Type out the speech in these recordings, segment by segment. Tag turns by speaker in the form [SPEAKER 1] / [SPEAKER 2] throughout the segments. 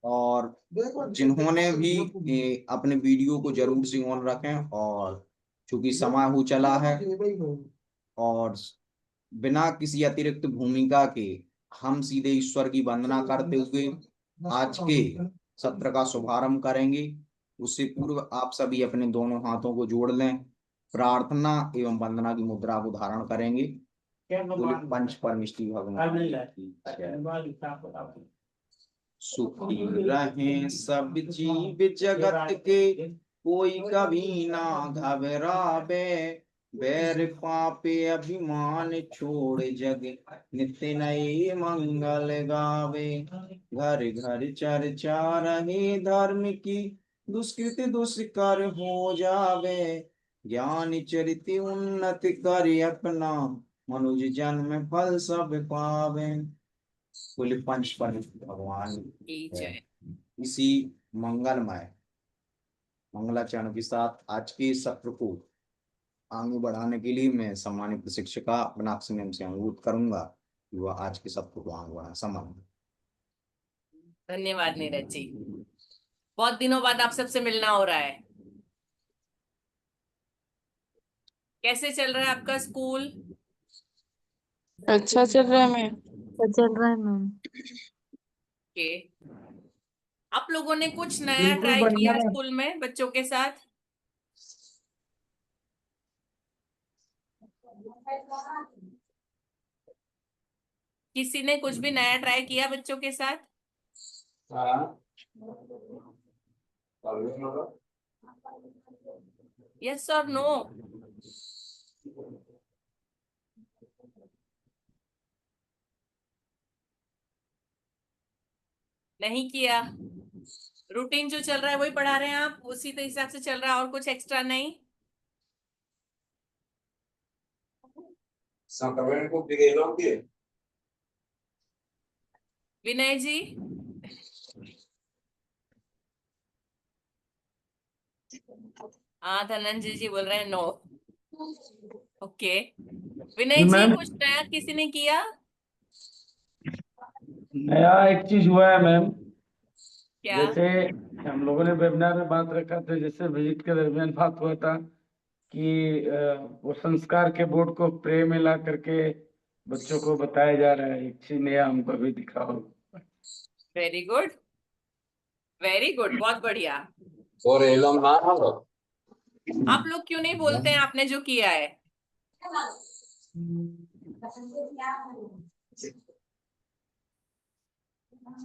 [SPEAKER 1] और जिन्होंने भी अपने वीडियो को जरूर से ऑन रखें, और चूंकि समय हो चला है, और बिना किसी अतिरिक्त भूमिका के हम सीधे ईश्वर की वंदना करते हुए आज के सत्र का शुभारंभ करेंगे। उससे पूर्व आप सभी अपने दोनों हाथों को जोड़ लें, प्रार्थना एवं वंदना की मुद्रा को धारण करेंगे। बोले पंच परमेष्टि भगवान की जय। सुखी रहें सब जीव जगत के, कोई कभी ना घबरावे। बैर पापे अभिमान छोड़ जग, नित्य नए मंगल गावे। घर घर चर्चा रहे धर्म की, दुष्कृत दुष्कर हो जावे। ज्ञान चरित उन्नत कर अपना, मनुज जन्म फल सब पावे। बोले पंच परमेश्वर भगवान
[SPEAKER 2] की
[SPEAKER 1] है।
[SPEAKER 2] जय।
[SPEAKER 1] इसी मंगलमय मंगलाचरण के साथ आज के सत्र को आगे बढ़ाने के लिए मैं सम्मानित प्रशिक्षिका मीनाक्षी मैम से अनुरोध करूंगा कि वह आज के सत्र को आगे बढ़ाएं। सम्मान।
[SPEAKER 2] धन्यवाद नीरज जी, बहुत दिनों बाद आप सबसे मिलना हो रहा है। कैसे चल रहा है आपका स्कूल?
[SPEAKER 3] अच्छा चल रहा है मैम।
[SPEAKER 4] अच्छा चल रहा है मैम।
[SPEAKER 2] के आप लोगों ने कुछ नया
[SPEAKER 5] बिल्कुल
[SPEAKER 2] ट्राई
[SPEAKER 5] बढ़िया
[SPEAKER 2] किया
[SPEAKER 5] मैम।
[SPEAKER 2] स्कूल में बच्चों के साथ? किसी ने कुछ भी नया ट्राई किया बच्चों के साथ? यस और नो? नहीं किया। रूटीन जो चल रहा है वही पढ़ा रहे हैं आप, उसी के हिसाब से चल रहा है, और कुछ एक्स्ट्रा नहीं? विनय जी? हाँ, धनंजय जी बोल रहे हैं नो। ओके, विनय जी
[SPEAKER 5] मैम
[SPEAKER 2] कुछ नया किसी ने किया?
[SPEAKER 5] नया एक चीज हुआ है मैम।
[SPEAKER 2] क्या?
[SPEAKER 5] जैसे हम लोगों ने वेबिनार में बात रखा था, जैसे विजिट के दरमियान बात हुआ था कि वो संस्कार के बोर्ड को प्रे में ला करके बच्चों को बताया जा रहा है। एक चीज नया हमको भी दिखा हो।
[SPEAKER 2] वेरी गुड, वेरी गुड, बहुत बढ़िया।
[SPEAKER 1] और एलम ना
[SPEAKER 2] आप लोग क्यों नहीं बोलते हैं आपने जो किया है?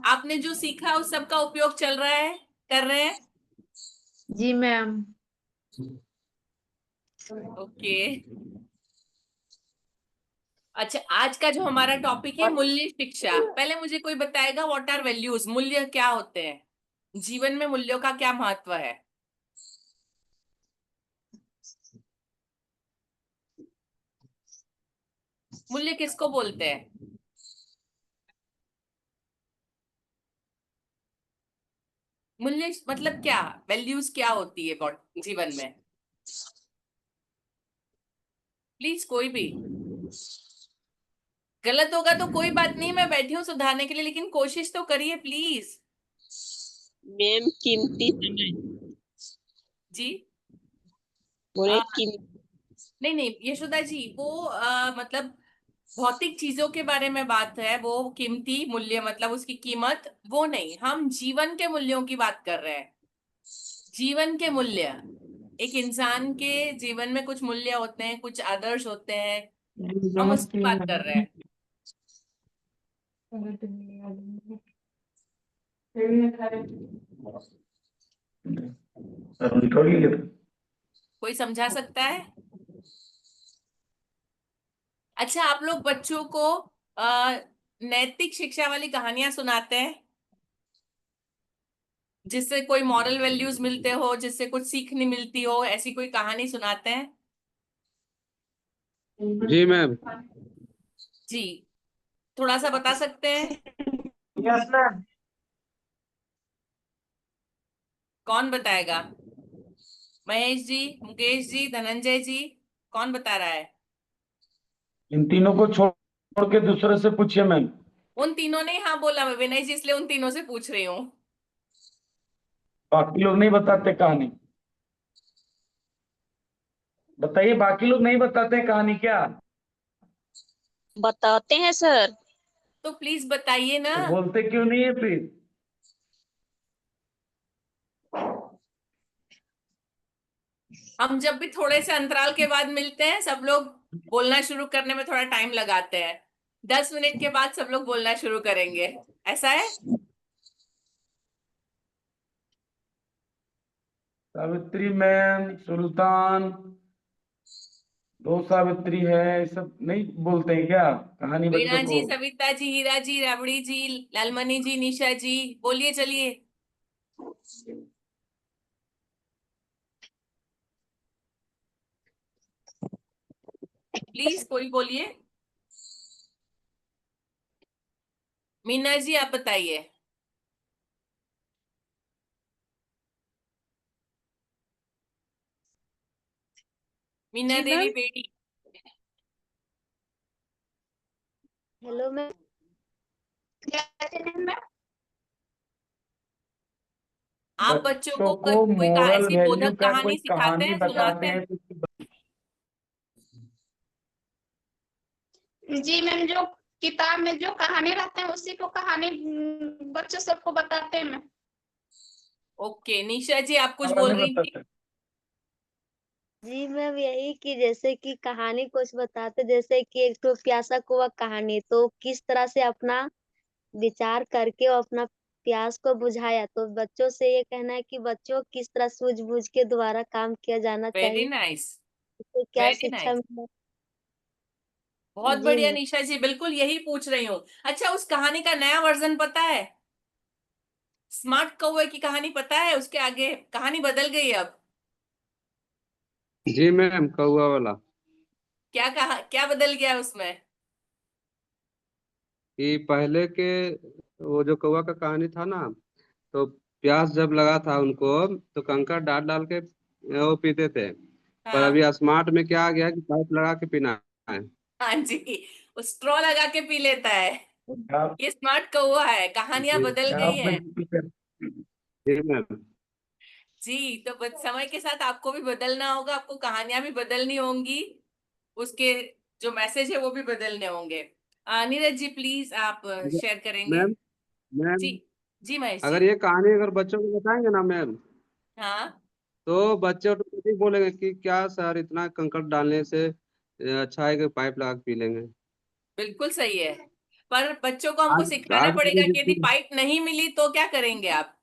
[SPEAKER 2] आपने जो सीखा उस सब का उपयोग चल रहा है, कर रहे हैं?
[SPEAKER 4] जी मैम।
[SPEAKER 2] ओके। अच्छा, आज का जो हमारा टॉपिक है मूल्य शिक्षा। पहले मुझे कोई बताएगा व्हाट आर वैल्यूज? मूल्य क्या होते हैं? जीवन में मूल्यों का क्या महत्व है? मूल्य किसको बोलते हैं? मूल्य मतलब क्या? वैल्यूज क्या होती है जीवन में? प्लीज, कोई भी। गलत होगा तो कोई बात नहीं, मैं बैठी हूँ सुधारने के लिए, लेकिन कोशिश तो करिए प्लीज।
[SPEAKER 3] मैम कीमती समय।
[SPEAKER 2] जी?
[SPEAKER 3] बोले
[SPEAKER 2] आ,
[SPEAKER 3] कीमती।
[SPEAKER 2] नहीं नहीं यशोदा जी, वो मतलब भौतिक चीजों के बारे में बात है, वो कीमती मूल्य मतलब उसकी कीमत, वो नहीं। हम जीवन के मूल्यों की बात कर रहे हैं। जीवन के मूल्य, एक इंसान के जीवन में कुछ मूल्य होते हैं, कुछ आदर्श होते हैं, हम उसकी
[SPEAKER 5] नमस्ते
[SPEAKER 2] बात कर रहे हैं। कोई समझा सकता है? अच्छा, आप लोग बच्चों को नैतिक शिक्षा वाली कहानियां सुनाते हैं, जिससे कोई मॉरल वैल्यूज मिलते हो, जिससे कुछ सीखने मिलती हो, ऐसी कोई कहानी सुनाते हैं?
[SPEAKER 6] जी मैम।
[SPEAKER 2] जी, थोड़ा सा बता सकते हैं?
[SPEAKER 5] Yes ma'am.
[SPEAKER 2] कौन बताएगा? महेश जी, मुकेश जी, धनंजय जी, कौन बता रहा है?
[SPEAKER 5] इन तीनों को छोड़ के दूसरे से पूछिए मैम।
[SPEAKER 2] उन तीनों ने हाँ बोला, मैं विनय जी इसलिए उन तीनों से पूछ रही हूँ।
[SPEAKER 5] बाकी लोग नहीं बताते कहानी? बताइए, बाकी लोग नहीं बताते कहानी क्या?
[SPEAKER 3] बताते हैं सर।
[SPEAKER 2] तो प्लीज बताइए ना।
[SPEAKER 5] तो बोलते क्यों नहीं है फिर?
[SPEAKER 2] हम जब भी थोड़े से अंतराल के बाद मिलते हैं, सब लोग बोलना शुरू करने में थोड़ा टाइम लगाते हैं। 10 मिनट के बाद सब लोग बोलना शुरू करेंगे। ऐसा है?
[SPEAKER 5] सावित्री मैम, सुल्तान, दो सावित्री है, ये सब नहीं बोलते हैं क्या कहानी बच्चों
[SPEAKER 2] वीणा
[SPEAKER 5] को?
[SPEAKER 2] जी, सविता जी, हीरा जी, राबड़ी जी, लालमणि जी, निशा जी, बोलिए चलिए। प्लीज कोई बोलिए। मीना जी आप बताइए। मीना
[SPEAKER 4] जी
[SPEAKER 2] देवी
[SPEAKER 4] मैम।
[SPEAKER 2] बेटी।
[SPEAKER 4] Hello ma'am.
[SPEAKER 2] आप बच्चों
[SPEAKER 5] बच्चों
[SPEAKER 2] को
[SPEAKER 5] को
[SPEAKER 2] कोई
[SPEAKER 5] मोरल
[SPEAKER 2] ऐसी
[SPEAKER 5] वैल्यू
[SPEAKER 2] बोधक
[SPEAKER 5] का कोई
[SPEAKER 2] कहानी सिखाते
[SPEAKER 5] कहानी
[SPEAKER 2] हैं, सुनाते
[SPEAKER 5] बताते
[SPEAKER 2] हैं?
[SPEAKER 5] हैं तो
[SPEAKER 6] जी मैम, जो किताब में जो कहानी रहते हैं उसी को कहानी बच्चों सबको बताते हैं मैम।
[SPEAKER 2] ओके, निशा जी आप कुछ
[SPEAKER 5] हमारा
[SPEAKER 2] बोल
[SPEAKER 5] नहीं
[SPEAKER 2] रही थी।
[SPEAKER 5] बताते।
[SPEAKER 4] जी मैम, यही कि जैसे कि कहानी कुछ बताते, जैसे कि एक तो प्यासा कुआ कहानी, तो किस तरह से अपना विचार करके और अपना प्यास को बुझाया। तो बच्चों से ये कहना है कि बच्चों किस तरह सूझबूझ के द्वारा काम किया जाना
[SPEAKER 2] वेरी
[SPEAKER 4] चाहिए,
[SPEAKER 2] नाइस।
[SPEAKER 4] इससे क्या
[SPEAKER 2] वेरी
[SPEAKER 4] शिक्षा
[SPEAKER 2] नाइस।
[SPEAKER 4] मिले।
[SPEAKER 2] बहुत
[SPEAKER 4] जी
[SPEAKER 2] बढ़िया
[SPEAKER 4] मैम।
[SPEAKER 2] निशा जी, बिल्कुल यही पूछ रही हूँ। अच्छा, उस कहानी का नया वर्जन पता है? स्मार्ट कौवे की कहानी पता है? उसके आगे कहानी बदल गई है अब।
[SPEAKER 7] जी मैम, कौआ वाला।
[SPEAKER 2] क्या कहा, क्या बदल गया है उसमें?
[SPEAKER 7] कि पहले के वो जो कौआ का कहानी था ना, तो प्यास जब लगा था उनको, तो कंकड़ डाल डाल के वो पीते थे। पर
[SPEAKER 2] हाँ।
[SPEAKER 7] अभी स्मार्ट में क्या आ गया कि पाइप लगा के पीना है।
[SPEAKER 2] हाँ जी, वो स्ट्रॉ लगा के पी लेता है।
[SPEAKER 5] आप
[SPEAKER 2] ये स्मार्ट कौवा है, कहानियां
[SPEAKER 7] जी
[SPEAKER 2] बदल गई
[SPEAKER 5] आप में
[SPEAKER 2] हैं।
[SPEAKER 7] जी मैम।
[SPEAKER 2] जी, तो समय के साथ आपको भी बदलना होगा, आपको कहानियां भी बदलनी होंगी, उसके जो मैसेज है वो भी बदलने होंगे। नीरज जी प्लीज आप शेयर करेंगे।
[SPEAKER 7] मैम मैम,
[SPEAKER 2] जी। जी महेश जी।
[SPEAKER 7] अगर ये कहानी अगर बच्चों को बताएंगे ना मैम,
[SPEAKER 2] हाँ,
[SPEAKER 7] तो बच्चे ऑटोमेटिक बोलेंगे कि क्या सर, इतना कंकड़ डालने से अच्छा है कि पाइप लगा के पी लेंगे।
[SPEAKER 2] बिल्कुल सही है। पर बच्चों को हमको
[SPEAKER 7] आज
[SPEAKER 2] सिखाना
[SPEAKER 7] आज
[SPEAKER 2] पड़ेगा
[SPEAKER 7] के
[SPEAKER 2] कि यदि
[SPEAKER 7] जितने
[SPEAKER 2] पाइप नहीं मिली तो क्या करेंगे आप।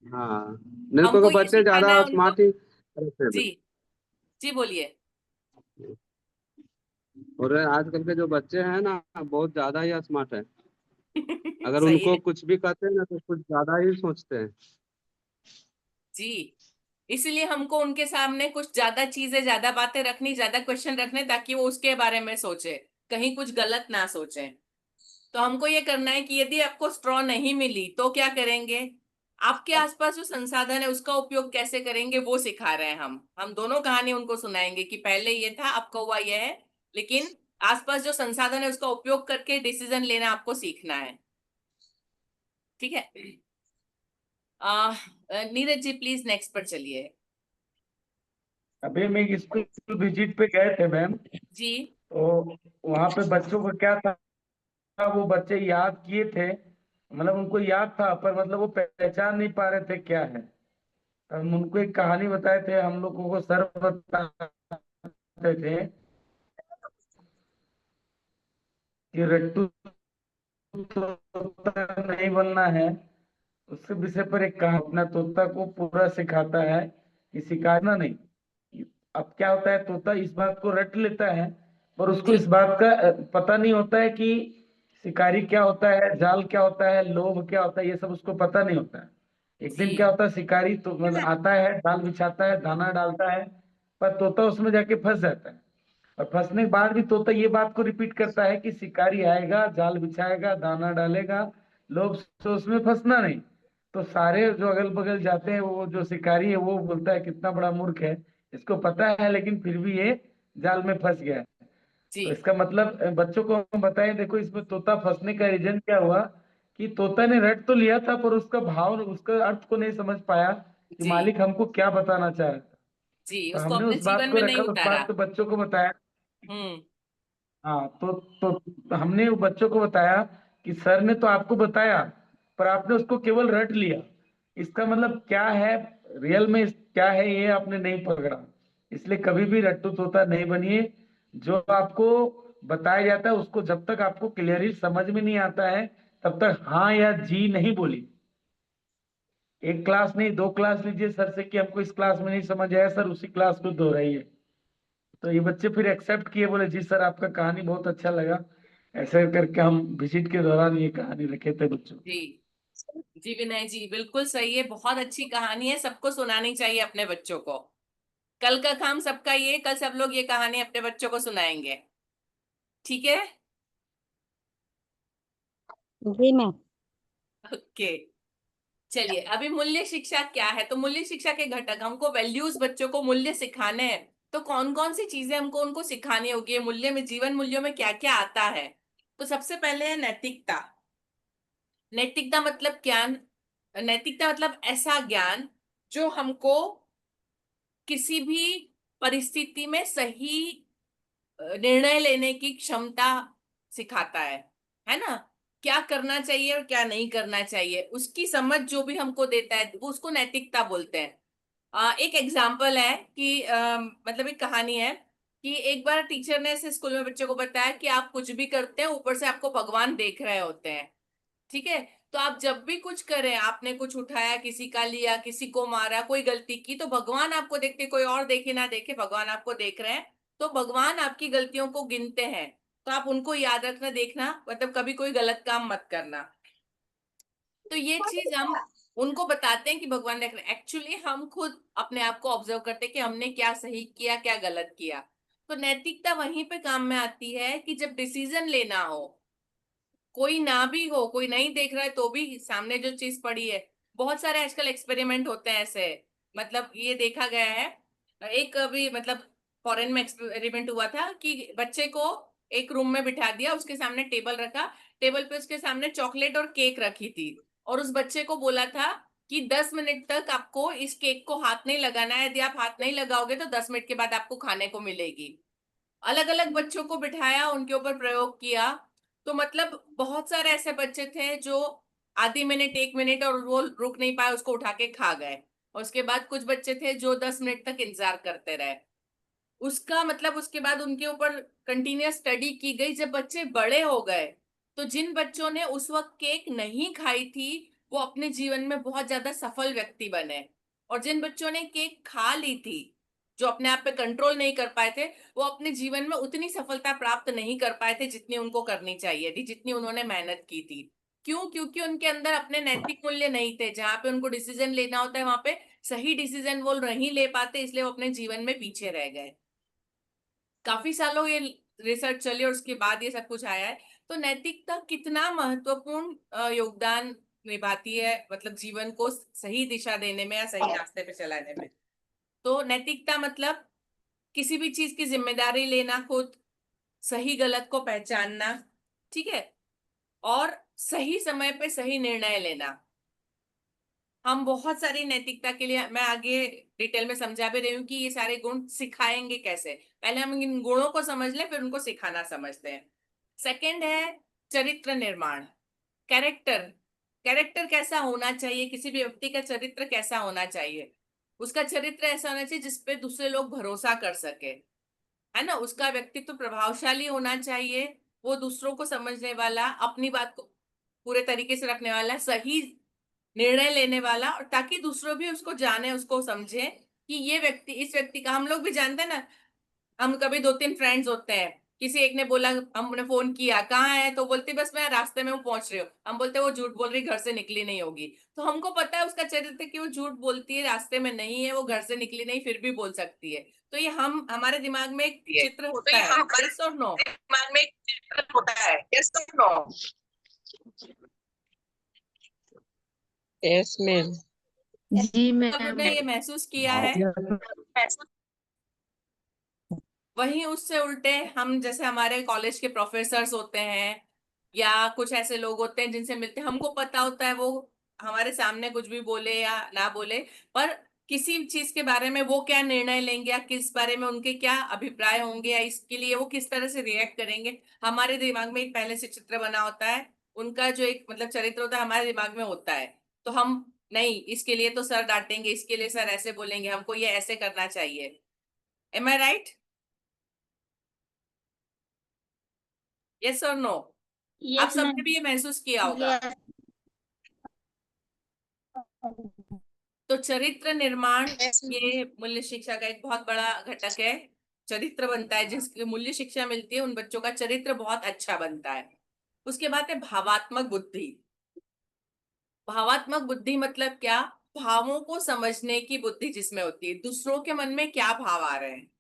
[SPEAKER 7] हाँ, नहीं
[SPEAKER 2] हमको
[SPEAKER 7] तो
[SPEAKER 2] ये
[SPEAKER 7] बच्चे
[SPEAKER 2] सिखाना है
[SPEAKER 7] ज्यादा
[SPEAKER 2] उनको।
[SPEAKER 7] स्मार्ट ही रहते हैं।
[SPEAKER 2] जी। जी बोलिए।
[SPEAKER 7] और आजकल के जो बच्चे हैं ना, बहुत ज्यादा ही स्मार्ट है। अगर
[SPEAKER 2] सही
[SPEAKER 7] उनको
[SPEAKER 2] है।
[SPEAKER 7] कुछ भी कहते हैं ना, तो कुछ ज्यादा ही सोचते हैं।
[SPEAKER 2] जी, इसलिए हमको उनके सामने कुछ ज्यादा चीजें, ज्यादा बातें रखनी, ज्यादा क्वेश्चन रखने, ताकि वो उसके बारे में सोचे, कहीं कुछ गलत ना सोचे। तो हमको ये करना है कि यदि आपको स्ट्रॉ नहीं मिली तो क्या करेंगे, आपके आसपास जो संसाधन है उसका उपयोग कैसे करेंगे, वो सिखा रहे हैं हम दोनों कहानी उनको सुनाएंगे कि पहले ये था, अब हुआ ये है, लेकिन आसपास जो संसाधन है उसका उपयोग करके डिसीजन लेना आपको सीखना है। ठीक है। नीरज जी प्लीज नेक्स्ट पर चलिए।
[SPEAKER 5] अभी हम एक स्कूल विजिट पे गए थे मैम।
[SPEAKER 2] जी।
[SPEAKER 5] तो वहां पे बच्चों को क्या था, वो बच्चे याद किए थे, मतलब उनको याद था, पर मतलब वो पहचान नहीं पा रहे थे क्या है। तो हम उनको एक कहानी बताए थे, हम लोगों को सर बताते थे कि रट्टू तोता नहीं बनना है। उसके विषय पर एक कहानी अपना तोता को पूरा सिखाता है कि सिखाना नहीं। अब क्या होता है, तोता इस बात को रट लेता है, पर उसको
[SPEAKER 2] जी।
[SPEAKER 5] इस बात का पता नहीं होता है कि शिकारी क्या होता है, जाल क्या होता है, लोभ क्या होता है, ये सब उसको पता नहीं होता है। एक
[SPEAKER 2] जी।
[SPEAKER 5] दिन क्या होता है, शिकारी तो मतलब आता है, जाल बिछाता है, दाना डालता है, पर तोता उसमें जाके फंस जाता है। और फंसने के बाद भी तोता ये बात को रिपीट करता है कि शिकारी आएगा, जाल बिछाएगा, दाना डालेगा, लोग तो उसमें फंसना नहीं। तो सारे जो अगल बगल जाते हैं, वो जो शिकारी है वो बोलता है कितना बड़ा मूर्ख है, इसको पता है लेकिन फिर भी ये जाल में फंस गया है।
[SPEAKER 2] जी
[SPEAKER 5] तो इसका मतलब बच्चों को हम बताएं, देखो इसमें तोता फंसने का रीजन क्या हुआ कि तोता ने रट तो लिया था पर उसका भाव, उसका अर्थ को नहीं समझ पाया कि
[SPEAKER 2] जी
[SPEAKER 5] मालिक हमको क्या बताना चाह रहा था।
[SPEAKER 2] जी,
[SPEAKER 5] तो
[SPEAKER 2] उसको
[SPEAKER 5] हमने
[SPEAKER 2] अपने
[SPEAKER 5] उस बात
[SPEAKER 2] जीवन
[SPEAKER 5] को
[SPEAKER 2] में
[SPEAKER 5] रखा,
[SPEAKER 2] नहीं
[SPEAKER 5] उस
[SPEAKER 2] उतारा।
[SPEAKER 5] बात को बच्चों को बताया।
[SPEAKER 2] हम्म।
[SPEAKER 5] हाँ, तो हमने वो बच्चों को बताया कि सर ने तो आपको बताया पर आपने उसको केवल रट लिया। इसका मतलब क्या है, रियल में क्या है ये आपने नहीं पकड़ा। इसलिए कभी भी रट्टू तोता नहीं बनिए। जो आपको बताया जाता है उसको जब तक आपको क्लियरली समझ में नहीं आता है तब तक हाँ या जी नहीं बोली। एक क्लास नहीं, 2 क्लास लीजिए सर से कि हमको इस क्लास में नहीं समझ आया सर, उसी क्लास को दोहराइए। तो ये बच्चे फिर एक्सेप्ट किए, बोले जी सर आपका कहानी बहुत अच्छा लगा। ऐसे करके हम विजिट के दौरान ये कहानी रखे थे बच्चों को।
[SPEAKER 2] जी जी विनय जी, बिल्कुल सही है, बहुत अच्छी कहानी है, सबको सुनानी चाहिए अपने बच्चों को। कल का काम सबका ये, कल सब लोग ये कहानी अपने बच्चों को सुनाएंगे। ठीक है।
[SPEAKER 3] जी मैम।
[SPEAKER 2] ओके। चलिए, अभी मूल्य शिक्षा क्या है, तो मूल्य शिक्षा के घटक, हमको वैल्यूज, बच्चों को मूल्य सिखाने हैं, तो कौन कौन सी चीजें हमको उनको सिखानी होगी, मूल्य में, जीवन मूल्यों में क्या क्या आता है। तो सबसे पहले है नैतिकता। नैतिकता मतलब ज्ञान, नैतिकता मतलब ऐसा ज्ञान जो हमको किसी भी परिस्थिति में सही निर्णय लेने की क्षमता सिखाता है ना। क्या करना चाहिए और क्या नहीं करना चाहिए, उसकी समझ जो भी हमको देता है वो, उसको नैतिकता बोलते हैं। एक एग्जाम्पल है कि मतलब एक कहानी है कि एक बार टीचर ने ऐसे स्कूल में बच्चों को बताया कि आप कुछ भी करते हैं ऊपर से आपको भगवान देख रहे होते हैं। ठीक है। तो आप जब भी कुछ करें, आपने कुछ उठाया, किसी का लिया, किसी को मारा, कोई गलती की, तो भगवान आपको देखते, कोई और देखे ना देखे, भगवान आपको देख रहे हैं। तो भगवान आपकी गलतियों को गिनते हैं। तो आप उनको याद रखना, देखना, मतलब कभी कोई गलत काम मत करना। तो ये चीज हम उनको बताते हैं कि भगवान देख रहे हैं। एक्चुअली हम खुद अपने आप को ऑब्जर्व करते हैं कि हमने क्या सही किया, क्या गलत किया। तो नैतिकता वहीं पे काम में आती है कि जब डिसीजन लेना हो, कोई ना भी हो, कोई नहीं देख रहा है तो भी सामने जो चीज पड़ी है। बहुत सारे आजकल एक्सपेरिमेंट होते हैं ऐसे, मतलब ये देखा गया है। एक अभी मतलब फॉरेन में एक्सपेरिमेंट हुआ था कि बच्चे को एक रूम में बिठा दिया, उसके सामने टेबल रखा, टेबल पे उसके सामने चॉकलेट और केक रखी थी, और उस बच्चे को बोला था कि 10 मिनट तक आपको इस केक को हाथ नहीं लगाना है, यदि आप हाथ नहीं लगाओगे तो 10 मिनट के बाद आपको खाने को मिलेगी। अलग अलग बच्चों को बिठाया, उनके ऊपर प्रयोग किया। तो मतलब बहुत सारे ऐसे बच्चे थे जो आधी मिनट, 1 मिनट, और वो रुक नहीं पाए, उसको उठा के खा गए। और उसके बाद कुछ बच्चे थे जो 10 मिनट तक इंतजार करते रहे। उसका मतलब उसके बाद उनके ऊपर कंटिन्यूअस स्टडी की गई। जब बच्चे बड़े हो गए तो जिन बच्चों ने उस वक्त केक नहीं खाई थी वो अपने जीवन में बहुत ज्यादा सफल व्यक्ति बने, और जिन बच्चों ने केक खा ली थी, जो अपने आप पे कंट्रोल नहीं कर पाए थे, वो अपने जीवन में उतनी सफलता प्राप्त नहीं कर पाए थे जितनी उनको करनी चाहिए थी, जितनी उन्होंने मेहनत की थी। क्यों? क्योंकि उनके अंदर अपने नैतिक मूल्य नहीं थे। जहां पे उनको डिसीजन लेना होता है वहां पे सही डिसीजन वो नहीं ले पाते, इसलिए वो अपने जीवन में पीछे रह गए। काफी सालों ये रिसर्च चली और उसके बाद ये सब कुछ आया है। तो नैतिकता कितना महत्वपूर्ण योगदान निभाती है, मतलब जीवन को सही दिशा देने में या सही रास्ते पे चलाने में। तो नैतिकता मतलब किसी भी चीज की जिम्मेदारी लेना खुद, सही गलत को पहचानना, ठीक है, और सही समय पे सही निर्णय लेना। हम बहुत सारी नैतिकता के लिए, मैं आगे डिटेल में समझा भी रही हूँ कि ये सारे गुण सिखाएंगे कैसे। पहले हम इन गुणों को समझ लें, फिर उनको सिखाना समझते हैं। सेकंड है चरित्र निर्माण, कैरेक्टर। कैरेक्टर कैसा होना चाहिए, किसी भी व्यक्ति का चरित्र कैसा होना चाहिए। उसका चरित्र ऐसा होना चाहिए जिसपे दूसरे लोग भरोसा कर सके, है ना। उसका व्यक्तित्व प्रभावशाली होना चाहिए, वो दूसरों को समझने वाला, अपनी बात को पूरे तरीके से रखने वाला, सही निर्णय लेने वाला, और ताकि दूसरों भी उसको जाने, उसको समझे कि ये व्यक्ति, इस व्यक्ति का, हम लोग भी जानते हैं ना। हम कभी 2-3 फ्रेंड्स होते हैं, किसी एक ने बोला, हमने फोन किया कहाँ है, तो बोलते बस मैं रास्ते में हूँ, पहुंच रही हूँ। हम बोलते वो झूठ बोल रही, घर से निकली नहीं होगी। तो हमको पता है उसका चरित्र कि वो झूठ बोलती है, रास्ते में नहीं है, वो घर से निकली नहीं, फिर भी बोल सकती है। तो ये हम, हमारे दिमाग में एक चित्र होता है, यस और नो।
[SPEAKER 8] दिमाग में एक चित्र होता है, यस और नो।
[SPEAKER 3] Yes ma'am.
[SPEAKER 4] जी
[SPEAKER 2] सबने
[SPEAKER 4] मैम।
[SPEAKER 2] ये महसूस किया है। वहीं उससे उल्टे हम, जैसे हमारे कॉलेज के प्रोफेसर्स होते हैं या कुछ ऐसे लोग होते हैं जिनसे मिलते हैं, हमको पता होता है वो हमारे सामने कुछ भी बोले या ना बोले, पर किसी चीज के बारे में वो क्या निर्णय लेंगे या किस बारे में उनके क्या अभिप्राय होंगे या इसके लिए वो किस तरह से रिएक्ट करेंगे, हमारे दिमाग में एक पहले से चित्र बना होता है। उनका जो एक मतलब चरित्र होता है हमारे दिमाग में होता है। तो हम, नहीं इसके लिए तो सर डांटेंगे, इसके लिए सर ऐसे बोलेंगे, हमको ये ऐसे करना चाहिए। एम आई राइट? यस और नो? आप
[SPEAKER 4] यस
[SPEAKER 2] सबने
[SPEAKER 4] मैम।
[SPEAKER 2] भी ये महसूस किया होगा।
[SPEAKER 4] यस।
[SPEAKER 2] तो चरित्र निर्माण
[SPEAKER 6] Yes, ma'am.
[SPEAKER 2] ये मूल्य शिक्षा का एक बहुत बड़ा घटक है। चरित्र बनता है, जिसकी मूल्य शिक्षा मिलती है उन बच्चों का चरित्र बहुत अच्छा बनता है। उसके बाद है भावात्मक बुद्धि। भावात्मक बुद्धि मतलब क्या? भावों को समझने की बुद्धि जिसमें होती है, दूसरों के मन में क्या भाव आ रहे हैं।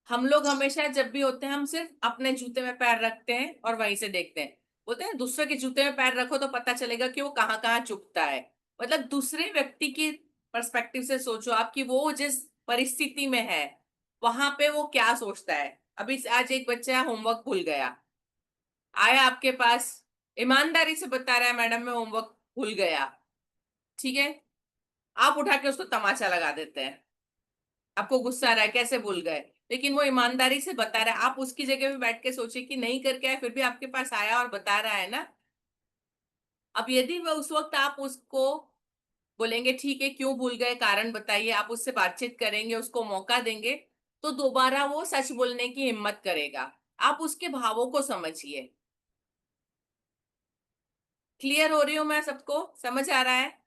[SPEAKER 2] हम लोग हमेशा जब भी होते हैं हम सिर्फ अपने जूते में पैर रखते हैं और वहीं से देखते हैं। बोलते हैं दूसरे के जूते में पैर रखो तो पता चलेगा कि वो कहाँ कहाँ चुभता है। मतलब दूसरे व्यक्ति की पर्सपेक्टिव से सोचो आप कि वो जिस परिस्थिति में है वहां पे वो क्या सोचता है। अभी आज एक बच्चा होमवर्क भूल गया, आया आपके पास, ईमानदारी से बता रहा है मैडम मैं होमवर्क भूल गया। ठीक है, आप उठा के उसको तमाचा लगा देते हैं, आपको गुस्सा आ रहा है कैसे भूल गए, लेकिन वो ईमानदारी से बता रहा है। आप उसकी जगह पे बैठ के सोचिए कि नहीं करके आया फिर भी आपके पास आया और बता रहा है ना। अब यदि वह उस वक्त आप उसको बोलेंगे ठीक है क्यों भूल गए, कारण बताइए, आप उससे बातचीत करेंगे, उसको मौका देंगे, तो दोबारा वो सच बोलने की हिम्मत करेगा। आप उसके भावों को समझिए। क्लियर हो रही हूं मैं? सबको समझ आ रहा है?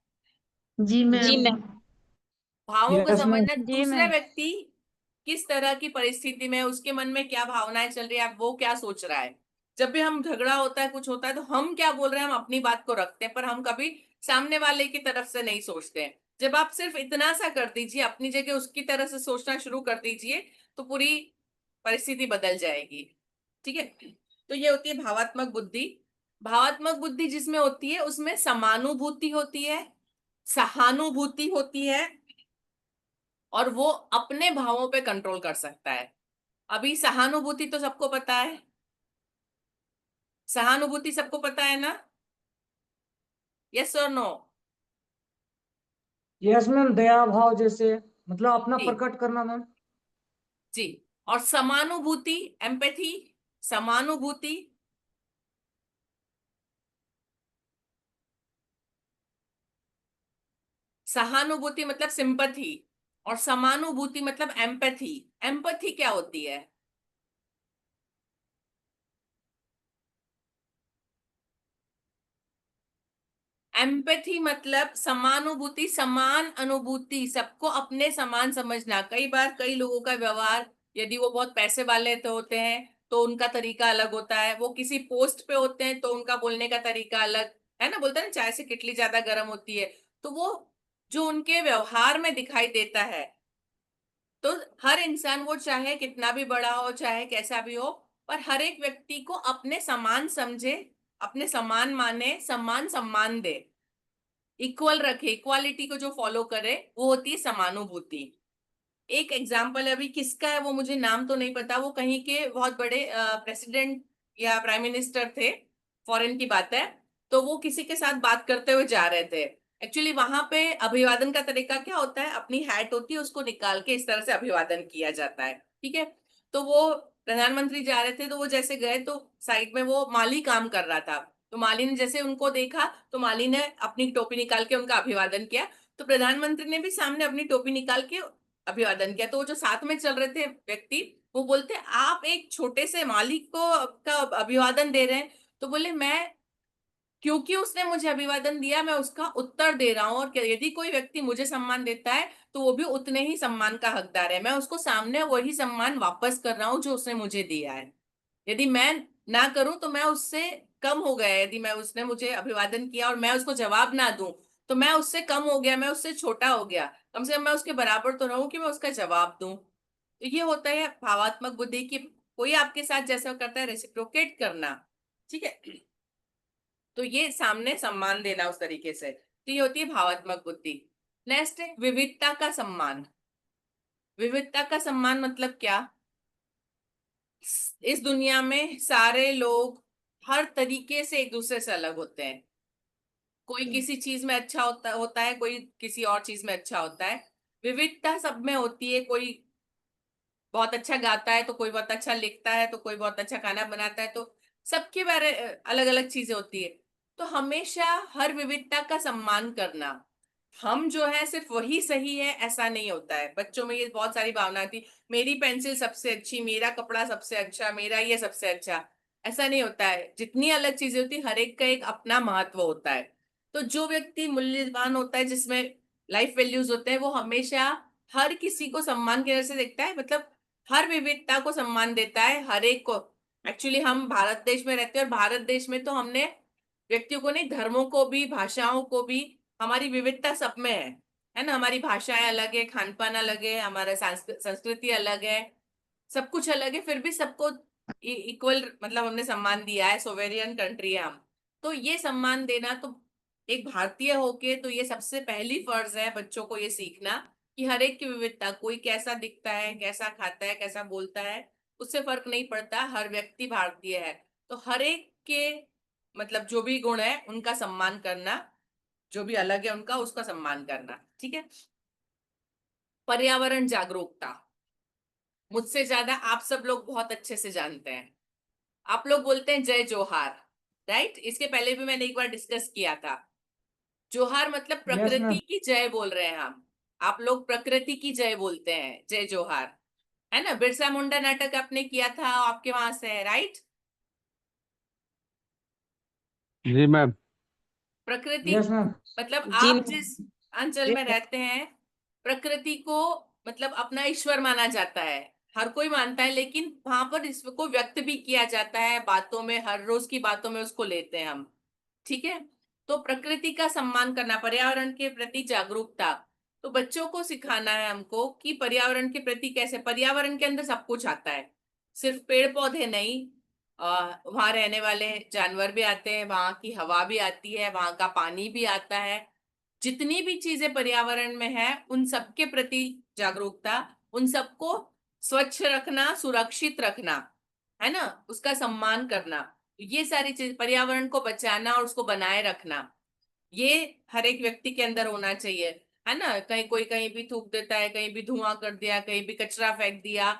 [SPEAKER 4] जी
[SPEAKER 3] जी
[SPEAKER 4] मैम।
[SPEAKER 3] मैम।
[SPEAKER 2] भावों को
[SPEAKER 5] यस मैम।
[SPEAKER 2] समझना,
[SPEAKER 4] जी
[SPEAKER 2] दूसरे
[SPEAKER 4] मैम।
[SPEAKER 2] व्यक्ति किस तरह की परिस्थिति में, उसके मन में क्या भावनाएं चल रही है, वो क्या सोच रहा है। जब भी हम झगड़ा होता है कुछ होता है तो हम क्या बोल रहे हैं, हम अपनी बात को रखते हैं पर हम कभी सामने वाले की तरफ से नहीं सोचते हैं। जब आप सिर्फ इतना सा कर दीजिए, अपनी जगह उसकी तरह से सोचना शुरू कर दीजिए, तो पूरी परिस्थिति बदल जाएगी। ठीक है, तो ये होती है भावात्मक बुद्धि। भावात्मक बुद्धि जिसमें होती है उसमें समानुभूति होती है, सहानुभूति होती है, और वो अपने भावों पे कंट्रोल कर सकता है। अभी सहानुभूति तो सबको पता है, सहानुभूति सबको पता है ना? यस और नो?
[SPEAKER 9] यस मैम, दया भाव जैसे, मतलब अपना
[SPEAKER 2] जी
[SPEAKER 9] प्रकट करना मैम।
[SPEAKER 2] जी। और समानुभूति, एम्पैथी, समानुभूति, सहानुभूति मतलब सिंपथी, और समानुभूति मतलब एम्पैथी। एम्पैथी क्या होती है? एम्पैथी मतलब समानुभूति, समान अनुभूति, सबको अपने समान समझना। कई बार कई लोगों का व्यवहार, यदि वो बहुत पैसे वाले तो होते हैं तो उनका तरीका अलग होता है, वो किसी पोस्ट पे होते हैं तो उनका बोलने का तरीका अलग है ना। बोलते हैं ना चाय से किटली ज्यादा गर्म होती है। तो वो जो उनके व्यवहार में दिखाई देता है, तो हर इंसान, वो चाहे कितना भी बड़ा हो चाहे कैसा भी हो, पर हर एक व्यक्ति को अपने समान समझे, अपने समान माने, सम्मान सम्मान दे, इक्वल रखे, इक्वालिटी को जो फॉलो करे, वो होती है समानुभूति। एक एग्जाम्पल अभी किसका है वो मुझे नाम तो नहीं पता, वो कहीं के बहुत बड़े प्रेसिडेंट या प्राइम मिनिस्टर थे, फॉरेन की बात है। तो वो किसी के साथ बात करते हुए जा रहे थे। एक्चुअली वहां पे अभिवादन का तरीका क्या होता है, अपनी हैट होती है उसको निकाल के इस तरह से अभिवादन किया जाता है। ठीक है, तो वो प्रधानमंत्री जा रहे थे, तो वो जैसे गए तो साइड में वो माली काम कर रहा था। तो माली ने जैसे उनको देखा तो माली ने अपनी टोपी निकाल के उनका अभिवादन किया। तो प्रधानमंत्री ने भी सामने अपनी टोपी निकाल के अभिवादन किया। तो वो जो साथ में चल रहे थे व्यक्ति, वो बोलते आप एक छोटे से मालिक को का अभिवादन दे रहे हैं। तो बोले मैं, क्योंकि उसने मुझे अभिवादन दिया मैं उसका उत्तर दे रहा हूँ, और यदि कोई व्यक्ति मुझे सम्मान देता है तो वो भी उतने ही सम्मान का हकदार है। मैं उसको सामने वही सम्मान वापस कर रहा हूँ जो उसने मुझे दिया है। यदि मैं ना करूं तो मैं उससे कम हो गया। यदि मैं, उसने मुझे अभिवादन किया और मैं उसको जवाब ना दूं तो मैं उससे कम हो गया, मैं उससे छोटा हो गया। कम से कम मैं उसके बराबर तो रहूं कि मैं उसका जवाब दूं। तो ये होता है भावात्मक बुद्धि की। कोई आपके साथ जैसा करता है रेसिप्रोकेट करना। ठीक है, तो ये सामने सम्मान देना उस तरीके से, तो ये होती है भावात्मक बुद्धि। नेक्स्ट है विविधता का सम्मान। विविधता का सम्मान मतलब क्या? इस दुनिया में सारे लोग हर तरीके से एक दूसरे से अलग होते हैं। कोई किसी चीज में अच्छा होता है, कोई किसी और चीज में अच्छा होता है। विविधता सब में होती है। कोई बहुत अच्छा गाता है तो कोई बहुत अच्छा लिखता है, तो कोई बहुत अच्छा खाना बनाता है, तो सबके बारे अलग अलग चीजें होती है। तो हमेशा हर विविधता का सम्मान करना। हम जो है सिर्फ वही सही है ऐसा नहीं होता है। बच्चों में ये बहुत सारी भावना थी, मेरी पेंसिल सबसे अच्छी, मेरा कपड़ा सबसे अच्छा, मेरा ये सबसे अच्छा। ऐसा नहीं होता है। जितनी अलग चीजें होती, हर एक का एक अपना महत्व होता है। तो जो व्यक्ति मूल्यवान होता है, जिसमें लाइफ वैल्यूज होते हैं, वो हमेशा हर किसी को सम्मान की नजर से देखता है। मतलब हर विविधता को सम्मान देता है, हर एक को। एक्चुअली हम भारत देश में रहते हैं, और भारत देश में तो हमने व्यक्तियों को नहीं, धर्मों को भी, भाषाओं को भी, हमारी विविधता सब में है ना। हमारी भाषाएं अलग है, खान पान अलग है, हमारा संस्कृति अलग है, सब कुछ अलग है, फिर भी सबको इक्वल मतलब हमने सम्मान दिया है। सोवेरियन कंट्री है हम। तो ये सम्मान देना, तो एक भारतीय होके तो ये सबसे पहली फर्ज है बच्चों को ये सीखना कि हर एक की विविधता, कोई कैसा दिखता है, कैसा खाता है, कैसा बोलता है, उससे फर्क नहीं पड़ता, हर व्यक्ति भारतीय है। तो हर एक के मतलब जो भी गुण है उनका सम्मान करना, जो भी अलग है उनका, उसका सम्मान करना। ठीक है। पर्यावरण जागरूकता मुझसे ज्यादा आप सब लोग बहुत अच्छे से जानते हैं। आप लोग बोलते हैं जय जोहार, राइट? इसके पहले भी मैंने एक बार डिस्कस किया था। जोहार मतलब
[SPEAKER 9] यस
[SPEAKER 2] प्रकृति
[SPEAKER 9] मैम।
[SPEAKER 2] की जय बोल रहे हैं हम। आप लोग प्रकृति की जय बोलते हैं, जय जोहार, है ना। बिरसा मुंडा नाटक आपने किया था, आपके वहां से है, राइट?
[SPEAKER 7] जी मैम।
[SPEAKER 2] प्रकृति
[SPEAKER 9] यस मैम।
[SPEAKER 2] मतलब
[SPEAKER 3] जी
[SPEAKER 2] आप
[SPEAKER 3] मैम।
[SPEAKER 2] जिस अंचल में रहते हैं, प्रकृति को मतलब अपना ईश्वर माना जाता है। हर कोई मानता है, लेकिन वहां पर इसको व्यक्त भी किया जाता है बातों में, हर रोज की बातों में उसको लेते हैं हम। ठीक है। तो प्रकृति का सम्मान करना, पर्यावरण के प्रति जागरूकता। तो बच्चों को सिखाना है हमको कि पर्यावरण के प्रति कैसे, पर्यावरण के अंदर सब कुछ आता है, सिर्फ पेड़ पौधे नहीं। वहां रहने वाले जानवर भी आते हैं, वहां की हवा भी आती है, वहां का पानी भी आता है। जितनी भी चीजें पर्यावरण में है उन सबके प्रति जागरूकता, उन सबको स्वच्छ रखना, सुरक्षित रखना, है ना, उसका सम्मान करना। ये सारी चीज, पर्यावरण को बचाना और उसको बनाए रखना, ये हर एक व्यक्ति के अंदर होना चाहिए, है ना। कहीं कोई कहीं भी थूक देता है, कहीं भी धुआं कर दिया, कहीं भी कचरा फेंक दिया।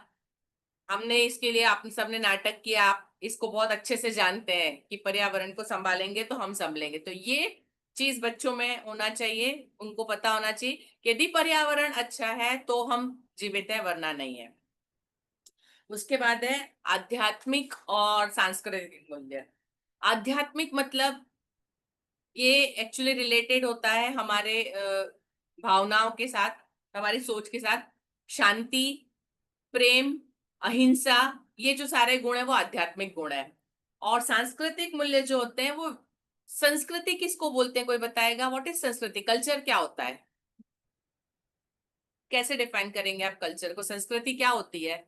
[SPEAKER 2] हमने इसके लिए आप सबने नाटक किया, आप इसको बहुत अच्छे से जानते हैं कि पर्यावरण को संभालेंगे तो हम संभलेंगे। तो ये चीज बच्चों में होना चाहिए, उनको पता होना चाहिए कि यदि पर्यावरण अच्छा है तो हम जीवित है, वरना नहीं है। उसके बाद है आध्यात्मिक और सांस्कृतिक मूल्य। आध्यात्मिक मतलब ये एक्चुअली रिलेटेड होता है हमारे भावनाओं के साथ, हमारी सोच के साथ। शांति, प्रेम, अहिंसा, ये जो सारे गुण है वो आध्यात्मिक गुण है। और सांस्कृतिक मूल्य जो होते हैं वो, संस्कृति किसको बोलते हैं, कोई बताएगा? व्हाट इज संस्कृति? कल्चर क्या होता है? कैसे डिफाइन करेंगे आप कल्चर को? संस्कृति क्या होती है?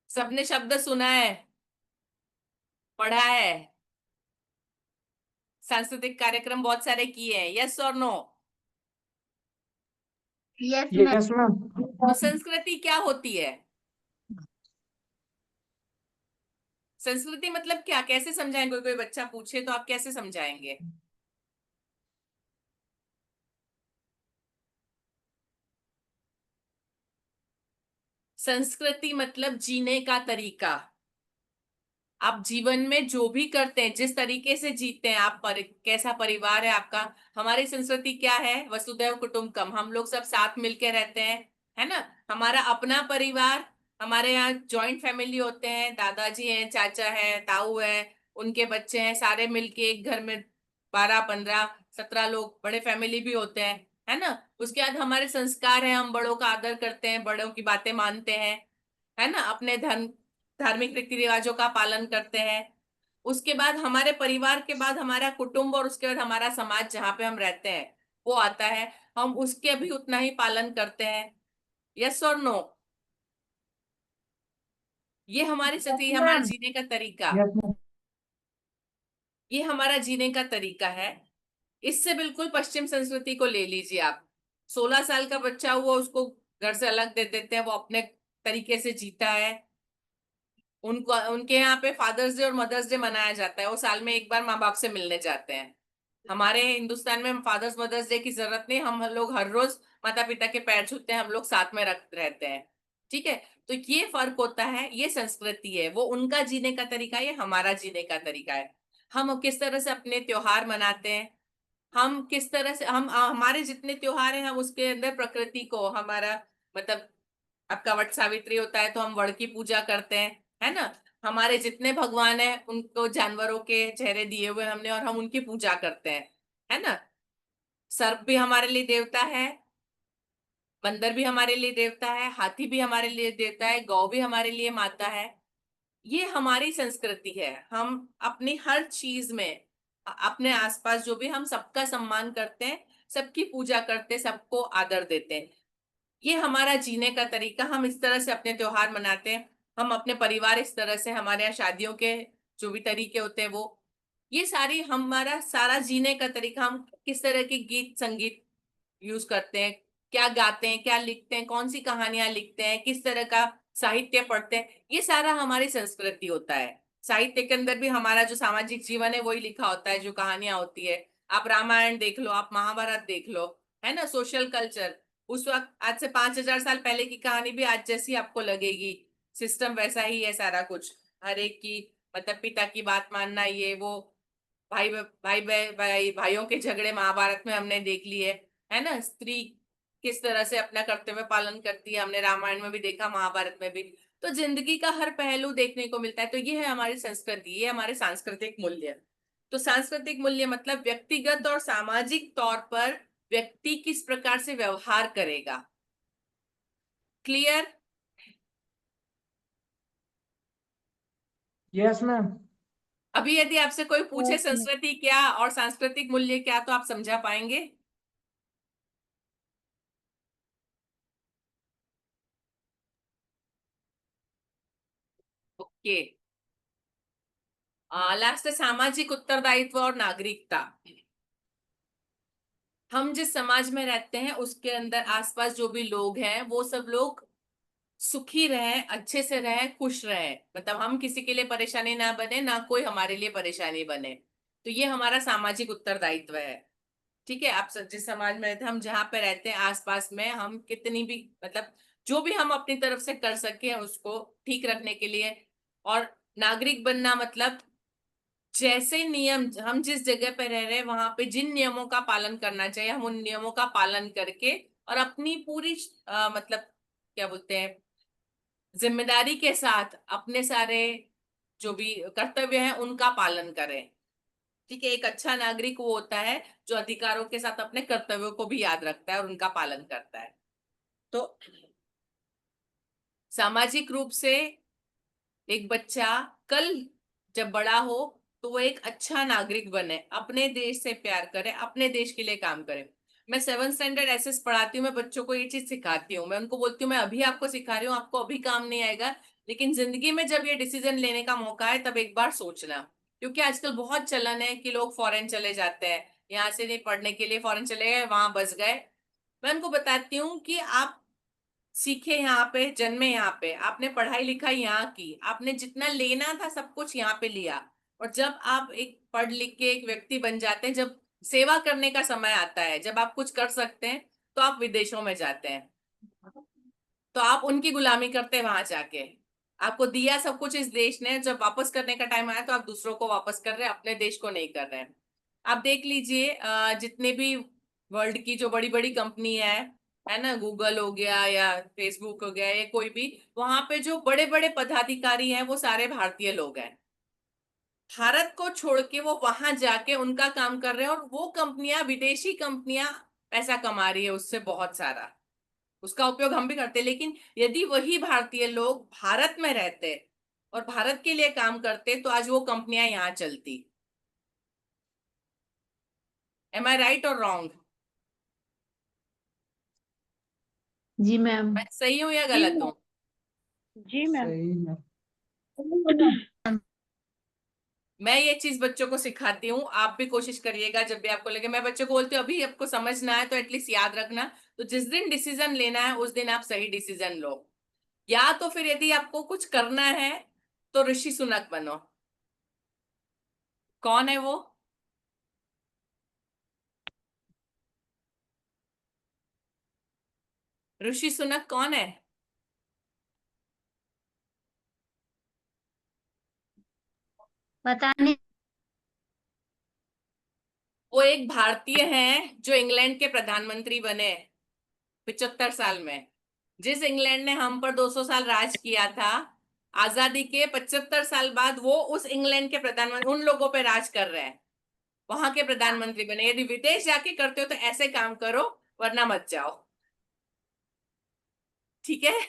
[SPEAKER 2] सबने शब्द सुना है, पढ़ा है, सांस्कृतिक कार्यक्रम बहुत सारे किए हैं, यस और no?
[SPEAKER 6] Yes ma'am.
[SPEAKER 9] Yes ma'am.
[SPEAKER 2] तो संस्कृति क्या होती है? संस्कृति मतलब क्या, कैसे समझाएंगे? कोई कोई बच्चा पूछे तो आप कैसे समझाएंगे? संस्कृति मतलब जीने का तरीका। आप जीवन में जो भी करते हैं, जिस तरीके से जीते हैं आप, कैसा परिवार है आपका। हमारी संस्कृति क्या है? वसुधैव कुटुंबकम, हम लोग सब साथ मिलके रहते हैं, है ना। हमारा अपना परिवार, हमारे यहाँ जॉइंट फैमिली होते हैं, दादाजी हैं, चाचा है, ताऊ है, उनके बच्चे हैं, सारे मिलके एक घर में 12, 15, 17 लोग, बड़े फैमिली भी होते हैं, है ना। उसके बाद हमारे संस्कार है, हम बड़ों का आदर करते हैं, बड़ों की बातें मानते हैं, है ना, अपने धर्म धार्मिक रीति रिवाजों का पालन करते हैं। उसके बाद हमारे परिवार के बाद हमारा कुटुंब, और उसके बाद हमारा समाज जहाँ पे हम रहते हैं वो आता है, हम उसके भी उतना ही पालन करते हैं, यस और नो? ये हमारी स्थिति, हमारा
[SPEAKER 9] मैम।
[SPEAKER 2] जीने का तरीका,
[SPEAKER 9] यस मैम।
[SPEAKER 2] ये हमारा जीने का तरीका है। इससे बिल्कुल पश्चिम संस्कृति को ले लीजिए आप। 16 साल का बच्चा हुआ, उसको घर से अलग दे देते हैं, वो अपने तरीके से जीता है। उनको उनके यहाँ पे फादर्स डे और मदर्स डे मनाया जाता है, वो साल में एक बार माँ बाप से मिलने जाते हैं। हमारे हिंदुस्तान में फादर्स मदर्स डे की जरूरत नहीं, हम लोग हर रोज माता पिता के पैर छूते हैं, हम लोग साथ में रहते हैं। ठीक है, तो ये फर्क होता है, ये संस्कृति है, वो उनका जीने का तरीका है, ये हमारा जीने का तरीका है। हम किस तरह से अपने त्योहार मनाते हैं, हम किस तरह से हमारे जितने त्योहार हैं, हम उसके अंदर प्रकृति को हमारा मतलब, आपका वट सावित्री होता है तो हम वड़ की पूजा करते हैं, है ना। हमारे जितने भगवान हैं उनको जानवरों के चेहरे दिए हुए हमने, और हम उनकी पूजा करते हैं, है ना। सर्प भी हमारे लिए देवता है, बंदर भी हमारे लिए देवता है, हाथी भी हमारे लिए देवता है, गौ भी हमारे लिए माता है। ये हमारी संस्कृति है। हम अपनी हर चीज में अपने आसपास जो भी, हम सबका सम्मान करते हैं, सबकी पूजा करते हैं, सबको आदर देते हैं। ये हमारा जीने का तरीका, हम इस तरह से अपने त्योहार मनाते हैं। हम अपने परिवार इस तरह से, हमारे यहाँ शादियों के जो भी तरीके होते हैं वो, ये सारी हमारा सारा जीने का तरीका, हम किस तरह के गीत संगीत यूज करते हैं, क्या गाते हैं, क्या लिखते हैं, कौन सी कहानियां लिखते हैं, किस तरह का साहित्य पढ़ते हैं, ये सारा हमारी संस्कृति होता है। साहित्य के अंदर भी हमारा जो सामाजिक जीवन है वही लिखा होता है, जो कहानियां होती है। आप रामायण देख लो, आप महाभारत देख लो, है ना। सोशल कल्चर, उस वक्त आज से 5,000 साल पहले की कहानी भी आज जैसी आपको लगेगी, सिस्टम वैसा ही है सारा कुछ। हर एक की मतलब पिता की बात मानना, ये वो, भाइयों के झगड़े महाभारत में हमने देख लिए, है ना। स्त्री किस तरह से अपना कर्तव्य पालन करती है, हमने रामायण में भी देखा, महाभारत में भी। तो जिंदगी का हर पहलू देखने को मिलता है। तो ये है हमारी संस्कृति, ये हमारे सांस्कृतिक मूल्य। तो सांस्कृतिक मूल्य मतलब व्यक्तिगत और सामाजिक तौर पर व्यक्ति किस प्रकार से व्यवहार करेगा। क्लियर?
[SPEAKER 9] Yes ma'am.
[SPEAKER 2] अभी यदि आपसे कोई पूछे संस्कृति क्या और सांस्कृतिक मूल्य क्या, तो आप समझा पाएंगे? ओके। लास्ट है सामाजिक उत्तरदायित्व और नागरिकता। हम जिस समाज में रहते हैं उसके अंदर आसपास जो भी लोग हैं वो सब लोग सुखी रहें, अच्छे से रहें, खुश रहें, मतलब हम किसी के लिए परेशानी ना बने, ना कोई हमारे लिए परेशानी बने। तो ये हमारा सामाजिक उत्तरदायित्व है। ठीक है, आप जिस समाज में रहते हैं, हम जहाँ पे रहते हैं आसपास में, हम कितनी भी मतलब जो भी हम अपनी तरफ से कर सके उसको ठीक रखने के लिए। और नागरिक बनना मतलब जैसे नियम, हम जिस जगह पे रह रहे हैं वहां पे जिन नियमों का पालन करना चाहिए, हम उन नियमों का पालन करके और अपनी पूरी मतलब क्या बोलते हैं, जिम्मेदारी के साथ अपने सारे जो भी कर्तव्य हैं उनका पालन करें। ठीक है, एक अच्छा नागरिक वो होता है जो अधिकारों के साथ अपने कर्तव्यों को भी याद रखता है और उनका पालन करता है। तो सामाजिक रूप से एक बच्चा कल जब बड़ा हो तो वो एक अच्छा नागरिक बने, अपने देश से प्यार करे, अपने देश के लिए काम करे। मैं 7th स्टैंडर्ड एसएस पढ़ाती हूँ, मैं बच्चों को ये चीज सिखाती हूँ। मैं उनको बोलती हूँ मैं अभी आपको सिखा रही हूँ, आपको अभी काम नहीं आएगा, लेकिन जिंदगी में जब ये डिसीजन लेने का मौका है तब एक बार सोचना। क्योंकि आजकल बहुत चलन है कि लोग फॉरेन चले जाते हैं, यहाँ से नहीं पढ़ने के लिए फॉरेन चले गए, वहां बस गए। मैं उनको बताती हूँ कि आप सीखे यहाँ पे, जन्मे यहाँ पे, आपने पढ़ाई लिखाई यहाँ की, आपने जितना लेना था सब कुछ यहाँ पे लिया। और जब आप एक पढ़ लिख के एक व्यक्ति बन जाते हैं, जब सेवा करने का समय आता है, जब आप कुछ कर सकते हैं, तो आप विदेशों में जाते हैं, तो आप उनकी गुलामी करते हैं वहां जाके। आपको दिया सब कुछ इस देश ने, जब वापस करने का टाइम आया तो आप दूसरों को वापस कर रहे हैं, अपने देश को नहीं कर रहे हैं। आप देख लीजिए जितने भी वर्ल्ड की जो बड़ी बड़ी कंपनी है ना, गूगल हो गया या फेसबुक हो गया या कोई भी, वहां पे जो बड़े बड़े पदाधिकारी हैं वो सारे भारतीय लोग हैं। भारत को छोड़ के वो वहां जाके उनका काम कर रहे हैं, और वो कंपनियां, विदेशी कंपनियां पैसा कमा रही है उससे बहुत सारा, उसका उपयोग हम भी करते हैं। लेकिन यदि वही भारतीय लोग भारत में रहते और भारत के लिए काम करते तो आज वो कंपनियां यहाँ चलती। एम आई राइट और रॉन्ग?
[SPEAKER 10] जी मैम।
[SPEAKER 2] मैं सही हूँ या गलत हूँ?
[SPEAKER 3] जी मैम।
[SPEAKER 9] सही है।
[SPEAKER 2] मैं ये चीज बच्चों को सिखाती हूँ, आप भी कोशिश करिएगा जब भी आपको लगे। मैं बच्चों को बोलती हूँ अभी आपको समझ ना आए तो एटलीस्ट याद रखना, तो जिस दिन डिसीजन लेना है उस दिन आप सही डिसीजन लो, या तो फिर यदि आपको कुछ करना है तो ऋषि सुनक बनो। कौन है वो? ऋषि सुनक कौन है?
[SPEAKER 6] पता नहीं।
[SPEAKER 2] वो एक भारतीय हैं जो इंग्लैंड के प्रधानमंत्री बने 75 साल में। जिस इंग्लैंड ने हम पर 200 साल राज किया था, आजादी के 75 साल बाद वो उस इंग्लैंड के प्रधानमंत्री उन लोगों पे राज कर रहे हैं, वहां के प्रधानमंत्री बने। यदि विदेश जाके करते हो तो ऐसे काम करो, वरना मत जाओ, ठीक है?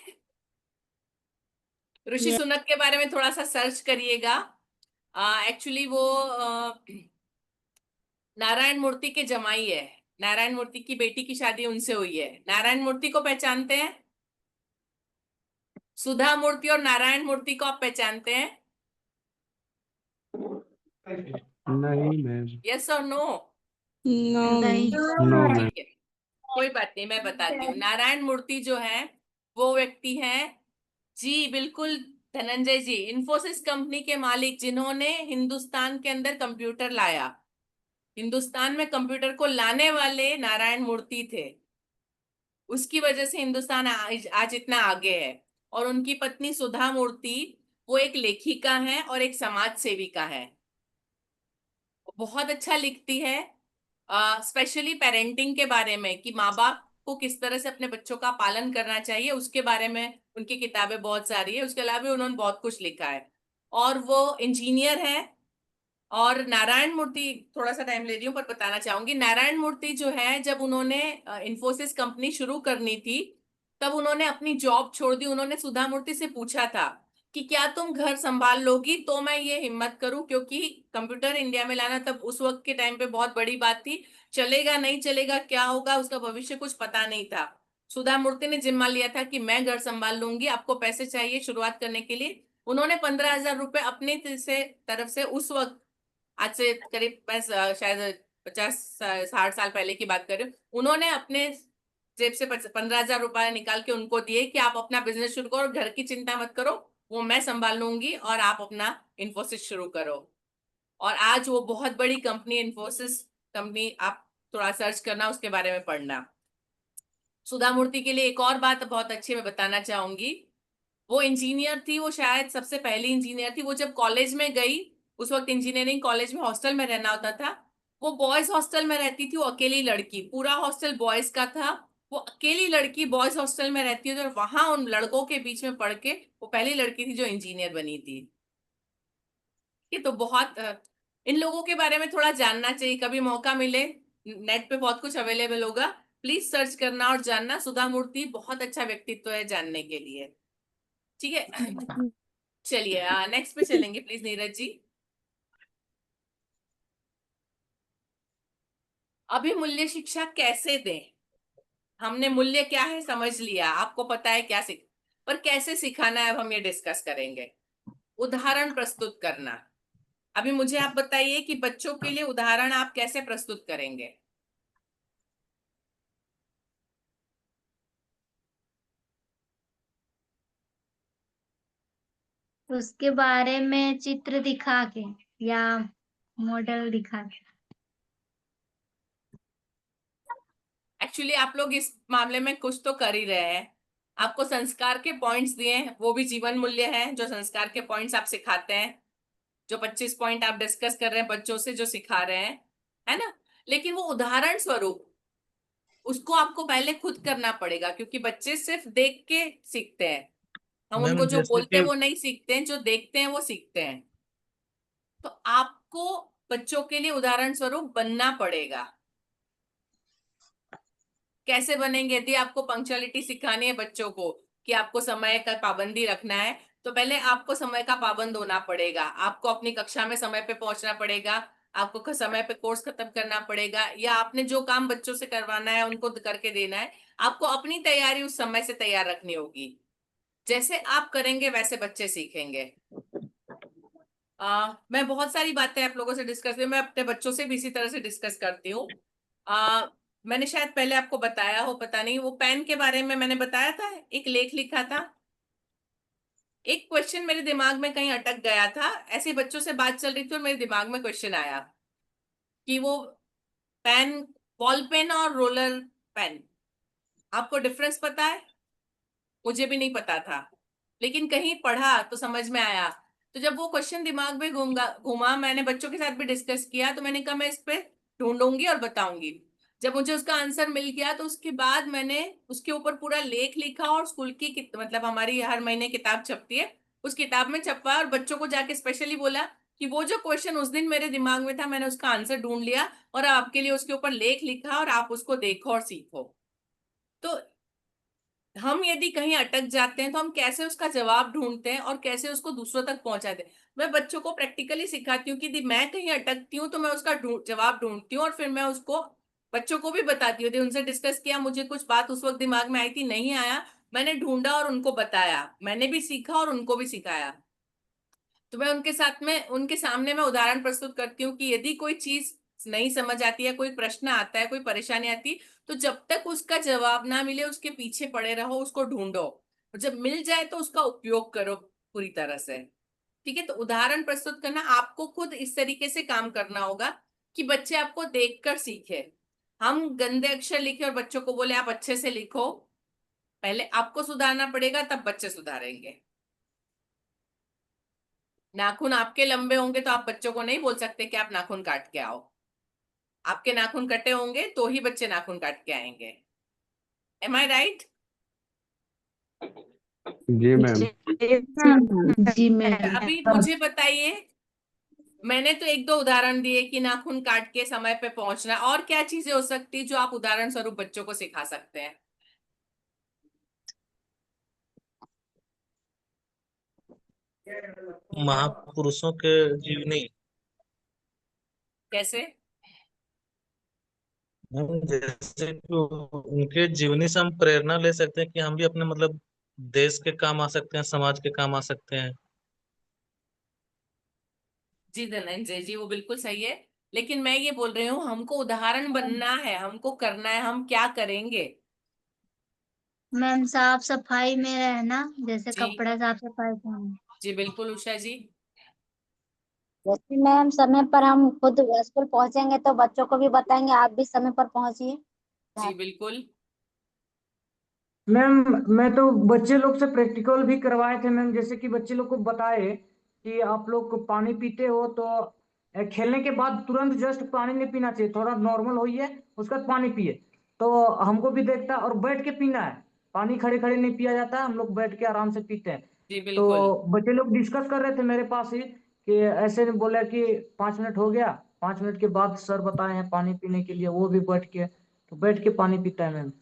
[SPEAKER 2] ऋषि
[SPEAKER 4] ये
[SPEAKER 2] सुनक के बारे में थोड़ा सा सर्च करिएगा। एक्चुअली वो नारायण मूर्ति के जमाई है। नारायण मूर्ति की बेटी की शादी उनसे हुई है। नारायण मूर्ति को पहचानते हैं? सुधा मूर्ति और नारायण मूर्ति को आप पहचानते हैं?
[SPEAKER 7] नहीं मैम।
[SPEAKER 2] यस और नो?
[SPEAKER 3] नहीं।
[SPEAKER 7] No ma'am.
[SPEAKER 2] ठीक है, कोई बात नहीं, मैं बताती हूँ। नारायण मूर्ति जो है वो व्यक्ति है जी, बिल्कुल धनंजय जी, इंफोसिस कंपनी के मालिक, जिन्होंने हिंदुस्तान के अंदर कंप्यूटर लाया। हिंदुस्तान में कंप्यूटर को लाने वाले नारायण मूर्ति थे। उसकी वजह से हिंदुस्तान आज इतना आगे है। और उनकी पत्नी सुधा मूर्ति, वो एक लेखिका है और एक समाज सेविका है। बहुत अच्छा लिखती है, स्पेशली पेरेंटिंग के बारे में, कि माँ बाप को किस तरह से अपने बच्चों का पालन करना चाहिए, उसके बारे में उनकी किताबें बहुत सारी है। उसके अलावा भी उन्होंने बहुत कुछ लिखा है। और वो इंजीनियर है। और नारायण मूर्ति, थोड़ा सा टाइम ले रही हूँ पर बताना चाहूंगी, नारायण मूर्ति जो है, जब उन्होंने इंफोसिस कंपनी शुरू करनी थी तब उन्होंने अपनी जॉब छोड़ दी। उन्होंने सुधा मूर्ति से पूछा था कि क्या तुम घर संभाल लोगी तो मैं ये हिम्मत करूं, क्योंकि कंप्यूटर इंडिया में लाना तब उस वक्त के टाइम पे बहुत बड़ी बात थी। चलेगा नहीं चलेगा, क्या होगा, उसका भविष्य कुछ पता नहीं था। सुधा मूर्ति ने जिम्मा लिया था कि मैं घर संभाल लूंगी, आपको पैसे चाहिए शुरुआत करने के लिए। उन्होंने 15,000 रुपए अपने से तरफ से उस वक्त, आज से करीब मैं शायद 50-60 साल पहले की बात कर रही हूँ, उन्होंने अपने जेब से 15,000 रुपए निकाल के उनको दिए कि आप अपना बिजनेस शुरू करो, घर की चिंता मत करो, वो मैं संभाल लूंगी और आप अपना इन्फोसिस शुरू करो। और आज वो बहुत बड़ी कंपनी इन्फोसिस कंपनी, आप थोड़ा सर्च करना, उसके बारे में पढ़ना। सुधा मूर्ति के लिए एक और बात बहुत अच्छी मैं बताना चाहूंगी। वो इंजीनियर थी, वो शायद सबसे पहली इंजीनियर थी। वो जब कॉलेज में गई, उस वक्त इंजीनियरिंग कॉलेज में हॉस्टल में रहना होता था, वो बॉयज हॉस्टल में रहती थी। वो अकेली लड़की, पूरा हॉस्टल बॉयज का था, वो अकेली लड़की बॉयज हॉस्टल में रहती थी और वहां उन लड़कों के बीच में पढ़ के वो पहली लड़की थी जो इंजीनियर बनी थी। ये तो बहुत इन लोगों के बारे में थोड़ा जानना चाहिए, कभी मौका मिले, नेट पे बहुत कुछ अवेलेबल होगा, प्लीज सर्च करना और जानना। सुधा मूर्ति बहुत अच्छा व्यक्तित्व है जानने के लिए, ठीक है? चलिए नेक्स्ट पे चलेंगे प्लीज नीरज जी। अभी मूल्य शिक्षा कैसे दें? हमने मूल्य क्या है समझ लिया, आपको पता है क्या सीख, पर कैसे सिखाना है अब हम ये डिस्कस करेंगे। उदाहरण प्रस्तुत करना। अभी मुझे आप बताइए कि बच्चों के लिए उदाहरण आप कैसे प्रस्तुत करेंगे?
[SPEAKER 6] उसके बारे में चित्र दिखा के या मॉडल दिखा के।
[SPEAKER 2] एक्चुअली आप लोग इस मामले में कुछ तो कर ही रहे हैं। आपको संस्कार के पॉइंट्स दिए हैं, वो भी जीवन मूल्य हैं, जो संस्कार के पॉइंट्स आप सिखाते हैं, जो 25 पॉइंट आप डिस्कस कर रहे हैं बच्चों से, जो सिखा रहे हैं, है ना? लेकिन वो उदाहरण स्वरूप उसको आपको पहले खुद करना पड़ेगा, क्योंकि बच्चे सिर्फ देख के सीखते हैं। हम
[SPEAKER 5] मैम
[SPEAKER 2] उनको जो
[SPEAKER 5] जैसे
[SPEAKER 2] बोलते हैं
[SPEAKER 5] कि
[SPEAKER 2] वो नहीं सीखते हैं, जो देखते हैं वो सीखते हैं। तो आपको बच्चों के लिए उदाहरण स्वरूप बनना पड़ेगा। कैसे बनेंगे? यदि आपको पंक्चुअलिटी सिखानी है बच्चों को, कि आपको समय का पाबंदी रखना है, तो पहले आपको समय का पाबंद होना पड़ेगा। आपको अपनी कक्षा में समय पे पहुंचना पड़ेगा, आपको समय पे कोर्स खत्म करना पड़ेगा, या आपने जो काम बच्चों से करवाना है उनको करके देना है। आपको अपनी तैयारी उस समय से तैयार रखनी होगी। जैसे आप करेंगे वैसे बच्चे सीखेंगे। मैं बहुत सारी बातें आप लोगों से डिस्कस मैं अपने बच्चों से भी इसी तरह से डिस्कस करती हूँ। मैंने शायद पहले आपको बताया हो, पता नहीं, वो पेन के बारे में मैंने बताया था, एक लेख लिखा था। एक क्वेश्चन मेरे दिमाग में कहीं अटक गया था, ऐसे बच्चों से बात चल रही थी और मेरे दिमाग में क्वेश्चन आया कि वो पेन, बॉल पेन और रोलर पेन, आपको डिफरेंस पता है? मुझे भी नहीं पता था, लेकिन कहीं पढ़ा तो समझ में आया। तो जब वो क्वेश्चन दिमाग में घूमा, मैंने बच्चों के साथ भी डिस्कस किया, तो मैंने कहा मैं इस पे ढूंढूंगी और बताऊंगी। जब मुझे उसका आंसर मिल गया तो उसके बाद मैंने उसके ऊपर पूरा लेख लिखा और स्कूल की मतलब हमारी हर महीने किताब छपती है, उस किताब में छपा और बच्चों को जाके स्पेशली बोला कि वो जो क्वेश्चन उस दिन मेरे दिमाग में था, मैंने उसका आंसर ढूंढ लिया और आपके लिए उसके ऊपर लेख लिखा और आप उसको देखो और सीखो। तो हम यदि कहीं अटक जाते हैं तो हम कैसे उसका जवाब ढूंढते हैं और कैसे उसको दूसरों तक पहुंचाते हैं। मैं बच्चों को प्रैक्टिकली सिखाती हूँ कि यदि मैं कहीं अटकती हूँ तो मैं उसका जवाब ढूंढती हूँ और फिर मैं उसको बच्चों को भी बताती हूँ। यदि उनसे डिस्कस किया, मुझे कुछ बात उस वक्त दिमाग में आई थी, नहीं आया, मैंने ढूंढा और उनको बताया, मैंने भी सीखा और उनको भी सिखाया। तो मैं उनके सामने मैं उदाहरण प्रस्तुत करती हूँ कि यदि कोई चीज नहीं समझ आती है, कोई प्रश्न आता है, कोई परेशानी आती, तो जब तक उसका जवाब ना मिले उसके पीछे पड़े रहो, उसको ढूंढो, और जब मिल जाए तो उसका उपयोग करो पूरी तरह से। ठीक है, तो उदाहरण प्रस्तुत करना, आपको खुद इस तरीके से काम करना होगा कि बच्चे आपको देखकर सीखे। हम गंदे अक्षर लिखे और बच्चों को बोले आप अच्छे से लिखो, पहले आपको सुधारना पड़ेगा तब बच्चे सुधारेंगे। नाखून आपके लंबे होंगे तो आप बच्चों को नहीं बोल सकते कि आप नाखून काट के आओ, आपके नाखून कटे होंगे तो ही बच्चे नाखून काट के आएंगे। एम आई राइट?
[SPEAKER 7] जी मैम।
[SPEAKER 10] जी मैम।
[SPEAKER 2] अभी मुझे बताइए, मैंने तो एक दो उदाहरण दिए कि नाखून काट के समय पे पहुंचना, और क्या चीजें हो सकती जो आप उदाहरण स्वरूप बच्चों को सिखा सकते हैं?
[SPEAKER 11] महापुरुषों के जीवनी,
[SPEAKER 2] कैसे?
[SPEAKER 11] हम जैसे कि उनके जीवनी से हम प्रेरणा ले सकते हैं कि हम भी अपने मतलब देश के काम आ सकते हैं, समाज के काम आ सकते हैं।
[SPEAKER 2] जी धनंजय जी, वो बिल्कुल सही है, लेकिन मैं ये बोल रही हूँ हमको उदाहरण बनना है, हमको करना है, हम क्या करेंगे?
[SPEAKER 3] मैम साफ सफाई में रहना, जैसे
[SPEAKER 2] जी
[SPEAKER 3] कपड़ा साफ सफाई करना।
[SPEAKER 2] जी बिल्कुल उषा जी।
[SPEAKER 12] जैसे मैम समय पर हम खुद स्कूल पहुंचेंगे तो बच्चों को भी बताएंगे आप भी समय पर पहुंचिए।
[SPEAKER 2] जी बिल्कुल।
[SPEAKER 9] मैम मैं तो बच्चे लोग से प्रैक्टिकल भी करवाए थे मैम, जैसे कि बच्चे लोग को बताए कि आप लोग पानी पीते हो तो खेलने के बाद तुरंत जस्ट पानी नहीं पीना चाहिए, थोड़ा नॉर्मल होइए उसके बाद पानी पिए। तो हमको भी देखता और बैठ के पीना है, पानी खड़े खड़े नहीं पिया जाता है, हम लोग बैठ के आराम से पीते हैं।
[SPEAKER 2] जी
[SPEAKER 9] तो
[SPEAKER 2] बिल्कुल।
[SPEAKER 9] बच्चे लोग डिस्कस कर रहे थे मेरे पास ही कि ऐसे ने बोला कि 5 मिनट हो गया, 5 मिनट के बाद सर बताए हैं पानी पीने के लिए, वो भी बैठ के पानी पीता है मैम।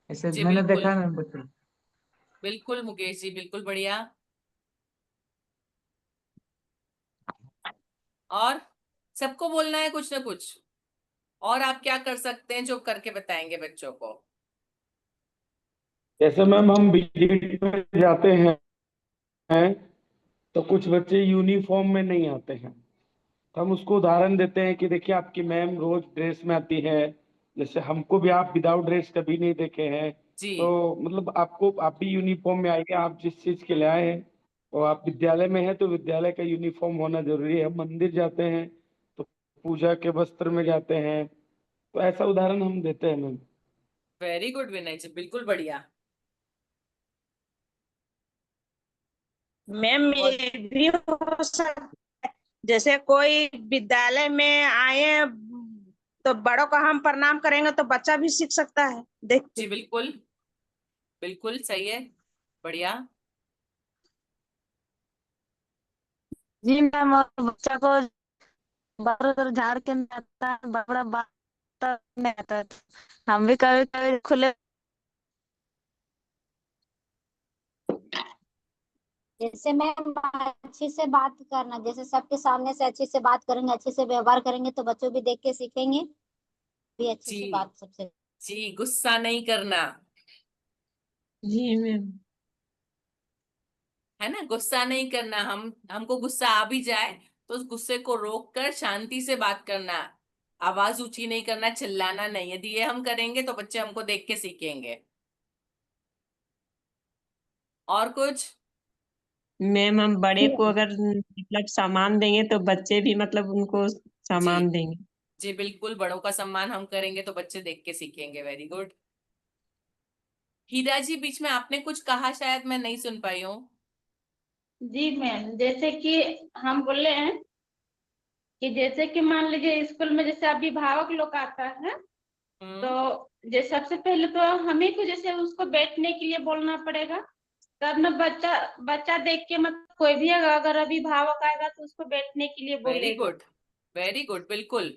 [SPEAKER 9] ऐसे
[SPEAKER 2] जी
[SPEAKER 9] मैंने देखा
[SPEAKER 2] बिल्कुल।
[SPEAKER 9] है मैम बच्चे।
[SPEAKER 2] बिल्कुल मुकेश जी, बिल्कुल बढ़िया। और सबको बोलना है कुछ ना कुछ, और आप क्या कर सकते हैं जो करके बताएंगे बच्चों को?
[SPEAKER 5] जैसे मैम हम विजिट में जाते हैं तो कुछ बच्चे यूनिफॉर्म में नहीं आते हैं, तो हम उसको उदाहरण देते हैं कि देखिए आपकी मैम रोज ड्रेस में आती है, जैसे हमको भी आप विदाउट ड्रेस कभी नहीं देखे हैं,
[SPEAKER 2] जी
[SPEAKER 5] तो मतलब आपको आप भी यूनिफॉर्म में आइए, आप जिस चीज के लिए आए हैं। और आप विद्यालय में हैं तो विद्यालय का यूनिफॉर्म होना जरूरी है। हम मंदिर जाते हैं तो पूजा के वस्त्र में जाते हैं, तो ऐसा उदाहरण हम देते हैं मैम।
[SPEAKER 2] वेरी गुड विनय जी, बिल्कुल बढ़िया।
[SPEAKER 8] मैम
[SPEAKER 2] और
[SPEAKER 8] ये भी हो सकता, जैसे कोई विद्यालय में आए तो बड़ों का हम प्रणाम करेंगे तो बच्चा भी सीख सकता है देख के।
[SPEAKER 2] जी बिल्कुल, बिल्कुल सही है, बढ़िया।
[SPEAKER 3] जी मैम, और बच्चा को बार बार झाड़ के नहीं आता है, बड़ा बात नहीं आता है। हम भी कभी कभी खुले
[SPEAKER 12] जैसे मैम अच्छी से बात करना, जैसे सबके सामने से अच्छे से बात करेंगे, अच्छे से व्यवहार करेंगे तो बच्चों भी देख के सीखेंगे, भी अच्छे
[SPEAKER 2] जी
[SPEAKER 12] से बात सबसे।
[SPEAKER 2] जी, गुस्सा नहीं करना,
[SPEAKER 10] जी मैम।
[SPEAKER 2] है ना, गुस्सा नहीं करना। हमको गुस्सा आ भी जाए तो उस गुस्से को रोक कर शांति से बात करना, आवाज ऊंची नहीं करना, चिल्लाना नहीं। यदि ये हम करेंगे तो बच्चे हमको देख के सीखेंगे। और कुछ?
[SPEAKER 8] मैम हम बड़े को अगर मतलब सामान देंगे तो बच्चे भी मतलब उनको
[SPEAKER 2] जी
[SPEAKER 8] सामान देंगे।
[SPEAKER 2] जी बिल्कुल, बड़ों का सम्मान हम करेंगे तो बच्चे देख के सीखेंगे। Very good. हीरा जी, बीच में आपने कुछ कहा, शायद मैं नहीं सुन पाई हूँ।
[SPEAKER 6] जी मैम, जैसे कि हम बोले हैं कि जैसे कि मान लीजिए स्कूल में जैसे अभिभावक लोग आता है, तो जैसे सबसे पहले तो हमें को जैसे उसको बैठने के लिए बोलना पड़ेगा, तब ना बच्चा बच्चा देख के मत कोई भी अगर अभिभावक आएगा तो उसको बैठने के लिए
[SPEAKER 2] वेरी
[SPEAKER 6] बोलेगा।
[SPEAKER 2] गुड, वेरी गुड, बिल्कुल।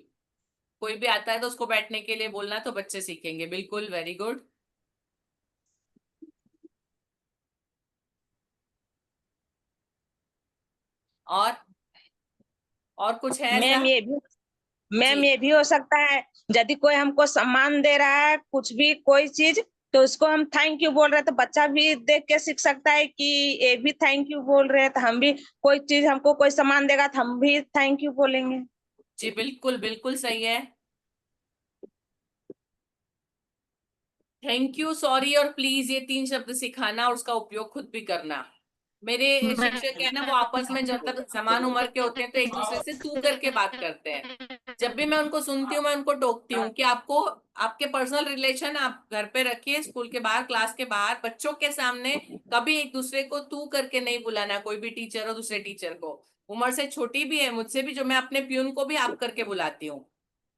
[SPEAKER 2] कोई भी आता है तो उसको बैठने के लिए बोलना तो बच्चे सीखेंगे, बिल्कुल, वेरी गुड। और कुछ है ऐसा?
[SPEAKER 8] मैम
[SPEAKER 2] जी
[SPEAKER 8] ये भी हो सकता है, यदि कोई हमको सम्मान दे रहा है कुछ भी कोई चीज, तो उसको हम थैंक यू बोल रहे हैं तो बच्चा भी देख के सीख सकता है कि ये भी थैंक यू बोल रहे हैं, तो हम भी कोई चीज हमको कोई सम्मान देगा तो हम भी थैंक यू बोलेंगे।
[SPEAKER 2] जी बिल्कुल, बिल्कुल सही है। थैंक यू, सॉरी और प्लीज, ये 3 शब्द सिखाना और उसका उपयोग खुद भी करना। मेरे शिक्षक है ना, वो आपस में जब तक समान उम्र के होते हैं तो एक दूसरे से तू करके बात करते हैं। जब भी मैं उनको सुनती हूँ मैं उनको टोकती हूँ कि आपको आपके पर्सनल रिलेशन आप घर पे रखिए, स्कूल के बाहर, क्लास के बाहर, बच्चों के सामने कभी एक दूसरे को तू करके नहीं बुलाना। कोई भी टीचर हो दूसरे टीचर को, उम्र से छोटी भी है मुझसे भी, जो मैं अपने प्यून को भी आप करके बुलाती हूँ।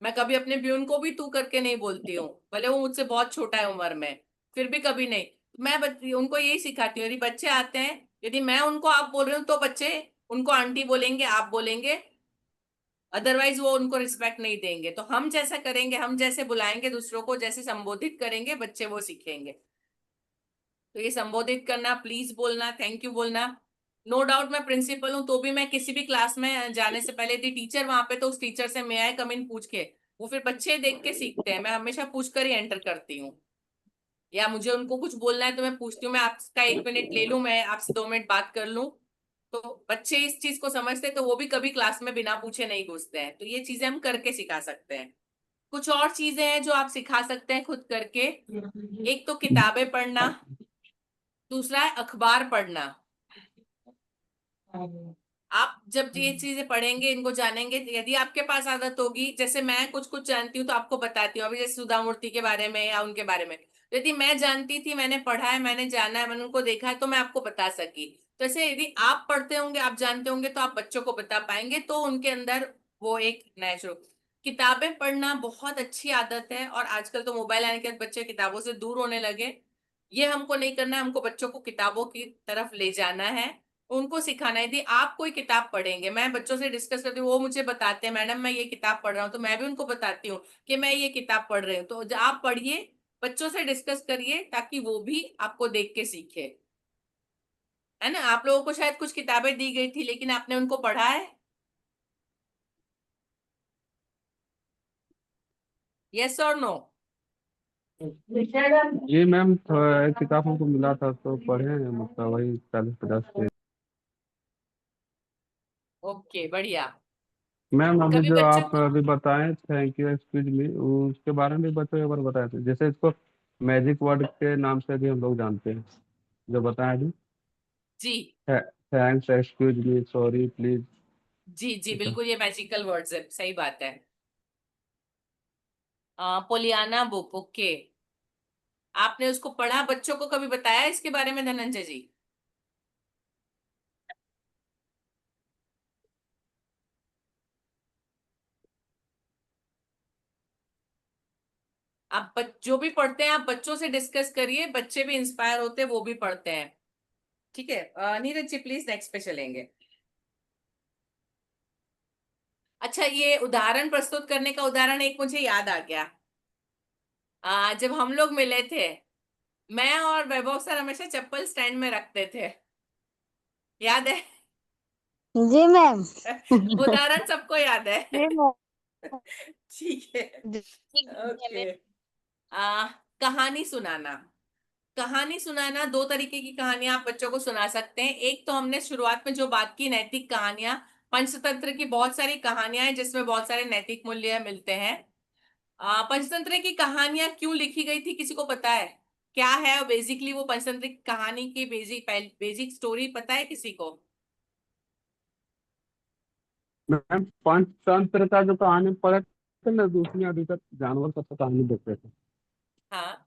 [SPEAKER 2] मैं कभी अपने प्यून को भी तू करके नहीं बोलती हूँ, भले वो मुझसे बहुत छोटा है उम्र में, फिर भी कभी नहीं। उनको यही सिखाती हूँ, यदि बच्चे आते हैं, यदि मैं उनको आप बोल रही हूँ तो बच्चे उनको आंटी बोलेंगे, आप बोलेंगे, अदरवाइज वो उनको रिस्पेक्ट नहीं देंगे। तो हम जैसा करेंगे, हम जैसे बुलाएंगे दूसरों को, जैसे संबोधित करेंगे, बच्चे वो सीखेंगे। तो ये संबोधित करना, प्लीज बोलना, थैंक यू बोलना। नो डाउट मैं प्रिंसिपल हूँ तो भी मैं किसी भी क्लास में जाने से पहले यदि टीचर वहां पे, तो उस टीचर से मे आई कम इन पूछ के, वो फिर बच्चे देख के सीखते हैं, मैं हमेशा पूछ कर ही एंटर करती हूँ। या मुझे उनको कुछ बोलना है तो मैं पूछती हूँ, मैं आपका 1 मिनट ले लूं, मैं आपसे 2 मिनट बात कर लूं। तो बच्चे इस चीज को समझते हैं तो वो भी कभी क्लास में बिना पूछे नहीं घुसते हैं। तो ये चीजें हम करके सिखा सकते हैं। कुछ और चीजें हैं जो आप सिखा सकते हैं खुद करके। एक तो किताबें पढ़ना, दूसरा है अखबार पढ़ना। आप जब ये चीजें पढ़ेंगे, इनको जानेंगे, यदि आपके पास आदत होगी, जैसे मैं कुछ कुछ जानती हूँ तो आपको बताती हूँ, अभी जैसे सुधा मूर्ति के बारे में या उनके बारे में, यदि मैं जानती थी, मैंने पढ़ा है, मैंने जाना है, मैंने उनको देखा है, तो मैं आपको बता सकी। तो ऐसे यदि आप पढ़ते होंगे, आप जानते होंगे, तो आप बच्चों को बता पाएंगे, तो उनके अंदर वो एक नेचुरल। किताबें पढ़ना बहुत अच्छी आदत है, और आजकल तो मोबाइल आने के बाद बच्चे किताबों से दूर होने लगे। ये हमको नहीं करना है, हमको बच्चों को किताबों की तरफ ले जाना है, उनको सिखाना है। यदि आप कोई किताब पढ़ेंगे, मैं बच्चों से डिस्कस करती हूँ, वो मुझे बताते हैं मैडम मैं ये किताब पढ़ रहा हूँ, तो मैं भी उनको बताती हूँ कि मैं ये किताब पढ़ रही हूँ। तो आप पढ़िए, बच्चों से डिस्कस करिए, ताकि वो भी आपको देख के सीखे। है ना, आप लोगों को शायद कुछ किताबें दी गई थी, लेकिन आपने उनको पढ़ा है? यस और नो?
[SPEAKER 7] जी मैम, एक किताब हमको मिला था तो पढ़े हैं, मतलब वही 40-50 पेज।
[SPEAKER 2] ओके, बढ़िया।
[SPEAKER 7] मैम अभी
[SPEAKER 2] कभी
[SPEAKER 7] जो
[SPEAKER 2] बच्चों
[SPEAKER 7] आप
[SPEAKER 2] को,
[SPEAKER 7] अभी बताएं थैंक यू एक्सक्यूज मी, उसके बारे में बच्चों एक बार बताए थे, जैसे इसको मैजिक वर्ड के नाम से भी हम लोग जानते हैं, जो बताएं अभी।
[SPEAKER 2] जी
[SPEAKER 7] thanks, excuse me, sorry, please.
[SPEAKER 2] जी जी
[SPEAKER 7] ठीक है।
[SPEAKER 2] बिल्कुल, ये मैजिकल वर्ड्स है, सही बात है। Poliana book, okay. आपने उसको पढ़ा, बच्चों को कभी बताया इसके बारे में, धनंजय जी? आप जो भी पढ़ते हैं आप बच्चों से डिस्कस करिए, बच्चे भी इंस्पायर होते हैं, वो भी पढ़ते हैं। ठीक है, नीरज जी प्लीज नेक्स्ट पे चलेंगे। अच्छा, ये उदाहरण प्रस्तुत करने का उदाहरण एक मुझे याद आ गया। जब हम लोग मिले थे, मैं और वैभव सर हमेशा चप्पल स्टैंड में रखते थे, याद है?
[SPEAKER 3] जी मैम।
[SPEAKER 2] उदाहरण सबको याद है।
[SPEAKER 3] जी मैम।
[SPEAKER 2] ठीक है,
[SPEAKER 3] जी
[SPEAKER 2] ओके। कहानी सुनाना। कहानी सुनाना, दो तरीके की कहानियां आप बच्चों को सुना सकते हैं। एक तो हमने शुरुआत में जो बात की, नैतिक कहानियां। पंचतंत्र की बहुत सारी कहानियां हैं जिसमें बहुत सारे नैतिक मूल्य मिलते हैं। पंचतंत्र की कहानियां क्यों लिखी गई थी, किसी को पता है? क्या है बेसिकली वो पंचतंत्र की कहानी की बेसिक स्टोरी पता है किसी को?
[SPEAKER 7] मैम पंचतंत्र का जो कहानी पढ़े थे ना, दूसरी अधिकतर जानवर सबसे कहानी देखते थे।
[SPEAKER 2] हाँ,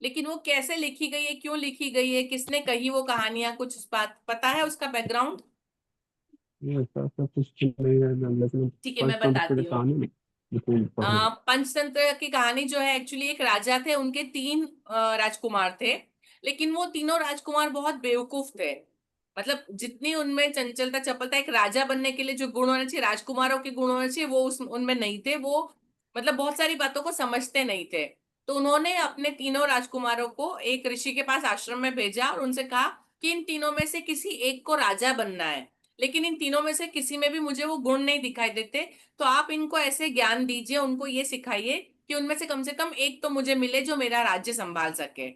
[SPEAKER 2] लेकिन वो कैसे लिखी गई है, क्यों लिखी गई है, किसने कही वो कहानियां, कुछ बात पता है उसका बैकग्राउंड?
[SPEAKER 7] ये ऐसा सब कुछ नहीं है मैम, लेकिन
[SPEAKER 2] ठीक है, मैं
[SPEAKER 7] पंचतंत्र की
[SPEAKER 2] बताती
[SPEAKER 7] जो
[SPEAKER 2] हूँ।
[SPEAKER 7] कहानी ना, बिल्कुल पढ़े।
[SPEAKER 2] पंचतंत्र की कहानी जो है, एक्चुअली एक राजा थे, उनके तीन राजकुमार थे। लेकिन वो तीनों राजकुमार बहुत बेवकूफ थे। मतलब जितनी उनमें चंचलता चपलता एक राजा बनने के लिए जो गुण होने चाहिए, राजकुमारों के गुण होने चाहिए, वो उनमें नहीं थे। वो मतलब बहुत सारी बातों को समझते नहीं थे। तो उन्होंने अपने तीनों राजकुमारों को एक ऋषि के पास आश्रम में भेजा और उनसे कहा कि इन तीनों में से किसी एक को राजा बनना है, लेकिन इन तीनों में से किसी में भी मुझे वो गुण नहीं दिखाई देते। तो आप इनको ऐसे ज्ञान दीजिए, उनको ये सिखाइए कि उनमें से कम एक तो मुझे मिले जो मेरा राज्य संभाल सके।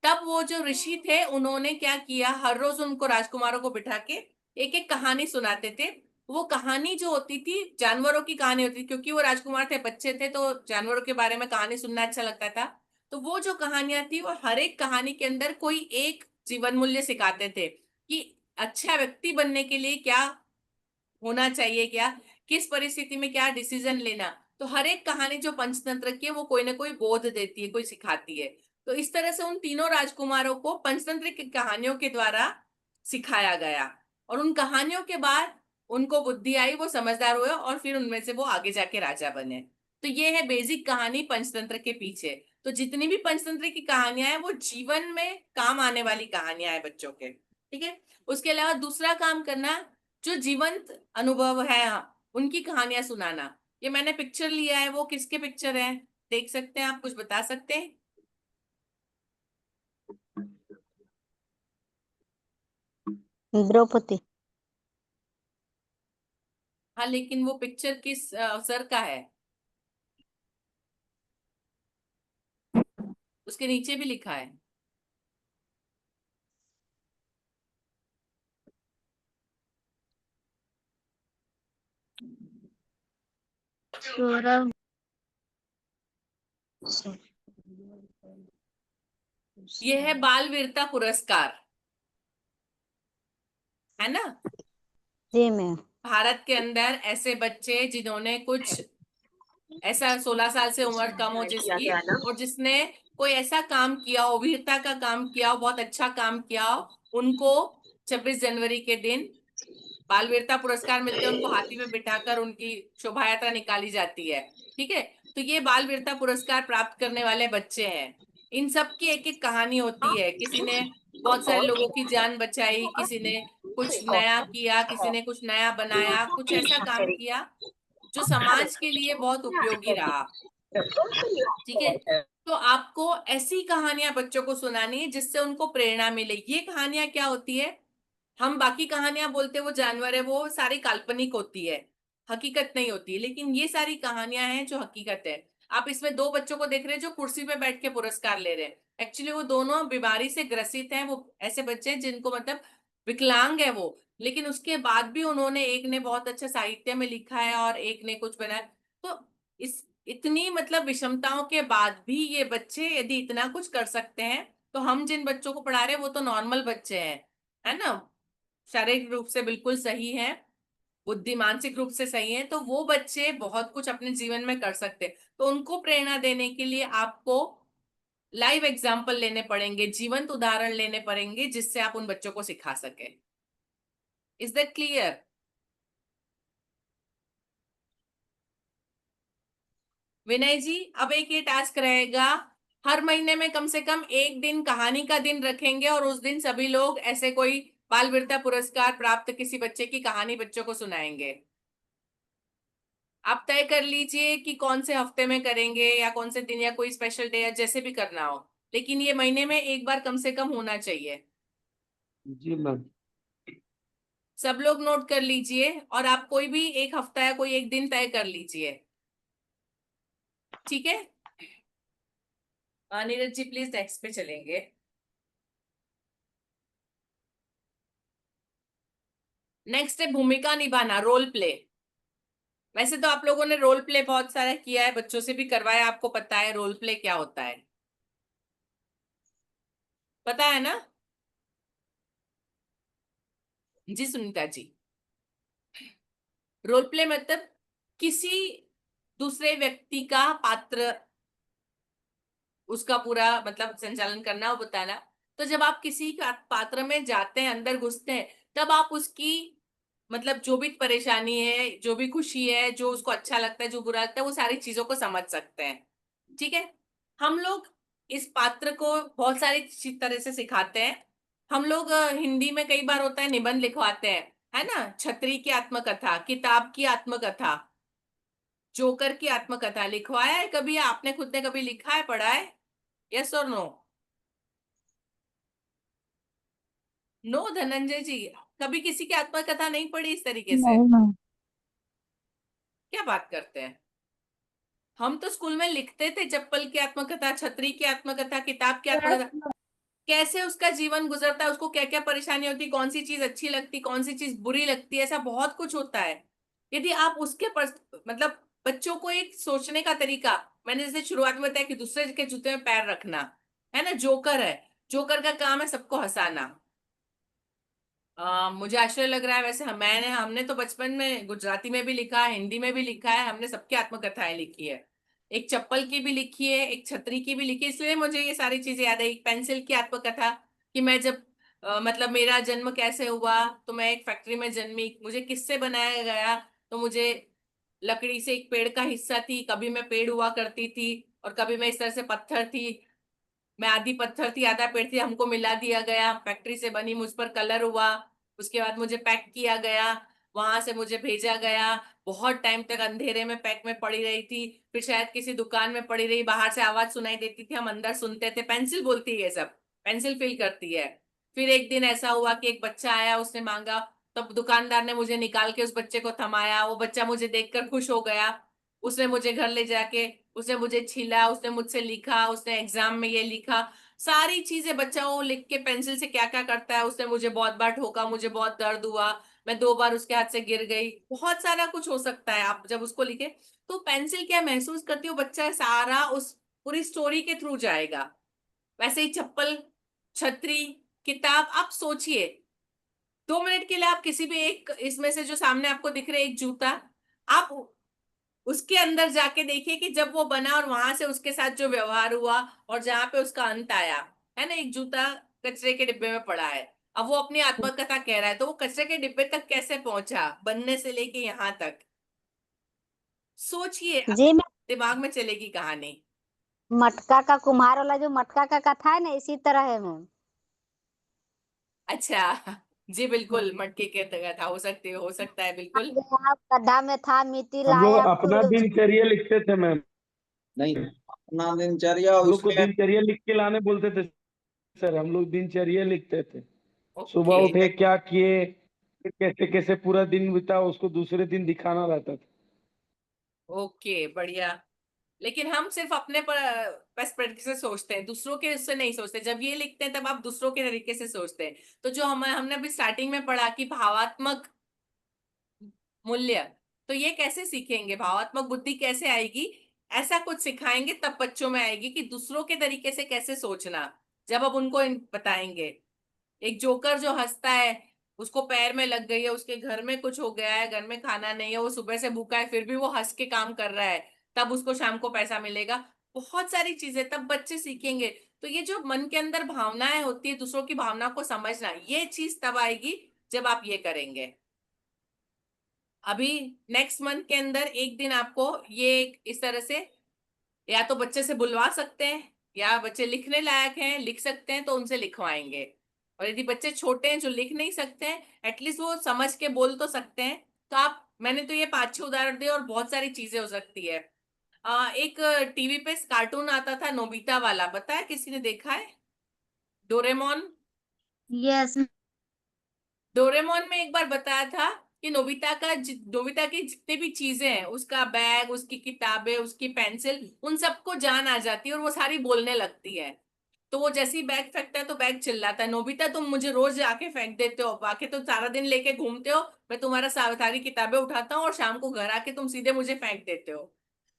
[SPEAKER 2] तब वो जो ऋषि थे उन्होंने क्या किया, हर रोज उनको राजकुमारों को बिठा के एक एक कहानी सुनाते थे। वो कहानी जो होती थी जानवरों की कहानी होती थी, क्योंकि वो राजकुमार थे, बच्चे थे, तो जानवरों के बारे में कहानी सुनना अच्छा लगता था। तो वो जो कहानियां थी वो हर एक कहानी के अंदर कोई एक जीवन मूल्य सिखाते थे कि अच्छा व्यक्ति बनने के लिए क्या होना चाहिए, क्या किस परिस्थिति में क्या डिसीजन लेना। तो हर एक कहानी जो पंचतंत्र की है वो कोई ना कोई बोध देती है, कोई सिखाती है। तो इस तरह से उन तीनों राजकुमारों को पंचतंत्र की कहानियों के द्वारा सिखाया गया, और उन कहानियों के बाद उनको बुद्धि आई, वो समझदार हुए, और फिर उनमें से वो आगे जाके राजा बने। तो ये है बेसिक कहानी पंचतंत्र के पीछे। तो जितनी भी पंचतंत्र की कहानियां हैं वो जीवन में काम आने वाली कहानियां हैं बच्चों के, ठीक है। उसके अलावा दूसरा काम करना, जो जीवंत अनुभव है उनकी कहानियां सुनाना। ये मैंने पिक्चर लिया है, वो किसके पिक्चर है देख सकते हैं आप, कुछ बता सकते हैं?
[SPEAKER 4] द्रौपदी।
[SPEAKER 2] हाँ, लेकिन वो पिक्चर किस सर का है? उसके नीचे भी लिखा है।
[SPEAKER 12] सौरभ।
[SPEAKER 2] ये है बाल वीरता पुरस्कार, है ना।
[SPEAKER 4] जी मैम।
[SPEAKER 2] भारत के अंदर ऐसे बच्चे जिन्होंने कुछ ऐसा 16 साल से उम्र कम हो जिसकी, और जिसने कोई ऐसा काम किया हो, वीरता का काम किया हो, बहुत अच्छा काम किया हो, उनको 26 जनवरी के दिन बाल वीरता पुरस्कार मिलते हैं। उनको हाथी में बिठाकर उनकी शोभा यात्रा निकाली जाती है, ठीक है। तो ये बाल वीरता पुरस्कार प्राप्त करने वाले बच्चे हैं। इन सब की एक एक कहानी होती है। किसी ने बहुत सारे लोगों की जान बचाई, किसी ने कुछ नया किया, किसी ने कुछ नया बनाया, कुछ ऐसा काम किया जो समाज के लिए बहुत उपयोगी रहा, ठीक है। तो आपको ऐसी कहानियां बच्चों को सुनानी है जिससे उनको प्रेरणा मिले। ये कहानियां क्या होती है, हम बाकी कहानियां बोलते हैं वो जानवर है, वो सारी काल्पनिक होती है, हकीकत नहीं होती है। लेकिन ये सारी कहानियां हैं जो हकीकत है। आप इसमें दो बच्चों को देख रहे हैं जो कुर्सी पे बैठ के पुरस्कार ले रहे हैं। एक्चुअली वो दोनों बीमारी से ग्रसित हैं। वो ऐसे बच्चे हैं जिनको मतलब विकलांग है वो, लेकिन उसके बाद भी उन्होंने, एक ने बहुत अच्छा साहित्य में लिखा है और एक ने कुछ बनाया। तो इस इतनी मतलब विषमताओं के बाद भी ये बच्चे यदि इतना कुछ कर सकते हैं, तो हम जिन बच्चों को पढ़ा रहे हैं वो तो नॉर्मल बच्चे हैं, है ना, शारीरिक रूप से बिल्कुल सही है, बुद्धि मानसिक रूप से सही है। तो वो बच्चे बहुत कुछ अपने जीवन में कर सकते हैं। तो उनको प्रेरणा देने के लिए आपको लाइव एग्जाम्पल लेने पड़ेंगे, जीवंत उदाहरण लेने पड़ेंगे, जिससे आप उन बच्चों को सिखा सके। Is that clear? Vinay ji, अब एक ये टास्क रहेगा, हर महीने में कम से कम एक दिन कहानी का दिन रखेंगे, और उस दिन सभी लोग ऐसे कोई बाल वीरता पुरस्कार प्राप्त किसी बच्चे की कहानी बच्चों को सुनाएंगे। आप तय कर लीजिए कि कौन से हफ्ते में करेंगे या कौन से दिन या कोई स्पेशल डे या जैसे भी करना हो, लेकिन ये महीने में एक बार कम से कम होना चाहिए।
[SPEAKER 7] जी मैम।
[SPEAKER 2] सब लोग नोट कर लीजिए, और आप कोई भी एक हफ्ता या कोई एक दिन तय कर लीजिए, ठीक है। नीरज जी प्लीज नेक्स्ट पे चलेंगे। नेक्स्ट है भूमिका निभाना, रोल प्ले। वैसे तो आप लोगों ने रोल प्ले बहुत सारा किया है, बच्चों से भी करवाया, आपको पता है रोल प्ले क्या होता है, पता है ना? जी सुनीता जी, रोल प्ले मतलब किसी दूसरे व्यक्ति का पात्र, उसका पूरा मतलब संचालन करना और बताना। तो जब आप किसी का पात्र में जाते हैं, अंदर घुसते हैं, तब आप उसकी मतलब जो भी परेशानी है, जो भी खुशी है, जो उसको अच्छा लगता है, जो बुरा लगता है, वो सारी चीजों को समझ सकते हैं। ठीक है, हम लोग इस पात्र को बहुत सारी तरह से सिखाते हैं। हम लोग हिंदी में कई बार होता है निबंध लिखवाते हैं, है ना? छतरी की आत्मकथा, किताब की आत्मकथा, जोकर की आत्मकथा लिखवाया है कभी? आपने खुद ने कभी लिखा है, पढ़ा है? यस और नो? नो धनंजय जी, कभी किसी की आत्मकथा नहीं पढ़ी इस तरीके से?
[SPEAKER 3] नहीं मैम।
[SPEAKER 2] क्या बात करते हैं? हम तो स्कूल में लिखते थे चप्पल की आत्मकथा, छतरी की आत्मकथा, किताब की आत्मकथा, कैसे उसका जीवन गुजरता है, उसको क्या क्या परेशानी होती, कौन सी चीज अच्छी लगती, कौन सी चीज बुरी लगती है, ऐसा बहुत कुछ होता है। यदि आप उसके मतलब बच्चों को एक सोचने का तरीका, मैंने जैसे शुरुआत में बताया कि दूसरे के जूते में पैर रखना, है ना? जोकर है, जोकर का काम है सबको हंसाना। मुझे आश्चर्य लग रहा है, वैसे हमने तो बचपन में गुजराती में भी लिखा है, हिंदी में भी लिखा है, हमने सबकी आत्मकथाएं लिखी है। एक चप्पल की भी लिखी है, एक छतरी की भी लिखी है, इसलिए मुझे ये सारी चीजें याद है। एक पेंसिल की आत्मकथा कि मैं जब मतलब मेरा जन्म कैसे हुआ, तो मैं एक फैक्ट्री में जन्मी, मुझे किससे बनाया गया, तो मुझे लकड़ी से एक पेड़ का हिस्सा थी, कभी मैं पेड़ हुआ करती थी और कभी मैं इस तरह से पत्थर थी, मैं आधी पत्थर थी आधा पेड़ थी, हमको मिला दिया गया, फैक्ट्री से बनी, मुझ पर कलर हुआ, उसके बाद मुझे पैक किया गया, वहां से मुझे भेजा गया, बहुत टाइम तक अंधेरे में पैक में पड़ी रही थी, फिर शायद किसी दुकान में पड़ी रही, बाहर से आवाज सुनाई देती थी, हम अंदर सुनते थे, पेंसिल बोलती है ये सब, पेंसिल फील करती है। फिर एक दिन ऐसा हुआ कि एक बच्चा आया, उसने मांगा, तब दुकानदार ने मुझे निकाल के उस बच्चे को थमाया, वो बच्चा मुझे देखकर खुश हो गया, उसने मुझे घर ले जाके, उसने मुझे छीला, उसने मुझसे लिखा, उसने एग्जाम में ये लिखा, सारी चीजें बच्चा वो लिख के पेंसिल से क्या क्या करता है, उसने मुझे बहुत बार ठोका, मुझे बहुत दर्द हुआ, मैं 2 बार उसके हाथ से गिर गई, बहुत सारा कुछ हो सकता है आप जब उसको लिखे। तो पेंसिल क्या महसूस करती हो, बच्चा सारा उस पूरी स्टोरी के थ्रू जाएगा। वैसे ही चप्पल, छतरी, किताब, आप सोचिए 2 मिनट के लिए, आप किसी भी एक इसमें से जो सामने आपको दिख रहे एक जूता, आप उसके अंदर जाके देखिए कि जब वो बना और वहां से उसके साथ जो व्यवहार हुआ और जहां पे उसका अंत आया, है ना? एक जूता कचरे के डिब्बे में पड़ा है, अब वो अपनी आत्मकथा कह रहा है, तो वो कचरे के डिब्बे तक कैसे पहुंचा, बनने से लेके यहां तक, सोचिए,
[SPEAKER 12] जी
[SPEAKER 2] आपके
[SPEAKER 12] मैं
[SPEAKER 2] दिमाग में चलेगी कहानी।
[SPEAKER 12] मटका का कुम्हार वाला जो मटका का कथा है ना, इसी तरह है मैम।
[SPEAKER 2] अच्छा, जी बिल्कुल, मटके के कथा हो सकता है बिल्कुल।
[SPEAKER 12] गया गड्ढा में था, मिट्टी
[SPEAKER 5] हम लोग
[SPEAKER 12] लाया,
[SPEAKER 5] अपना
[SPEAKER 12] फिर
[SPEAKER 5] दिनचर्या लिखते थे मैम,
[SPEAKER 1] नहीं, अपना दिनचर्या
[SPEAKER 5] हम लोग को
[SPEAKER 1] उसमें
[SPEAKER 5] दिनचर्या लिख के लाने बोलते थे सर, हम लोग दिनचर्या लिखते थे, सुबह
[SPEAKER 2] ओके,
[SPEAKER 5] उठे क्या किए, फिर कैसे कैसे पूरा दिन बिता, उसको दूसरे दिन दिखाना रहता था।
[SPEAKER 2] ओके, बढ़िया। लेकिन हम सिर्फ अपने पर्सपेक्टिव से सोचते हैं, दूसरों के उससे नहीं सोचते। जब ये लिखते हैं तब आप दूसरों के तरीके से सोचते हैं। तो जो हमने अभी स्टार्टिंग में पढ़ा कि भावात्मक मूल्य, तो ये कैसे सीखेंगे, भावात्मक बुद्धि कैसे आएगी, ऐसा कुछ सिखाएंगे तब बच्चों में आएगी कि दूसरों के तरीके से कैसे सोचना। जब अब उनको बताएंगे, एक जोकर जो हंसता है, उसको पैर में लग गई है, उसके घर में कुछ हो गया है, घर में खाना नहीं है, वो सुबह से भूखा है, फिर भी वो हंस के काम कर रहा है, तब उसको शाम को पैसा मिलेगा। बहुत सारी चीजें तब बच्चे सीखेंगे। तो ये जो मन के अंदर भावनाएं होती है, दूसरों की भावना को समझना, ये चीज तब आएगी जब आप ये करेंगे। अभी नेक्स्ट मंथ के अंदर एक दिन आपको ये इस तरह से या तो बच्चे से बुलवा सकते हैं, या बच्चे लिखने लायक हैं, लिख सकते हैं, तो उनसे लिखवाएंगे। और यदि बच्चे छोटे हैं जो लिख नहीं सकते हैं, एटलीस्ट वो समझ के बोल तो सकते हैं, तो आप, मैंने तो ये 5-6 उदाहरण दिए और बहुत सारी चीजें हो सकती है। एक टीवी पे कार्टून आता था नोबिता वाला, पता है, किसी ने देखा है? डोरेमोन।
[SPEAKER 12] यस
[SPEAKER 2] डोरेमोन में एक बार बताया था कि नोबिता की जितने भी चीजें हैं, उसका बैग, उसकी किताबें, उसकी पेंसिल, उन सबको जान आ जाती है और वो सारी बोलने लगती है। तो वो जैसे ही बैग फेंकता है तो बैग चिल्लाता है, नोबिता तुम मुझे रोज आके फेंक देते हो, आके तो सारा दिन लेके घूमते हो, मैं तुम्हारा सारी किताबें उठाता हूँ और शाम को घर आके तुम सीधे मुझे फेंक देते हो।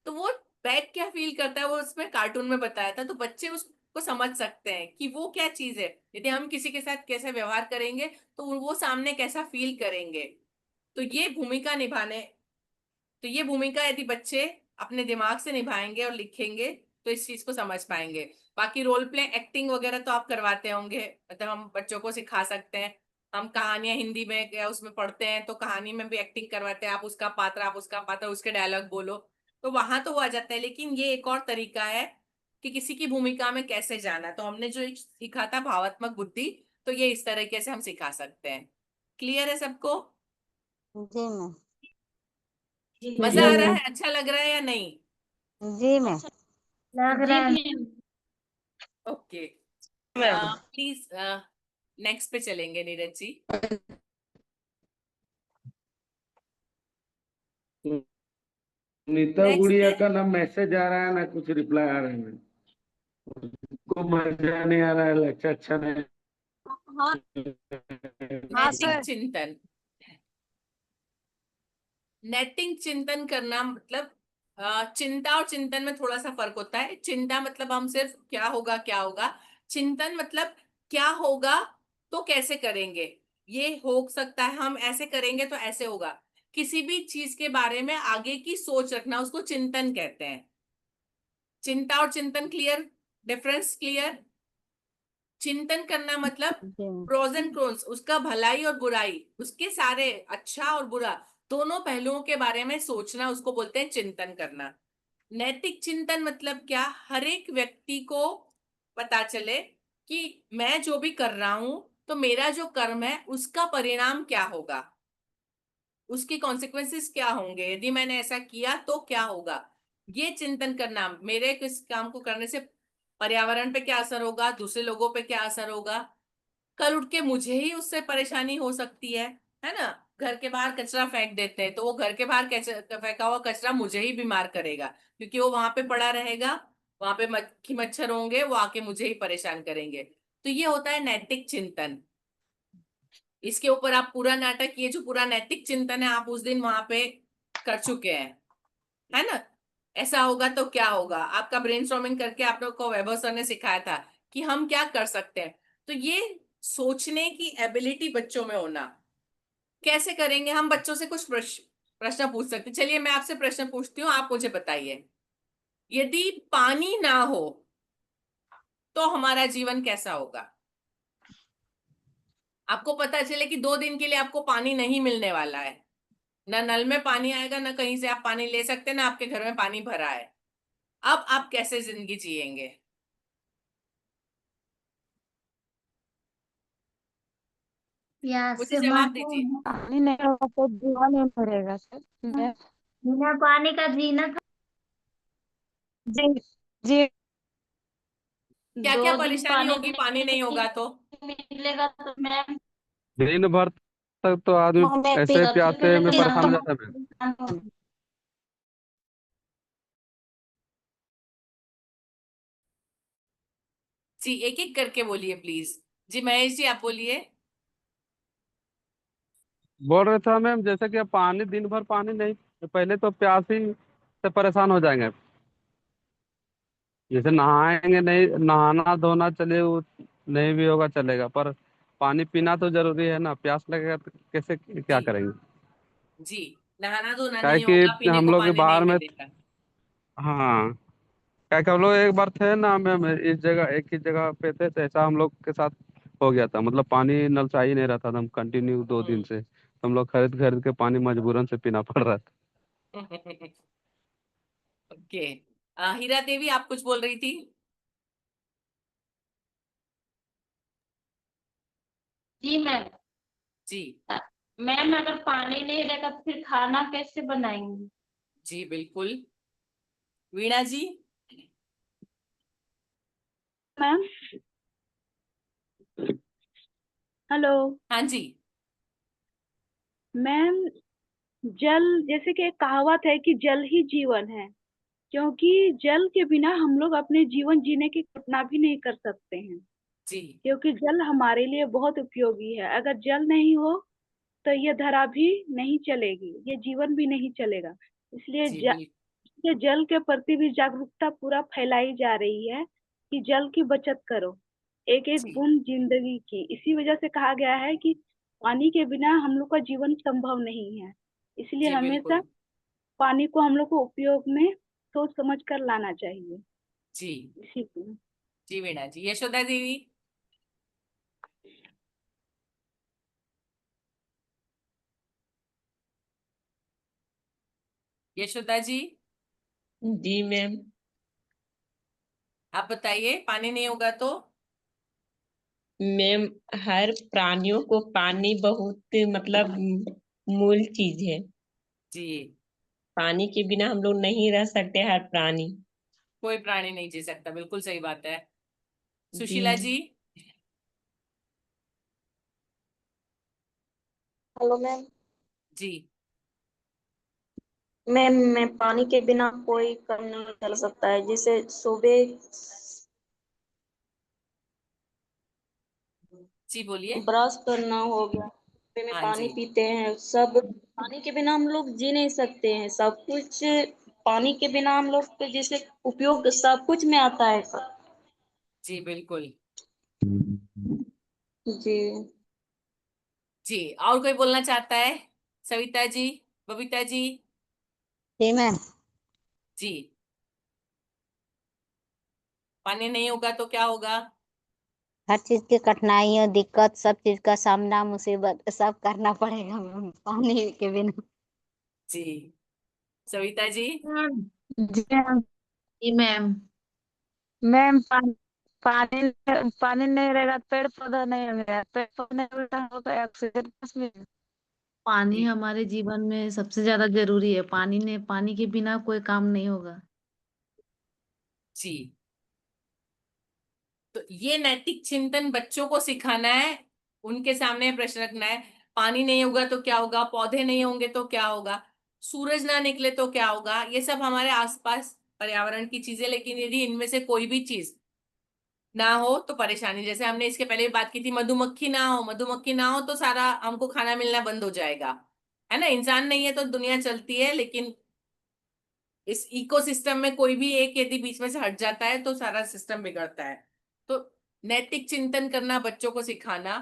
[SPEAKER 2] तो वो बैग क्या फील करता है वो उसमें कार्टून में बताया था, तो बच्चे उसको समझ सकते हैं कि वो क्या चीज है, यदि हम किसी के साथ कैसे व्यवहार करेंगे तो वो सामने कैसा फील करेंगे। तो ये भूमिका निभाने तो ये भूमिका यदि बच्चे अपने दिमाग से निभाएंगे और लिखेंगे तो इस चीज को समझ पाएंगे। बाकी रोल प्ले एक्टिंग वगैरह तो आप करवाते होंगे, मतलब हम बच्चों को सिखा सकते हैं। हम कहानियां हिंदी में या उसमें पढ़ते हैं तो कहानी में भी एक्टिंग करवाते हैं, आप उसका पात्र, आप उसका पात्र, उसके डायलॉग बोलो, तो वहां तो वो आ जाता है। लेकिन ये एक और तरीका है कि किसी की भूमिका में कैसे जाना, तो हमने जो एक सीखा था भावात्मक बुद्धि, तो ये इस तरीके से हम सिखा सकते हैं। क्लियर है सबको?
[SPEAKER 12] जी मैम।
[SPEAKER 2] मजा आ रहा है, अच्छा लग रहा है या नहीं?
[SPEAKER 12] जी मैम।
[SPEAKER 6] लग रहा है।
[SPEAKER 2] ओके, प्लीज नेक्स्ट पे चलेंगे नीरज जी।
[SPEAKER 5] नीता
[SPEAKER 2] नेक्स्ट
[SPEAKER 5] गुड़िया
[SPEAKER 2] है,
[SPEAKER 5] का ना मैसेज आ रहा है ना कुछ रिप्लाई आ रहा है मैम। को मजा नहीं आ रहा है, लेक्चर अच्छा नहीं
[SPEAKER 3] हाँ
[SPEAKER 2] नैतिक चिंतन। नैतिक चिंतन करना मतलब चिंता और चिंतन में थोड़ा सा फर्क होता है। चिंता मतलब हम सिर्फ क्या होगा क्या होगा, चिंतन मतलब क्या होगा तो कैसे करेंगे, ये हो सकता है हम ऐसे करेंगे तो ऐसे होगा। किसी भी चीज के बारे में आगे की सोच रखना उसको चिंतन कहते हैं। चिंता और चिंतन क्लियर, डिफरेंस क्लियर? चिंतन करना मतलब
[SPEAKER 12] जी मैम।
[SPEAKER 2] प्रोज एंड कॉन्स, उसका भलाई और बुराई, उसके सारे अच्छा और बुरा दोनों पहलुओं के बारे में सोचना, उसको बोलते हैं चिंतन करना। नैतिक चिंतन मतलब क्या, हर एक व्यक्ति को पता चले कि मैं जो भी कर रहा हूं तो मेरा जो कर्म है उसका परिणाम क्या होगा, उसके कॉन्सिक्वेंसेस क्या होंगे, यदि मैंने ऐसा किया तो क्या होगा। ये चिंतन करना, मेरे किस काम को करने से पर्यावरण पे क्या असर होगा, दूसरे लोगों पे क्या असर होगा, कल उठ के मुझे ही उससे परेशानी हो सकती है ना। घर के बाहर कचरा फेंक देते हैं तो वो घर के बाहर फेंका हुआ कचरा मुझे ही बीमार करेगा, क्योंकि वो वहां पे पड़ा रहेगा, वहां पे मक्खी मच्छर होंगे, वो आके मुझे ही परेशान करेंगे। तो ये होता है नैतिक चिंतन। इसके ऊपर आप पूरा नाटक, ये जो पूरा नैतिक चिंतन है आप उस दिन वहां पे कर चुके हैं, है ना। ऐसा होगा तो क्या होगा, आपका ब्रेनस्टॉर्मिंग करके आप लोग को वैभव सर ने सिखाया था कि हम क्या कर सकते हैं। तो ये सोचने की एबिलिटी बच्चों में होना, कैसे करेंगे हम, बच्चों से कुछ प्रश्न पूछ सकते हैं। चलिए मैं आपसे प्रश्न पूछती हूँ, आप मुझे बताइए, यदि पानी ना हो तो हमारा जीवन कैसा होगा। आपको पता चले कि 2 दिन के लिए आपको पानी नहीं मिलने वाला है, ना नल में पानी आएगा, ना कहीं से आप पानी ले सकते, ना आपके घर में पानी भरा है, अब आप कैसे जिंदगी जिएंगे?
[SPEAKER 10] प्यास
[SPEAKER 2] मुझे
[SPEAKER 10] से
[SPEAKER 2] जवाब
[SPEAKER 10] मर
[SPEAKER 2] दीजिए।
[SPEAKER 3] पानी नहीं होगा तो जीवन नहीं मरेगा सर।
[SPEAKER 10] बिना पानी का जीना था।
[SPEAKER 3] जी जी।
[SPEAKER 2] क्या क्या
[SPEAKER 6] 2 दिन
[SPEAKER 2] परेशानी
[SPEAKER 6] पानी
[SPEAKER 2] होगी पानी नहीं
[SPEAKER 6] नहीं
[SPEAKER 2] होगा तो?
[SPEAKER 6] मिलेगा तो मैम
[SPEAKER 7] दिन भर तक तो आदमी
[SPEAKER 3] हमें
[SPEAKER 7] ऐसे
[SPEAKER 6] सबसे
[SPEAKER 7] प्यासे
[SPEAKER 6] पहले
[SPEAKER 7] में
[SPEAKER 6] तो
[SPEAKER 7] परेशान हो
[SPEAKER 6] यहाँ
[SPEAKER 7] जाता है।
[SPEAKER 2] जी एक एक करके बोलिए प्लीज। जी महेश जी आप बोलिए।
[SPEAKER 7] बोल रहे थे मैम, जैसे कि अब पानी दिन भर पानी नहीं, तो पहले तो प्यास ही से परेशान हो जाएंगे। जैसे नहाएंगे नहीं, नहाना धोना चलिए वो नहीं भी होगा चलेगा, पर पानी पीना तो जरूरी है ना, प्यास लगेगा तो कैसे क्या
[SPEAKER 2] जी
[SPEAKER 7] करेंगे।
[SPEAKER 2] जी, नहाना धोना
[SPEAKER 7] क्या है
[SPEAKER 2] नहीं
[SPEAKER 7] कि
[SPEAKER 2] होगा, पीने
[SPEAKER 7] हम
[SPEAKER 2] को
[SPEAKER 7] लोग के
[SPEAKER 2] पानी नहीं
[SPEAKER 7] बाहर में,
[SPEAKER 2] मिलेगा।
[SPEAKER 7] हाँ, क्या कि हम लोग एक बार थे ना मैम, इस जगह एक ही जगह पे थे, तो ऐसा हम लोग के साथ हो गया था। मतलब पानी नल से आ ही नहीं रहा था, हम कंटिन्यू 2 दिन से हम लोग खरीद खरीद के पानी मजबूरन से पीना पड़ रहा था।
[SPEAKER 2] ओके, हीरा देवी आप कुछ बोल रही थी।
[SPEAKER 6] जी मैम।
[SPEAKER 2] जी
[SPEAKER 6] मैम अगर पानी नहीं रहेगा तो फिर खाना कैसे बनाएंगे।
[SPEAKER 2] जी बिल्कुल, वीणा जी।
[SPEAKER 13] Ma'am hello.
[SPEAKER 2] हाँ जी।
[SPEAKER 6] मैम जल, जैसे कि एक कहावत है कि जल ही जीवन है, क्योंकि जल के बिना हम लोग अपने जीवन जीने की कल्पना भी नहीं कर सकते हैं,
[SPEAKER 2] जी
[SPEAKER 6] क्योंकि जल हमारे लिए बहुत उपयोगी है। अगर जल नहीं हो तो ये धरा भी नहीं चलेगी, ये जीवन भी नहीं चलेगा। इसलिए
[SPEAKER 2] जी
[SPEAKER 6] इसलिए जल के प्रति भी जागरूकता पूरा फैलाई जा रही है कि जल की बचत करो, एक एक
[SPEAKER 2] जी
[SPEAKER 6] बूंद जिंदगी की। इसी वजह से कहा गया है कि पानी के बिना हम लोग का जीवन संभव नहीं है। इसलिए
[SPEAKER 2] जी
[SPEAKER 6] हमेशा
[SPEAKER 2] बिल्कुल।
[SPEAKER 6] पानी को हम लोग को उपयोग में सोच समझ कर लाना चाहिए।
[SPEAKER 2] जी
[SPEAKER 6] इसी को
[SPEAKER 2] जी वीणा जी। यशोदा देवी। यशोदा जी
[SPEAKER 8] जी मैम।
[SPEAKER 2] आप बताइए, पानी नहीं होगा तो?
[SPEAKER 8] मैम हर प्राणियों को पानी बहुत मतलब मूल चीज है।
[SPEAKER 2] जी
[SPEAKER 8] पानी के बिना हम लोग नहीं रह सकते, हर प्राणी।
[SPEAKER 2] कोई प्राणी नहीं जी सकता, बिल्कुल सही बात है।
[SPEAKER 8] जी
[SPEAKER 2] सुशीला जी।
[SPEAKER 3] Hello ma'am.
[SPEAKER 2] जी
[SPEAKER 3] मैम मैं पानी के बिना कोई काम नहीं चल सकता है, जैसे सुबह
[SPEAKER 2] जी बोलिए।
[SPEAKER 3] ब्रश करना हो गया, सुबह में
[SPEAKER 2] हाँ
[SPEAKER 3] पानी
[SPEAKER 2] जी
[SPEAKER 3] पीते हैं सब। पानी के बिना हम लोग जी नहीं सकते हैं, सब कुछ पानी के बिना हम लोग के जैसे उपयोग सब कुछ में आता है सर।
[SPEAKER 2] जी बिल्कुल।
[SPEAKER 3] जी
[SPEAKER 2] जी और कोई बोलना चाहता है? सविता जी, बबीता जी।
[SPEAKER 4] जी मैम।
[SPEAKER 2] जी पानी नहीं होगा तो क्या होगा?
[SPEAKER 4] हर चीज की कठिनाइयों, दिक्कत, सब चीज का सामना, मुसीबत सब करना पड़ेगा मैम पानी के बिना।
[SPEAKER 2] जी सविता जी।
[SPEAKER 3] जी मैम।
[SPEAKER 10] जी मैम।
[SPEAKER 3] मैम पानी पानी पानी नहीं रहेगा तो पेड़ पौधा नहीं होगा, पेड़ पौधा नहीं होगा तो ऑक्सीजन कैसे मिलेगा?
[SPEAKER 10] पानी
[SPEAKER 2] जी
[SPEAKER 10] हमारे जीवन में सबसे ज्यादा जरूरी है। पानी के बिना कोई काम नहीं होगा।
[SPEAKER 2] जी तो ये नैतिक चिंतन बच्चों को सिखाना है, उनके सामने प्रश्न रखना है। पानी नहीं होगा तो क्या होगा, पौधे नहीं होंगे तो क्या होगा, सूरज ना निकले तो क्या होगा, ये सब हमारे आसपास पर्यावरण की चीजें। लेकिन यदि इनमें से कोई भी चीज ना हो तो परेशानी। जैसे हमने इसके पहले भी बात की थी, मधुमक्खी ना हो, मधुमक्खी ना हो तो सारा हमको खाना मिलना बंद हो जाएगा, है ना। इंसान नहीं है तो दुनिया चलती है, लेकिन इस इकोसिस्टम में कोई भी एक यदि बीच में से हट जाता है तो सारा सिस्टम बिगड़ता है। तो नैतिक चिंतन करना बच्चों को सिखाना।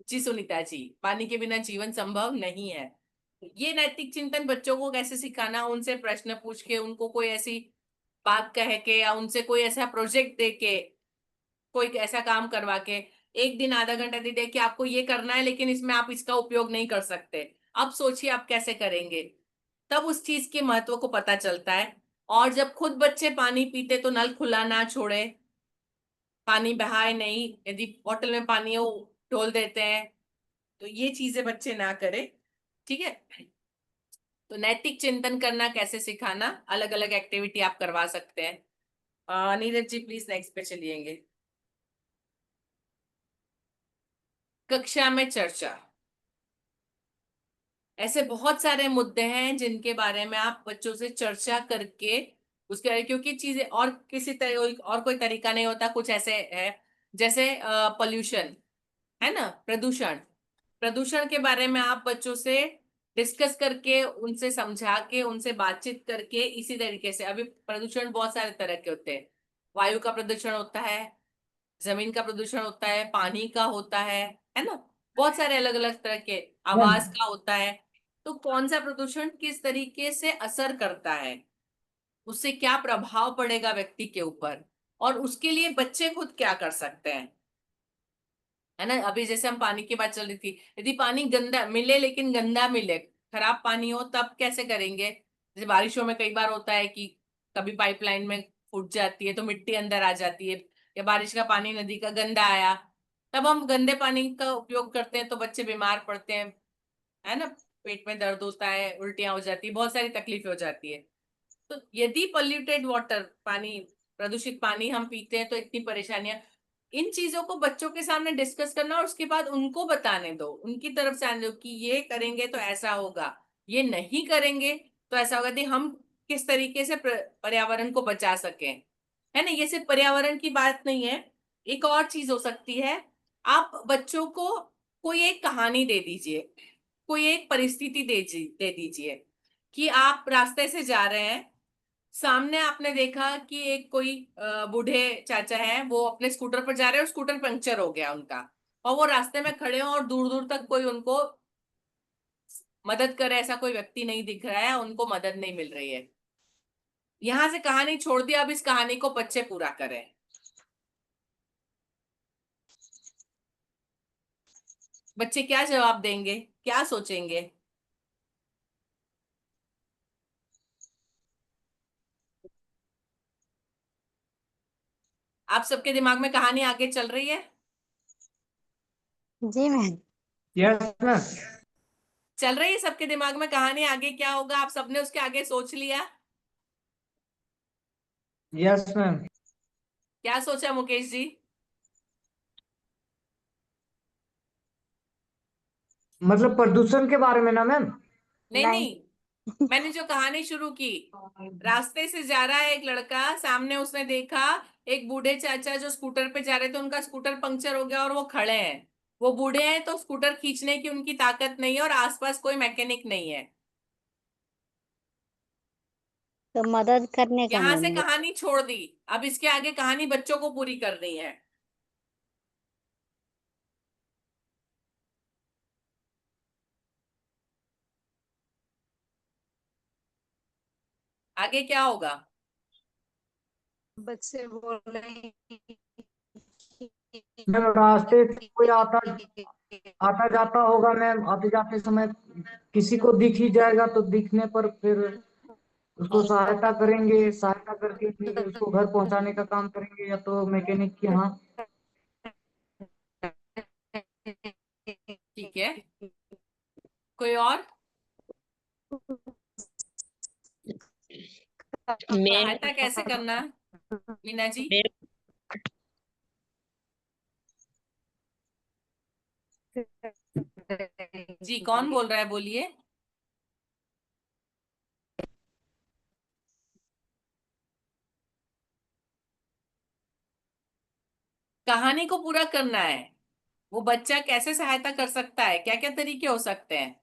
[SPEAKER 2] जी सुनीता जी, पानी के बिना जीवन संभव नहीं है। ये नैतिक चिंतन बच्चों को कैसे सिखाना? उनसे प्रश्न पूछ के, उनको कोई ऐसी बात कह के, या उनसे कोई ऐसा प्रोजेक्ट दे के, कोई ऐसा काम करवा के, एक दिन आधा घंटा दे दिया कि आपको ये करना है, लेकिन इसमें आप इसका उपयोग नहीं कर सकते, अब सोचिए आप कैसे करेंगे। तब उस चीज के महत्व को पता चलता है। और जब खुद बच्चे पानी पीते तो नल खुला ना छोड़े, पानी बहाए नहीं, यदि बोतल में पानी है वो ढोल देते हैं, तो ये चीजें बच्चे ना करें। ठीक है। तो नैतिक चिंतन करना कैसे सिखाना, अलग अलग एक्टिविटी आप करवा सकते हैं। नीरज जी प्लीज नेक्स्ट पे चलिएंगे। कक्षा में चर्चा। ऐसे बहुत सारे मुद्दे हैं जिनके बारे में आप बच्चों से चर्चा करके उसके, क्योंकि चीजें और किसी तरह और कोई तरीका नहीं होता। कुछ ऐसे है जैसे पोल्यूशन, है ना, प्रदूषण। प्रदूषण के बारे में आप बच्चों से डिस्कस करके, उनसे समझा के, उनसे बातचीत करके, इसी तरीके से। अभी प्रदूषण बहुत सारे तरह के होते हैं। वायु का प्रदूषण होता है, जमीन का प्रदूषण होता है, पानी का होता है ना। बहुत सारे अलग अलग तरह के, आवाज का होता है। तो कौन सा प्रदूषण किस तरीके से असर करता है, उससे क्या प्रभाव पड़ेगा व्यक्ति के ऊपर, और उसके लिए बच्चे खुद क्या कर सकते हैं, है ना। अभी जैसे हम पानी की बात चल रही थी, यदि पानी गंदा मिले, लेकिन गंदा मिले, खराब पानी हो, तब कैसे करेंगे? जैसे बारिशों में कई बार होता है कि कभी पाइपलाइन में फूट जाती है तो मिट्टी अंदर आ जाती है, या बारिश का पानी नदी का गंदा आया, तब हम गंदे पानी का उपयोग करते हैं तो बच्चे बीमार पड़ते हैं, है ना। पेट में दर्द होता है, उल्टियां हो जाती है, बहुत सारी तकलीफें हो जाती है। तो यदि पोल्यूटेड वाटर, पानी, प्रदूषित पानी हम पीते हैं तो इतनी परेशानियां। इन चीजों को बच्चों के सामने डिस्कस करना और उसके बाद उनको बताने दो, उनकी तरफ से आने दो कि ये करेंगे तो ऐसा होगा, ये नहीं करेंगे तो ऐसा होगा। दी हम किस तरीके से पर्यावरण को बचा सकें, है ना। ये सिर्फ पर्यावरण की बात नहीं है, एक और चीज हो सकती है। आप बच्चों को कोई एक कहानी दे दीजिए, कोई एक परिस्थिति दे दीजिए कि आप रास्ते से जा रहे हैं, सामने आपने देखा कि एक कोई बूढ़े चाचा हैं, वो अपने स्कूटर पर जा रहे हैं और स्कूटर पंक्चर हो गया उनका, और वो रास्ते में खड़े हैं और दूर दूर तक कोई उनको मदद करे ऐसा कोई व्यक्ति नहीं दिख रहा है, उनको मदद नहीं मिल रही है। यहां से कहानी छोड़ दिया, अब इस कहानी को बच्चे पूरा करें। बच्चे क्या जवाब देंगे, क्या सोचेंगे? आप सबके दिमाग में कहानी आगे चल रही है?
[SPEAKER 12] जी मैम।
[SPEAKER 9] Yes ma'am.
[SPEAKER 2] चल रही है सबके दिमाग में कहानी, आगे क्या होगा आप सबने उसके आगे सोच लिया?
[SPEAKER 9] Yes ma'am.
[SPEAKER 2] क्या सोचा मुकेश जी?
[SPEAKER 9] मतलब प्रदूषण के बारे में ना मैम?
[SPEAKER 2] नहीं नहीं, मैंने जो कहानी शुरू की, रास्ते से जा रहा है एक लड़का, सामने उसने देखा एक बूढ़े चाचा जो स्कूटर पे जा रहे थे, उनका स्कूटर पंक्चर हो गया और वो खड़े हैं। वो बूढ़े हैं तो स्कूटर खींचने की उनकी ताकत नहीं है और आसपास कोई मैकेनिक नहीं है।
[SPEAKER 12] तो मदद करने का
[SPEAKER 2] यहां से
[SPEAKER 12] मैम।
[SPEAKER 2] कहानी छोड़ दी, अब इसके आगे कहानी बच्चों को पूरी करनी है। आगे क्या होगा?
[SPEAKER 8] बच्चे बोल रहे हैं
[SPEAKER 9] मैम रास्ते से कोई आता आता जाता होगा मैम, आते जाते समय किसी को दिख ही जाएगा तो दिखने पर फिर उसको सहायता करेंगे, सहायता करके फिर उसको घर पहुंचाने का काम करेंगे या तो मैकेनिक के यहाँ।
[SPEAKER 2] ठीक है, कोई और सहायता कैसे करना, मीना जी? जी कौन बोल रहा है, बोलिए। कहानी को पूरा करना है। वो बच्चा कैसे सहायता कर सकता है, क्या क्या तरीके हो सकते हैं?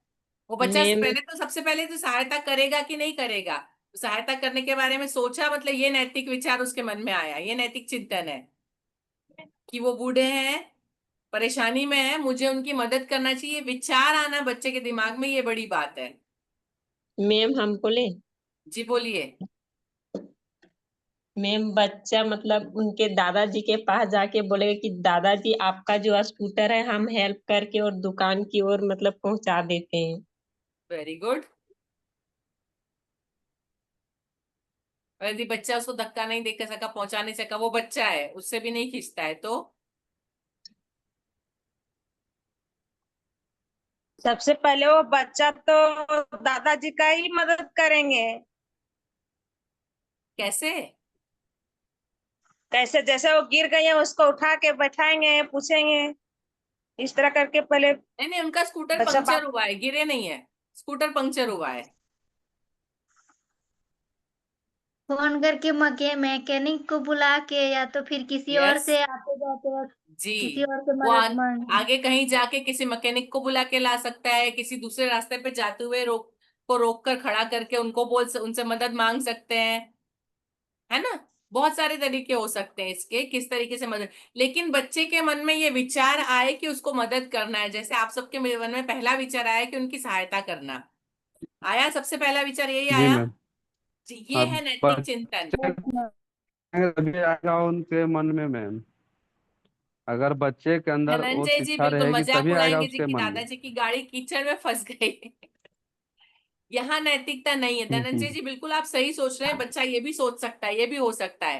[SPEAKER 2] वो बच्चा सबसे पहले तो सहायता करेगा कि नहीं करेगा। तो सहायता करने के बारे में सोचा, मतलब ये नैतिक विचार उसके मन में आया, ये नैतिक चिंतन है कि वो बूढ़े हैं, परेशानी में है, मुझे उनकी मदद करना चाहिए। विचार आना बच्चे के दिमाग में, ये बड़ी बात है।
[SPEAKER 13] मैम हम बोले।
[SPEAKER 2] जी बोलिए।
[SPEAKER 13] मैम बच्चा मतलब उनके दादाजी के पास जाके बोलेगा कि दादाजी आपका जो स्कूटर है हम हेल्प करके और दुकान की ओर मतलब पहुंचा देते हैं।
[SPEAKER 2] Very good. यदि बच्चा उसको धक्का नहीं देकर सका, पहुंचा नहीं सका, वो बच्चा है, उससे भी नहीं खींचता है, तो
[SPEAKER 8] सबसे पहले वो बच्चा तो दादाजी का ही मदद करेंगे।
[SPEAKER 2] कैसे?
[SPEAKER 8] कैसे? जैसे वो गिर गई है उसको उठा के बैठाएंगे, पूछेंगे, इस तरह करके पहले।
[SPEAKER 2] नहीं नहीं, उनका स्कूटर
[SPEAKER 8] बच्चा
[SPEAKER 2] पंक्चर हुआ है, गिरे नहीं है, स्कूटर पंक्चर हुआ है।
[SPEAKER 12] फोन करके मैकेनिक को बुला के या तो फिर किसी और
[SPEAKER 2] यस
[SPEAKER 12] से आते जाते वक्त
[SPEAKER 2] जी,
[SPEAKER 12] किसी और से
[SPEAKER 2] वो
[SPEAKER 12] मदद मांगे।
[SPEAKER 2] आगे कहीं जाके किसी मैकेनिक को बुला के ला सकता है, किसी दूसरे रास्ते पे जाते हुए रोक कर खड़ा करके उनको उनसे मदद मांग सकते हैं, है ना। बहुत सारे तरीके हो सकते हैं इसके, किस तरीके से मदद। लेकिन बच्चे के मन में ये विचार आए कि उसको मदद करना है, जैसे आप सबके मन में पहला विचार आया कि उनकी सहायता करना आया, सबसे पहला विचार यही
[SPEAKER 7] जी
[SPEAKER 2] आया।
[SPEAKER 7] मैम।
[SPEAKER 2] जी, ये
[SPEAKER 7] अब
[SPEAKER 2] है नैतिक चिंतन।
[SPEAKER 7] तभी आएगा उनके मन में मैम, अगर बच्चे के अंदर वो
[SPEAKER 2] धनंजय जी
[SPEAKER 7] शिक्षा
[SPEAKER 2] बिल्कुल
[SPEAKER 7] रहेगी
[SPEAKER 2] मजाक
[SPEAKER 7] तभी आएगा
[SPEAKER 2] उड़ाएंगे जी
[SPEAKER 7] उसके
[SPEAKER 2] कि
[SPEAKER 7] मन में।
[SPEAKER 2] दादाजी की गाड़ी कीचड़ में फंस गई। यहाँ नैतिकता नहीं है धनंजय जी, बिल्कुल आप सही सोच रहे हैं। बच्चा ये भी सोच सकता है, ये भी हो सकता है,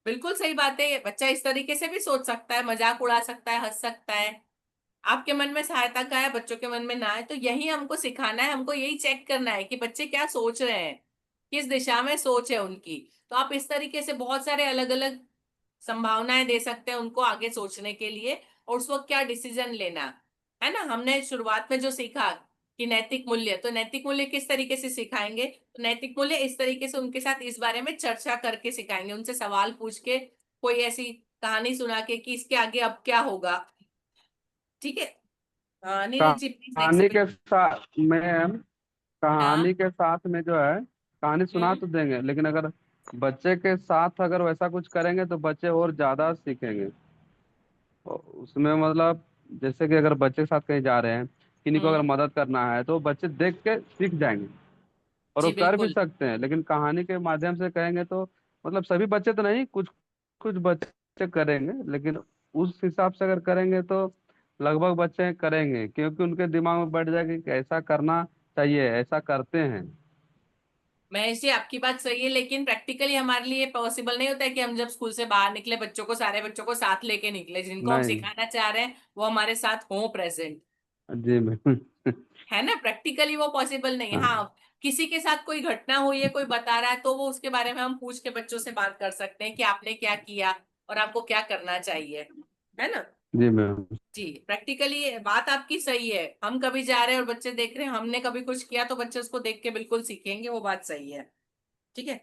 [SPEAKER 2] बिल्कुल सही बात है। बच्चा इस तरीके से भी सोच सकता है, मजाक उड़ा सकता है, हंस सकता है। आपके मन में सहायता का है, बच्चों के मन में ना है, तो यही हमको सिखाना है, हमको यही चेक करना है कि बच्चे क्या सोच रहे हैं, किस दिशा में सोच है उनकी। तो आप इस तरीके से बहुत सारे अलग अलग संभावनाएं दे सकते हैं उनको आगे सोचने के लिए, और उस वक्त क्या डिसीजन लेना है ना। हमने शुरुआत में जो सीखा कि नैतिक मूल्य, तो नैतिक मूल्य किस तरीके से सिखाएंगे, तो नैतिक मूल्य इस तरीके से उनके साथ इस बारे में चर्चा करके सिखाएंगे, उनसे सवाल पूछ के, कोई ऐसी कहानी सुना के कि इसके आगे अब क्या होगा। ठीक है, नीरज जी प्लीज नेक्स्ट
[SPEAKER 7] कहानी
[SPEAKER 2] पे।
[SPEAKER 7] के साथ मैम,
[SPEAKER 2] हाँ
[SPEAKER 7] कहानी के साथ में जो है, कहानी सुना तो देंगे, लेकिन अगर बच्चे के साथ अगर वैसा कुछ करेंगे तो बच्चे और ज्यादा सीखेंगे। और उसमें मतलब जैसे कि अगर बच्चे के साथ कहीं जा रहे हैं, किन्हीं को अगर मदद करना है, तो बच्चे देख के सीख जाएंगे और वो
[SPEAKER 2] जी
[SPEAKER 7] कर भी
[SPEAKER 2] बिल्कुल।
[SPEAKER 7] सकते हैं। लेकिन कहानी के माध्यम से कहेंगे तो मतलब सभी बच्चे तो नहीं, कुछ कुछ बच्चे करेंगे, लेकिन उस हिसाब से अगर करेंगे तो लगभग बच्चे करेंगे, क्योंकि उनके दिमाग में बैठ जाएगा कि ऐसा करना चाहिए, ऐसा करते हैं।
[SPEAKER 2] महेश जी आपकी बात सही है, लेकिन प्रैक्टिकली हमारे लिए पॉसिबल नहीं होता है कि हम जब स्कूल से बाहर निकले बच्चों को, सारे बच्चों को साथ लेके निकले, जिनको हम
[SPEAKER 7] नहीं।
[SPEAKER 2] सिखाना चाह रहे हैं वो हमारे साथ हों प्रेजेंट,
[SPEAKER 7] जी मैम।
[SPEAKER 2] है ना। प्रैक्टिकली वो पॉसिबल नहीं है।
[SPEAKER 7] हाँ।
[SPEAKER 2] हाँ, किसी के साथ कोई घटना हुई है, कोई बता रहा है, तो वो उसके बारे में हम पूछ के बच्चों से बात कर सकते हैं कि आपने क्या किया और आपको क्या करना चाहिए, है ना।
[SPEAKER 7] जी मैम।
[SPEAKER 2] जी प्रैक्टिकली बात आपकी सही है, हम कभी जा रहे हैं और बच्चे देख रहे हैं हमने कभी कुछ किया, तो बच्चे उसको देख के बिल्कुल सीखेंगे, वो बात सही है। ठीक है,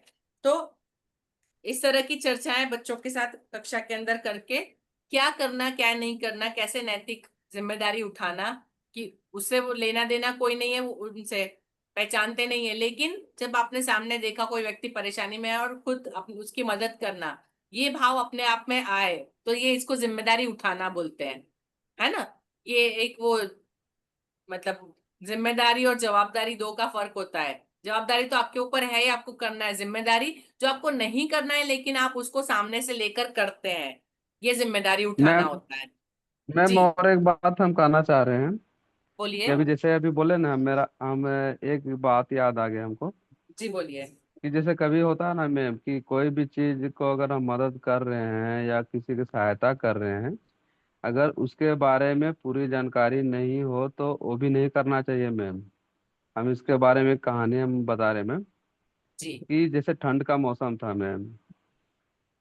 [SPEAKER 2] तो इस तरह की चर्चाएं बच्चों के साथ कक्षा के अंदर करके, क्या करना क्या नहीं करना, कैसे नैतिक जिम्मेदारी उठाना, कि उससे वो लेना देना कोई नहीं है, वो उनसे पहचानते नहीं है, लेकिन जब आपने सामने देखा कोई व्यक्ति परेशानी में है और खुद उसकी मदद करना, ये भाव अपने आप में आए, तो ये इसको जिम्मेदारी उठाना बोलते हैं, है ना। ये एक वो मतलब जिम्मेदारी और जवाबदारी दो का फर्क होता है। जवाबदारी तो आपके ऊपर है ही, आपको करना है। जिम्मेदारी जो आपको नहीं करना है लेकिन आप उसको सामने से लेकर करते हैं, ये जिम्मेदारी उठाना
[SPEAKER 7] मैम,
[SPEAKER 2] होता है।
[SPEAKER 7] मैम
[SPEAKER 2] जी
[SPEAKER 7] और एक बात हम कहना चाह रहे हैं कि
[SPEAKER 2] बोलिए।
[SPEAKER 7] अभी जैसे अभी बोले ना, मेरा हम एक बात याद आ गया हमको,
[SPEAKER 2] जी बोलिए।
[SPEAKER 7] कि जैसे कभी होता है ना मैम कि कोई भी चीज को अगर हम मदद कर रहे हैं या किसी की सहायता कर रहे हैं, अगर उसके बारे में पूरी जानकारी नहीं हो तो वो भी नहीं करना चाहिए मैम। हम इसके बारे में कहानी हम बता रहे हैं मैम,
[SPEAKER 2] जी
[SPEAKER 7] कि जैसे ठंड का मौसम था मैम,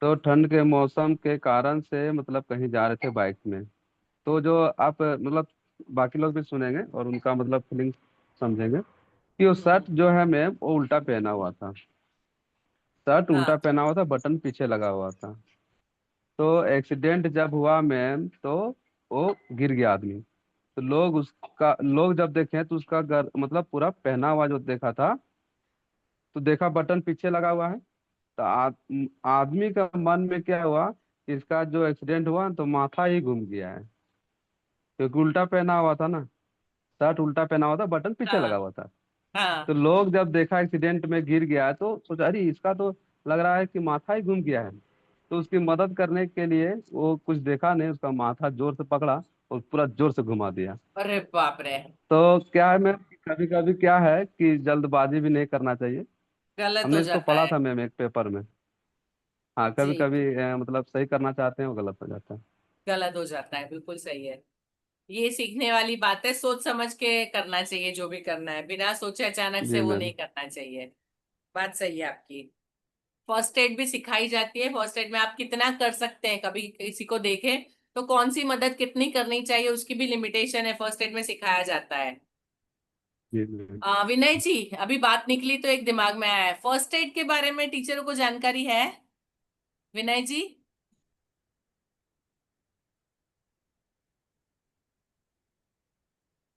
[SPEAKER 7] तो ठंड के मौसम के कारण से मतलब कहीं जा रहे थे बाइक में, तो जो आप मतलब बाकी लोग भी सुनेंगे और उनका मतलब फीलिंग समझेंगे, कि वो शर्ट जो है मैम वो उल्टा पहना हुआ था। शर्ट उल्टा
[SPEAKER 2] हाँ
[SPEAKER 7] पहना हुआ था, बटन पीछे लगा हुआ था। तो एक्सीडेंट जब हुआ मैम, तो वो गिर गया आदमी। तो लोग जब देखे तो उसका मतलब पूरा पहना हुआ जो देखा था, तो देखा बटन पीछे लगा हुआ है। तो आदमी का मन में क्या हुआ कि इसका जो एक्सीडेंट हुआ तो माथा ही घूम गया है, क्योंकि उल्टा पहना हुआ था ना, शर्ट उल्टा पहना हुआ था, बटन पीछे लगा
[SPEAKER 2] हाँ
[SPEAKER 7] हुआ था।
[SPEAKER 2] हाँ।
[SPEAKER 7] तो लोग जब देखा एक्सीडेंट में गिर गया है, तो सोचा अरे इसका तो लग रहा है कि माथा ही घूम गया है। तो उसकी मदद करने के लिए वो कुछ देखा नहीं, उसका माथा जोर से पकड़ा और पूरा जोर से घुमा दिया।
[SPEAKER 2] अरे बाप रे।
[SPEAKER 7] तो क्या है मैम, कभी कभी क्या है कि जल्दबाजी भी नहीं करना चाहिए।
[SPEAKER 2] गलत हो
[SPEAKER 7] हमने इसको
[SPEAKER 2] जाता
[SPEAKER 7] पढ़ा
[SPEAKER 2] है।
[SPEAKER 7] था मैम एक पेपर में। हाँ, कभी
[SPEAKER 2] जी
[SPEAKER 7] कभी मतलब सही करना चाहते हैं वो गलत हो जाता है।
[SPEAKER 2] गलत हो जाता है, बिल्कुल सही है। ये सीखने वाली बात है, सोच समझ के करना चाहिए जो भी करना है, बिना सोचे अचानक से
[SPEAKER 7] जी
[SPEAKER 2] वो
[SPEAKER 7] मैम।
[SPEAKER 2] नहीं करना चाहिए। बात सही है आपकी। फर्स्ट एड भी सिखाई जाती है, फर्स्ट एड में आप कितना कर सकते हैं, कभी किसी को देखें तो कौन सी मदद कितनी करनी चाहिए उसकी भी लिमिटेशन है, फर्स्ट एड में सिखाया जाता है।
[SPEAKER 7] जी मैम।
[SPEAKER 2] विनय जी, अभी बात निकली तो एक दिमाग में आया है, फर्स्ट एड के बारे में टीचरों को जानकारी है, विनय जी।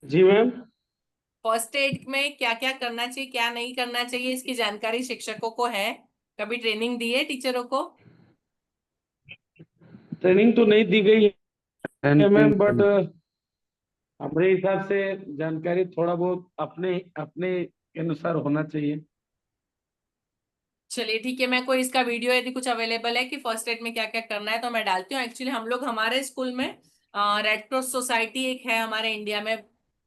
[SPEAKER 5] जी मैम।
[SPEAKER 2] फर्स्ट एड में क्या क्या करना चाहिए क्या नहीं करना चाहिए, इसकी जानकारी शिक्षकों को है? कभी ट्रेनिंग दी है टीचरों को?
[SPEAKER 5] ट्रेनिंग तो नहीं दी गई है मैम, बट
[SPEAKER 7] ट्रेनिंग।
[SPEAKER 5] हमारे हिसाब से जानकारी थोड़ा बहुत अपने अपने के अनुसार होना चाहिए।
[SPEAKER 2] चलिए ठीक है, मैं कोई इसका वीडियो यदि कुछ अवेलेबल है कि फर्स्ट एड में क्या क्या करना है तो मैं डालती हूँ। एक्चुअली हम लोग हमारे स्कूल में रेड क्रॉस सोसाइटी एक है हमारे इंडिया में,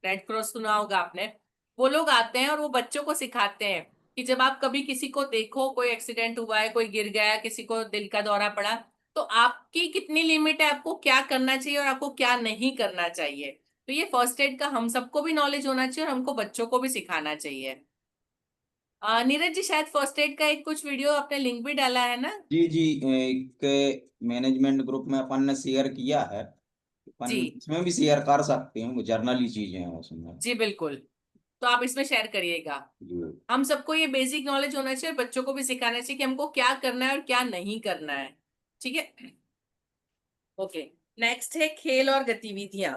[SPEAKER 2] रेड क्रॉस सुना होगा आपने। वो लोग आते हैं और वो बच्चों को सिखाते हैं कि जब आप कभी किसी को देखो, कोई एक्सीडेंट हुआ है, कोई गिर गया, किसी को दिल का दौरा पड़ा, तो आपकी कितनी लिमिट है, आपको क्या करना चाहिए और आपको क्या नहीं करना चाहिए। तो ये फर्स्ट एड का हम सबको भी नॉलेज होना चाहिए और हमको बच्चों को भी सिखाना चाहिए। नीरज जी शायद फर्स्ट एड का एक कुछ वीडियो आपने लिंक भी डाला है ना?
[SPEAKER 1] जी जी, एक मैनेजमेंट ग्रुप में अपन ने शेयर किया है, अपन
[SPEAKER 2] जी
[SPEAKER 1] इसमें भी शेयर कर सकते हैं, जर्नली चीजें हैं उसमें।
[SPEAKER 2] जी बिल्कुल, तो आप इसमें शेयर करिएगा।
[SPEAKER 1] जी
[SPEAKER 2] हम सबको ये बेसिक नॉलेज होना चाहिए, बच्चों को भी सिखाना चाहिए कि हमको क्या करना है और क्या नहीं करना है। ठीक है, ओके। नेक्स्ट है खेल और गतिविधियां।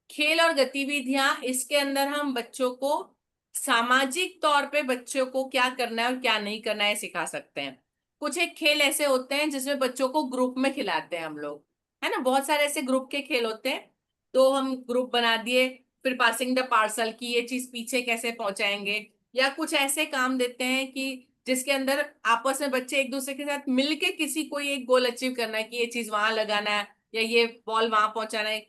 [SPEAKER 2] खेल और गतिविधियां, इसके अंदर हम बच्चों को सामाजिक तौर पे बच्चों को क्या करना है और क्या नहीं करना है सिखा सकते हैं। कुछ एक खेल ऐसे होते हैं जिसमें बच्चों को ग्रुप में खिलाते हैं हम लोग, है ना, बहुत सारे ऐसे ग्रुप के खेल होते हैं। तो हम ग्रुप बना दिए, फिर पासिंग द पार्सल की ये चीज पीछे कैसे पहुंचाएंगे, या कुछ ऐसे काम देते हैं कि जिसके अंदर आपस में बच्चे एक दूसरे के साथ मिलके किसी कोई एक गोल अचीव करना है कि ये चीज वहां लगाना है या ये बॉल वहां पहुंचाना है।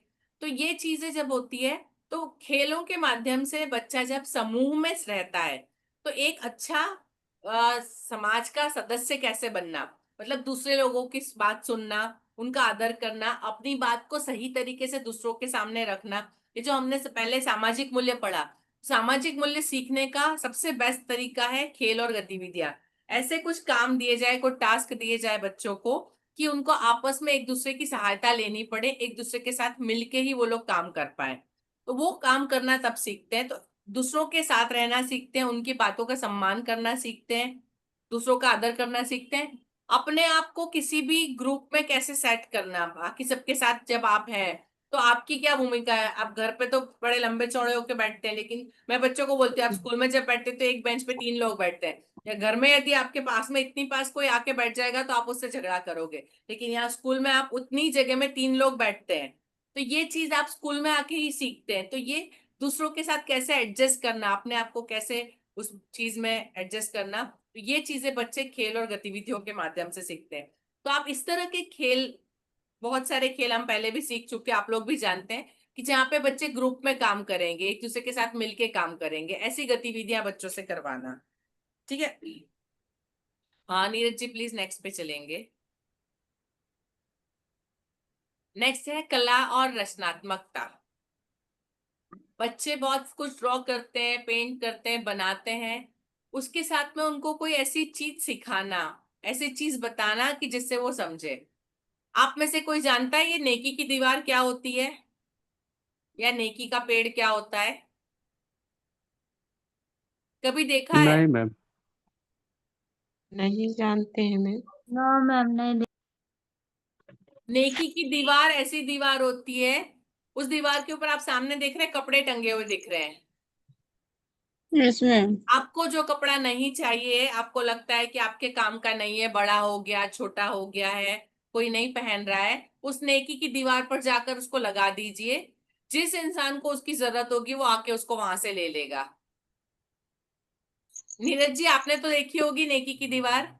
[SPEAKER 2] तो ये चीजें जब होती है, तो खेलों के माध्यम से बच्चा जब समूह में रहता है तो एक अच्छा समाज का सदस्य कैसे बनना, मतलब दूसरे लोगों की बात सुनना, उनका आदर करना, अपनी बात को सही तरीके से दूसरों के सामने रखना, ये जो हमने पहले सामाजिक मूल्य पढ़ा। सामाजिक मूल्य सीखने का सबसे बेस्ट तरीका है खेल और गतिविधियां। ऐसे कुछ काम दिए जाए, कुछ टास्क दिए जाए बच्चों को कि उनको आपस में एक दूसरे की सहायता लेनी पड़े, एक दूसरे के साथ मिलके ही वो लोग काम कर पाए। तो वो काम करना तब सीखते हैं, तो दूसरों के साथ रहना सीखते हैं, उनकी बातों का सम्मान करना सीखते हैं, दूसरों का आदर करना सीखते हैं। अपने आप को किसी भी ग्रुप में कैसे सेट करना, बाकी सबके साथ जब आप हैं तो आपकी क्या भूमिका है। आप घर पे तो बड़े लंबे चौड़े होके बैठते हैं, लेकिन मैं बच्चों को बोलती हूँ आप स्कूल में जब बैठते हैं तो एक बेंच पे 3 लोग बैठते हैं, या घर में यदि आपके पास में इतनी पास कोई आके बैठ जाएगा तो आप उससे झगड़ा करोगे, लेकिन यहाँ स्कूल में आप उतनी जगह में 3 लोग बैठते हैं। तो ये चीज आप स्कूल में आके ही सीखते हैं। तो ये दूसरों के साथ कैसे एडजस्ट करना, अपने आप को कैसे उस चीज में एडजस्ट करना, तो ये चीजें बच्चे खेल और गतिविधियों के माध्यम से सीखते हैं। तो आप इस तरह के खेल, बहुत सारे खेल हम पहले भी सीख चुके हैं, आप लोग भी जानते हैं कि जहाँ पे बच्चे ग्रुप में काम करेंगे, एक दूसरे के साथ मिलके काम करेंगे, ऐसी गतिविधियां बच्चों से करवाना। ठीक है, हाँ नीरज जी प्लीज नेक्स्ट पे चलेंगे। नेक्स्ट है कला और रचनात्मकता। बच्चे बहुत कुछ ड्रॉ करते हैं, पेंट करते हैं, बनाते हैं, उसके साथ में उनको कोई ऐसी चीज सिखाना, ऐसी चीज बताना कि जिससे वो समझे। आप में से कोई जानता है ये नेकी की दीवार क्या होती है, या नेकी का पेड़ क्या होता है? कभी देखा है?
[SPEAKER 7] नहीं मैम।
[SPEAKER 13] नहीं जानते हैं मैम।
[SPEAKER 3] नो मैम, नहीं
[SPEAKER 2] नेकी की दीवार ऐसी दीवार होती है, उस दीवार के ऊपर आप सामने देख रहे हैं कपड़े टंगे हुए दिख रहे हैं।
[SPEAKER 6] Yes ma'am.
[SPEAKER 2] आपको जो कपड़ा नहीं चाहिए, आपको लगता है कि आपके काम का नहीं है, बड़ा हो गया, छोटा हो गया है, कोई नहीं पहन रहा है, उस नेकी की दीवार पर जाकर उसको लगा दीजिए। जिस इंसान को उसकी जरूरत होगी वो आके उसको वहां से ले लेगा। नीरज जी आपने तो देखी होगी नेकी की दीवार।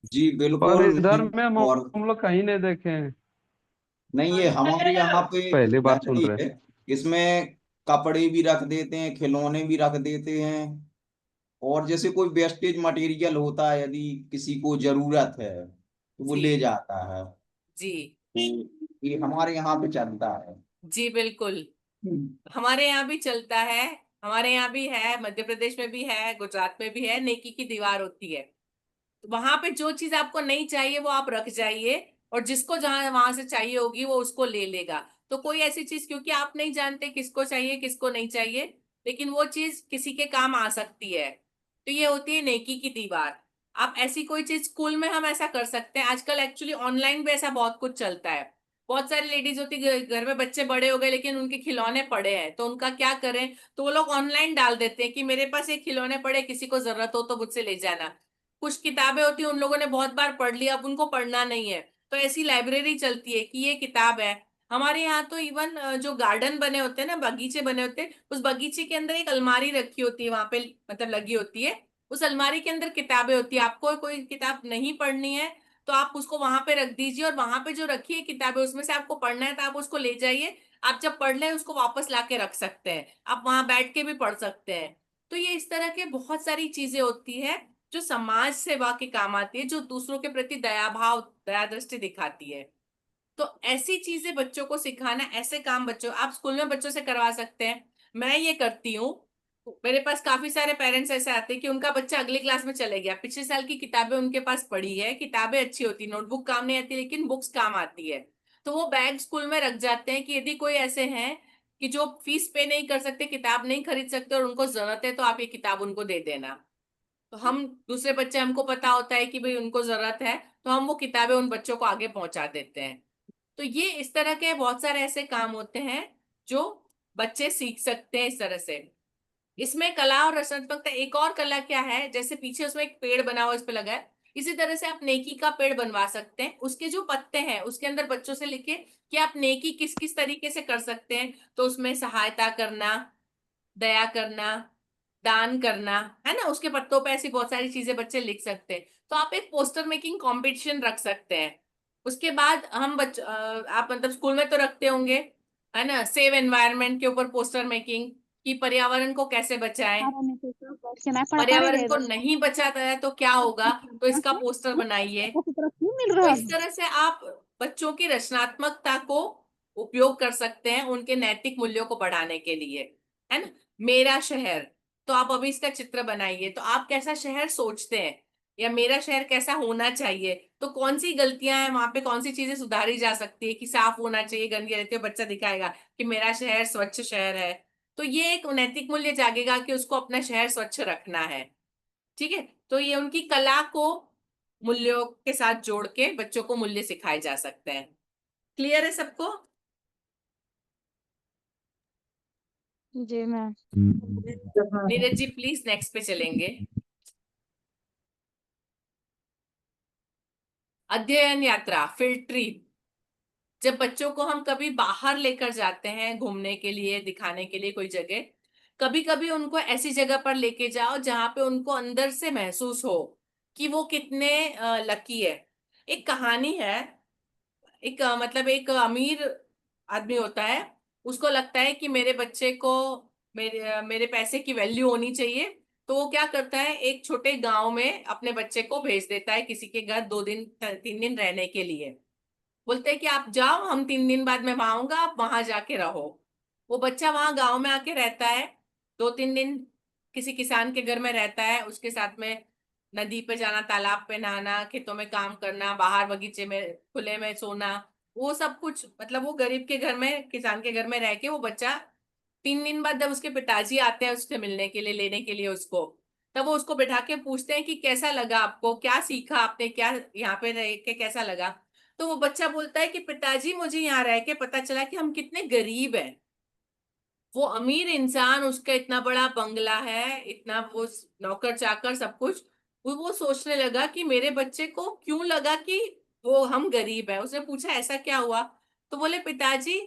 [SPEAKER 1] जी
[SPEAKER 7] पर
[SPEAKER 1] बिल्कुल
[SPEAKER 7] इधर
[SPEAKER 1] नहीं।
[SPEAKER 7] में
[SPEAKER 1] और
[SPEAKER 7] हम लोग कहीं नहीं देखे हैं।
[SPEAKER 1] नहीं, ये हमारे यहाँ पे
[SPEAKER 7] पहली बार सुन
[SPEAKER 1] नजरी
[SPEAKER 7] रहे
[SPEAKER 1] है। इसमें कपड़े भी रख देते हैं, खिलौने भी रख देते हैं, और जैसे कोई वेस्टेज मटेरियल होता है, यदि किसी को जरूरत है तो वो
[SPEAKER 2] जी
[SPEAKER 1] ले जाता है।
[SPEAKER 2] जी
[SPEAKER 1] तो ये हमारे यहाँ पे चलता है।
[SPEAKER 2] जी बिल्कुल, हमारे यहाँ भी चलता है। हमारे यहाँ भी है, मध्य प्रदेश में भी है, गुजरात में भी है, नेकी की दीवार होती है। तो वहां पे जो चीज आपको नहीं चाहिए वो आप रख जाइए, और जिसको जहां वहां से चाहिए होगी वो उसको ले लेगा। तो कोई ऐसी चीज, क्योंकि आप नहीं जानते किसको चाहिए किसको नहीं चाहिए, लेकिन वो चीज किसी के काम आ सकती है, तो ये होती है नेकी की दीवार। आप ऐसी कोई चीज स्कूल में हम ऐसा कर सकते हैं, आजकल एक्चुअली ऑनलाइन भी ऐसा बहुत कुछ चलता है। बहुत सारी लेडीज होती है, घर में बच्चे बड़े हो गए लेकिन उनके खिलौने पड़े हैं, तो उनका क्या करें, तो वो लोग ऑनलाइन डाल देते हैं कि मेरे पास ये खिलौने पड़े, किसी को जरूरत हो तो मुझसे ले जाना। कुछ किताबें होती हैं उन लोगों ने बहुत बार पढ़ लिया, अब उनको पढ़ना नहीं है, तो ऐसी लाइब्रेरी चलती है कि ये किताब है। हमारे यहाँ तो इवन जो गार्डन बने होते हैं ना, बगीचे बने होते हैं, उस बगीचे के अंदर एक अलमारी रखी होती है, वहां पे मतलब लगी होती है, उस अलमारी के अंदर किताबें होती है। आपको कोई किताब नहीं पढ़नी है तो आप उसको वहां पे रख दीजिए, और वहां पे जो रखी है किताबें उसमें से आपको पढ़ना है तो आप उसको ले जाइए। आप जब पढ़ लें उसको वापस ला के रख सकते हैं, आप वहां बैठ के भी पढ़ सकते हैं। तो ये इस तरह के बहुत सारी चीजें होती है जो समाज सेवा के काम आती है, जो दूसरों के प्रति दया भाव, दया दृष्टि दिखाती है। तो ऐसी चीजें बच्चों को सिखाना, ऐसे काम बच्चों आप स्कूल में बच्चों से करवा सकते हैं। मैं ये करती हूँ मेरे पास काफी सारे पेरेंट्स ऐसे आते हैं कि उनका बच्चा अगली क्लास में चले गया, पिछले साल की किताबें उनके पास पड़ी है, किताबें अच्छी होती, नोटबुक काम नहीं आती लेकिन बुक्स काम आती है, तो वो बैग स्कूल में रख जाते हैं कि यदि कोई ऐसे हैं कि जो फीस पे नहीं कर सकते, किताब नहीं खरीद सकते और उनको जरूरत है, तो आप ये किताब उनको दे देना। तो हम दूसरे बच्चे, हमको पता होता है कि भाई उनको जरूरत है, तो हम वो किताबें उन बच्चों को आगे पहुंचा देते हैं। तो ये इस तरह के बहुत सारे ऐसे काम होते हैं जो बच्चे सीख सकते हैं इस तरह से। इसमें कला और रचनात्मकता, एक और कला क्या है, जैसे पीछे उसमें एक पेड़ बना हुआ इस पे लगा है, इसी तरह से आप नेकी का पेड़ बनवा सकते हैं, उसके जो पत्ते हैं उसके अंदर बच्चों से लिखे कि आप नेकी किस किस तरीके से कर सकते हैं, तो उसमें सहायता करना, दया करना, दान करना, है ना, उसके पत्तों पे ऐसी बहुत सारी चीजें बच्चे लिख सकते हैं। तो आप एक पोस्टर मेकिंग कंपटीशन रख सकते हैं। उसके बाद हम आप मतलब स्कूल में तो रखते होंगे, है ना, सेव एनवायरनमेंट के ऊपर पोस्टर मेकिंग, कि पर्यावरण को कैसे बचाएं, पर्यावरण को नहीं बचाता है तो क्या होगा, तो इसका पोस्टर बनाइए। तो इस तरह से आप बच्चों की रचनात्मकता को उपयोग कर सकते हैं उनके नैतिक मूल्यों को बढ़ाने के लिए, है ना। मेरा शहर, तो आप अभी इसका चित्र बनाइए, तो आप कैसा शहर सोचते हैं, या मेरा शहर कैसा होना चाहिए, तो कौन सी गलतियां हैं वहां पे, कौन सी चीजें सुधारी जा सकती है, कि साफ होना चाहिए, गंदगी रहती है, बच्चा दिखाएगा कि मेरा शहर स्वच्छ शहर है, तो ये एक नैतिक मूल्य जागेगा कि उसको अपना शहर स्वच्छ रखना है। ठीक है, तो ये उनकी कला को मूल्यों के साथ जोड़ के बच्चों को मूल्य सिखाए जा सकते हैं। क्लियर है सबको?
[SPEAKER 3] जी ma'am.
[SPEAKER 2] Neeraj ji please next पे चलेंगे। अध्ययन यात्रा, फील्ड ट्रिप, जब बच्चों को हम कभी बाहर लेकर जाते हैं घूमने के लिए, दिखाने के लिए कोई जगह, कभी कभी उनको ऐसी जगह पर लेके जाओ जहां पे उनको अंदर से महसूस हो कि वो कितने लकी है। एक कहानी है, एक मतलब एक अमीर आदमी होता है, उसको लगता है कि मेरे बच्चे को मेरे पैसे की वैल्यू होनी चाहिए, तो वो क्या करता है, एक छोटे गांव में अपने बच्चे को भेज देता है किसी के घर 2 दिन 3 दिन रहने के लिए। बोलते हैं कि आप जाओ, हम 3 दिन बाद मैं वहां आऊंगा, आप वहां जाके रहो। वो बच्चा वहां गांव में आके रहता है, 2-3 दिन किसी किसान के घर में रहता है, उसके साथ में नदी पे जाना, तालाब पे नहाना, खेतों में काम करना, बाहर बगीचे में खुले में सोना, वो सब कुछ, मतलब वो गरीब के घर में, किसान के घर में रह के वो बच्चा 3 दिन बाद जब उसके पिताजी आते हैं उससे मिलने के लिए, लेने के लिए उसको, तब वो उसको बैठा के पूछते हैं कि कैसा लगा आपको, क्या सीखा आपने, क्या यहाँ पे रह के कैसा लगा। तो वो बच्चा बोलता है कि पिताजी मुझे यहाँ रह के पता चला कि हम कितने गरीब हैं। वो अमीर इंसान, उसका इतना बड़ा बंगला है, इतना वो नौकर चाकर सब कुछ, वो सोचने लगा कि मेरे बच्चे को क्यों लगा कि वो हम गरीब है। उसने पूछा ऐसा क्या हुआ, तो बोले पिताजी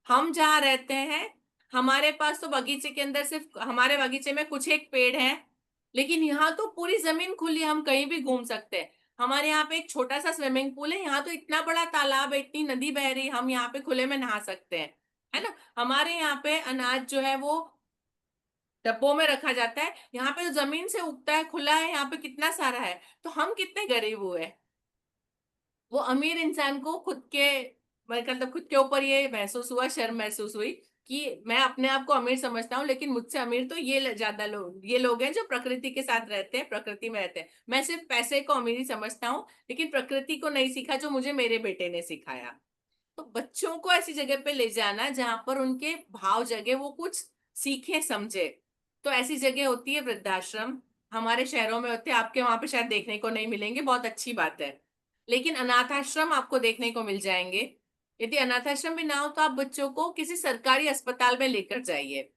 [SPEAKER 2] हम जहाँ रहते हैं हमारे पास तो बगीचे के अंदर सिर्फ हमारे बगीचे में कुछ एक पेड़ है, लेकिन यहाँ तो पूरी जमीन खुली है, हम कहीं भी घूम सकते हैं। हमारे यहाँ पे एक छोटा सा स्विमिंग पूल है, यहाँ तो इतना बड़ा तालाब है, इतनी नदी बह रही है, हम यहाँ पे खुले में नहा सकते हैं, है ना। हमारे यहाँ पे अनाज जो है वो डब्बों में रखा जाता है, यहाँ पे जो जमीन से उगता है खुला है, यहाँ पे कितना सारा है, तो हम कितने गरीब हुए। वो अमीर इंसान को खुद के मतलब खुद के ऊपर ये महसूस हुआ, शर्म महसूस हुई कि मैं अपने आप को अमीर समझता हूँ, लेकिन मुझसे अमीर तो ज्यादा लोग, ये लोग हैं जो प्रकृति के साथ रहते हैं, प्रकृति में रहते हैं। मैं सिर्फ पैसे को अमीरी समझता हूँ, लेकिन प्रकृति को नहीं सीखा जो मुझे मेरे बेटे ने सिखाया। तो बच्चों को ऐसी जगह पे ले जाना जहां पर उनके भाव जगे, वो कुछ सीखे समझे, तो ऐसी जगह होती है वृद्धाश्रम। हमारे शहरों में होते हैं, आपके वहां पे शायद देखने को नहीं मिलेंगे, बहुत अच्छी बात है, लेकिन अनाथ आश्रम आपको देखने को मिल जाएंगे। यदि अनाथ आश्रम भी ना हो तो आप बच्चों को किसी सरकारी अस्पताल में लेकर जाइए।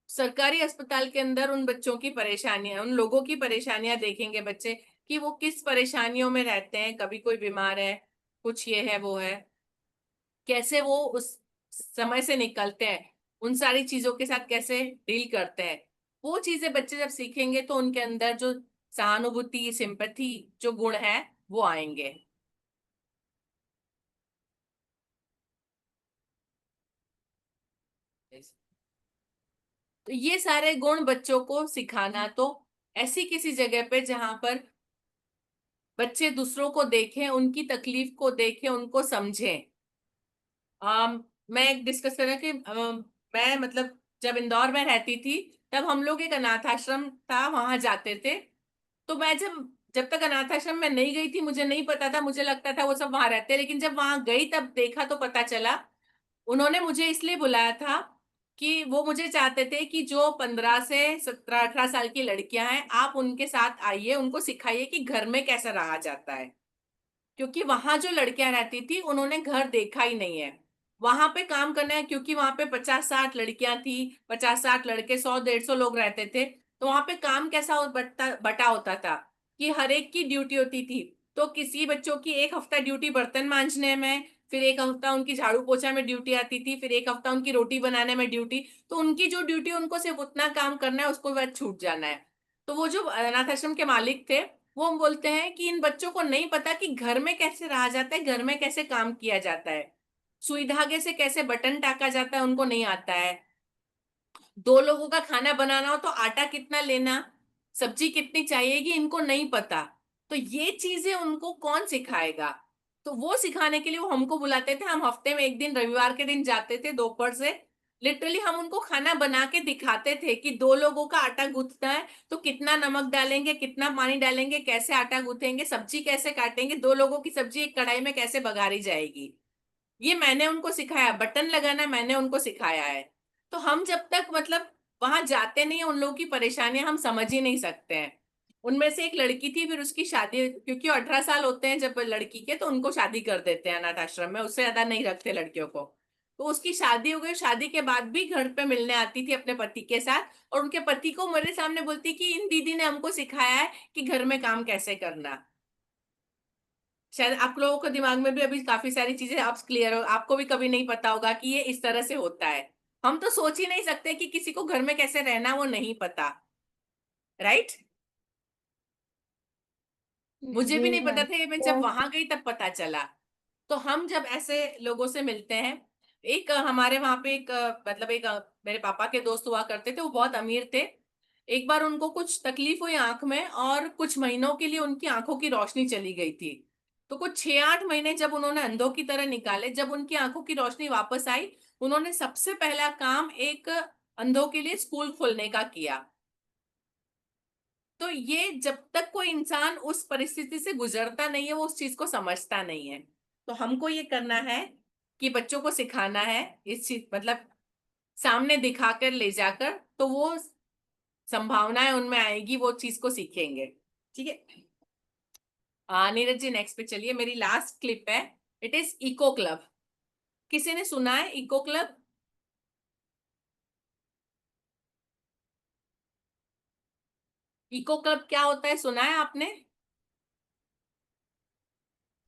[SPEAKER 2] सरकारी अस्पताल के अंदर उन बच्चों की परेशानियां, उन लोगों की परेशानियां देखेंगे बच्चे, कि वो किस परेशानियों में रहते हैं, कभी कोई बीमार है, कुछ ये है वो है, कैसे वो उस समय से निकलते हैं, उन सारी चीजों के साथ कैसे डील करते हैं। वो चीजें बच्चे जब सीखेंगे तो उनके अंदर जो सहानुभूति, सिंपैथी जो गुण है वो आएंगे। तो ये सारे गुण बच्चों को सिखाना, तो ऐसी किसी जगह पे जहां पर बच्चे दूसरों को देखें, उनकी तकलीफ को देखें, उनको समझें। मैं डिस्कस कर रहा कि मैं मतलब जब इंदौर में रहती थी तब हम लोग एक अनाथ आश्रम था वहां जाते थे। तो मैं जब तक अनाथ आश्रम में नहीं गई थी मुझे नहीं पता था, मुझे लगता था वो सब वहां रहते हैं, लेकिन जब वहां गई तब देखा तो पता चला उन्होंने मुझे इसलिए बुलाया था कि वो मुझे चाहते थे कि जो 15 से 17-18 साल की लड़कियां हैं आप उनके साथ आइए, उनको सिखाइए कि घर में कैसे रहा जाता है। क्योंकि वहां जो लड़कियां रहती थी उन्होंने घर देखा ही नहीं है, वहां पे काम करना है, क्योंकि वहां पे 50-60 लड़कियां थी, 50-60 लड़के, 100-150 लोग रहते थे। तो वहां पे काम कैसा बटा होता था कि हर एक की ड्यूटी होती थी। तो किसी बच्चों की एक हफ्ता ड्यूटी बर्तन मांजने में, फिर एक हफ्ता उनकी झाड़ू पोछा में ड्यूटी आती थी, फिर एक हफ्ता उनकी रोटी बनाने में ड्यूटी। तो उनकी जो ड्यूटी, उनको सिर्फ उतना काम करना है, उसको बाद छूट जाना है। तो वो जो अनाथ आश्रम के मालिक थे वो बोलते हैं कि इन बच्चों को नहीं पता कि घर में कैसे रहा जाता है, घर में कैसे काम किया जाता है, सुई धागे से कैसे बटन टाका जाता है उनको नहीं आता है, 2 लोगों का खाना बनाना हो तो आटा कितना लेना, सब्जी कितनी चाहिएगी, इनको नहीं पता। तो ये चीजें उनको कौन सिखाएगा? तो वो सिखाने के लिए वो हमको बुलाते थे। हम हफ्ते में एक दिन रविवार के दिन जाते थे दोपहर से, लिटरली हम उनको खाना बना के दिखाते थे कि 2 लोगों का आटा गूंथना है तो कितना नमक डालेंगे, कितना पानी डालेंगे, कैसे आटा गूंथेंगे, सब्जी कैसे काटेंगे, 2 लोगों की सब्जी एक कढ़ाई में कैसे बघारी जाएगी, ये मैंने उनको सिखाया। बटन लगाना मैंने उनको सिखाया है। तो हम जब तक मतलब वहां जाते नहीं है उन लोगों की परेशानियां हम समझ ही नहीं सकते हैं। उनमें से एक लड़की थी, फिर उसकी शादी, क्योंकि 18 साल होते हैं जब लड़की के, तो उनको शादी कर देते हैं अनाथ आश्रम में, उससे ज्यादा नहीं रखते लड़कियों को। तो उसकी शादी हो गई, शादी के बाद भी घर पे मिलने आती थी अपने पति के साथ, और उनके पति को मेरे सामने बोलती कि इन दीदी ने हमको सिखाया है कि घर में काम कैसे करना। शायद आप लोगों के दिमाग में भी अभी काफी सारी चीजें आप क्लियर हो, आपको भी कभी नहीं पता होगा कि ये इस तरह से होता है। हम तो सोच ही नहीं सकते कि किसी को घर में कैसे रहना वो नहीं पता, राइट? मुझे भी
[SPEAKER 3] जी
[SPEAKER 2] नहीं पता
[SPEAKER 3] मैम।
[SPEAKER 2] था, ये मैं जब वहां गई तब पता चला। तो हम जब ऐसे लोगों से मिलते हैं, एक हमारे वहां पे एक मतलब एक मेरे पापा के दोस्त हुआ करते थे, वो बहुत अमीर थे। एक बार उनको कुछ तकलीफ हुई आंख में, और कुछ महीनों के लिए उनकी आंखों की रोशनी चली गई थी। तो कुछ 6-8 महीने जब उन्होंने अंधों की तरह निकाले, जब उनकी आंखों की रोशनी वापस आई, उन्होंने सबसे पहला काम एक अंधों के लिए स्कूल खोलने का किया। तो ये जब तक कोई इंसान उस परिस्थिति से गुजरता नहीं है वो उस चीज को समझता नहीं है। तो हमको ये करना है कि बच्चों को सिखाना है इस चीज, मतलब सामने दिखाकर ले जाकर, तो वो संभावनाएं उनमें आएगी, वो चीज को सीखेंगे। ठीक है, नीरज जी नेक्स्ट पे चलिए। मेरी लास्ट क्लिप है, इट इज इको क्लब। किसी ने सुना है इको क्लब? इको क्लब क्या होता है, सुना है आपने?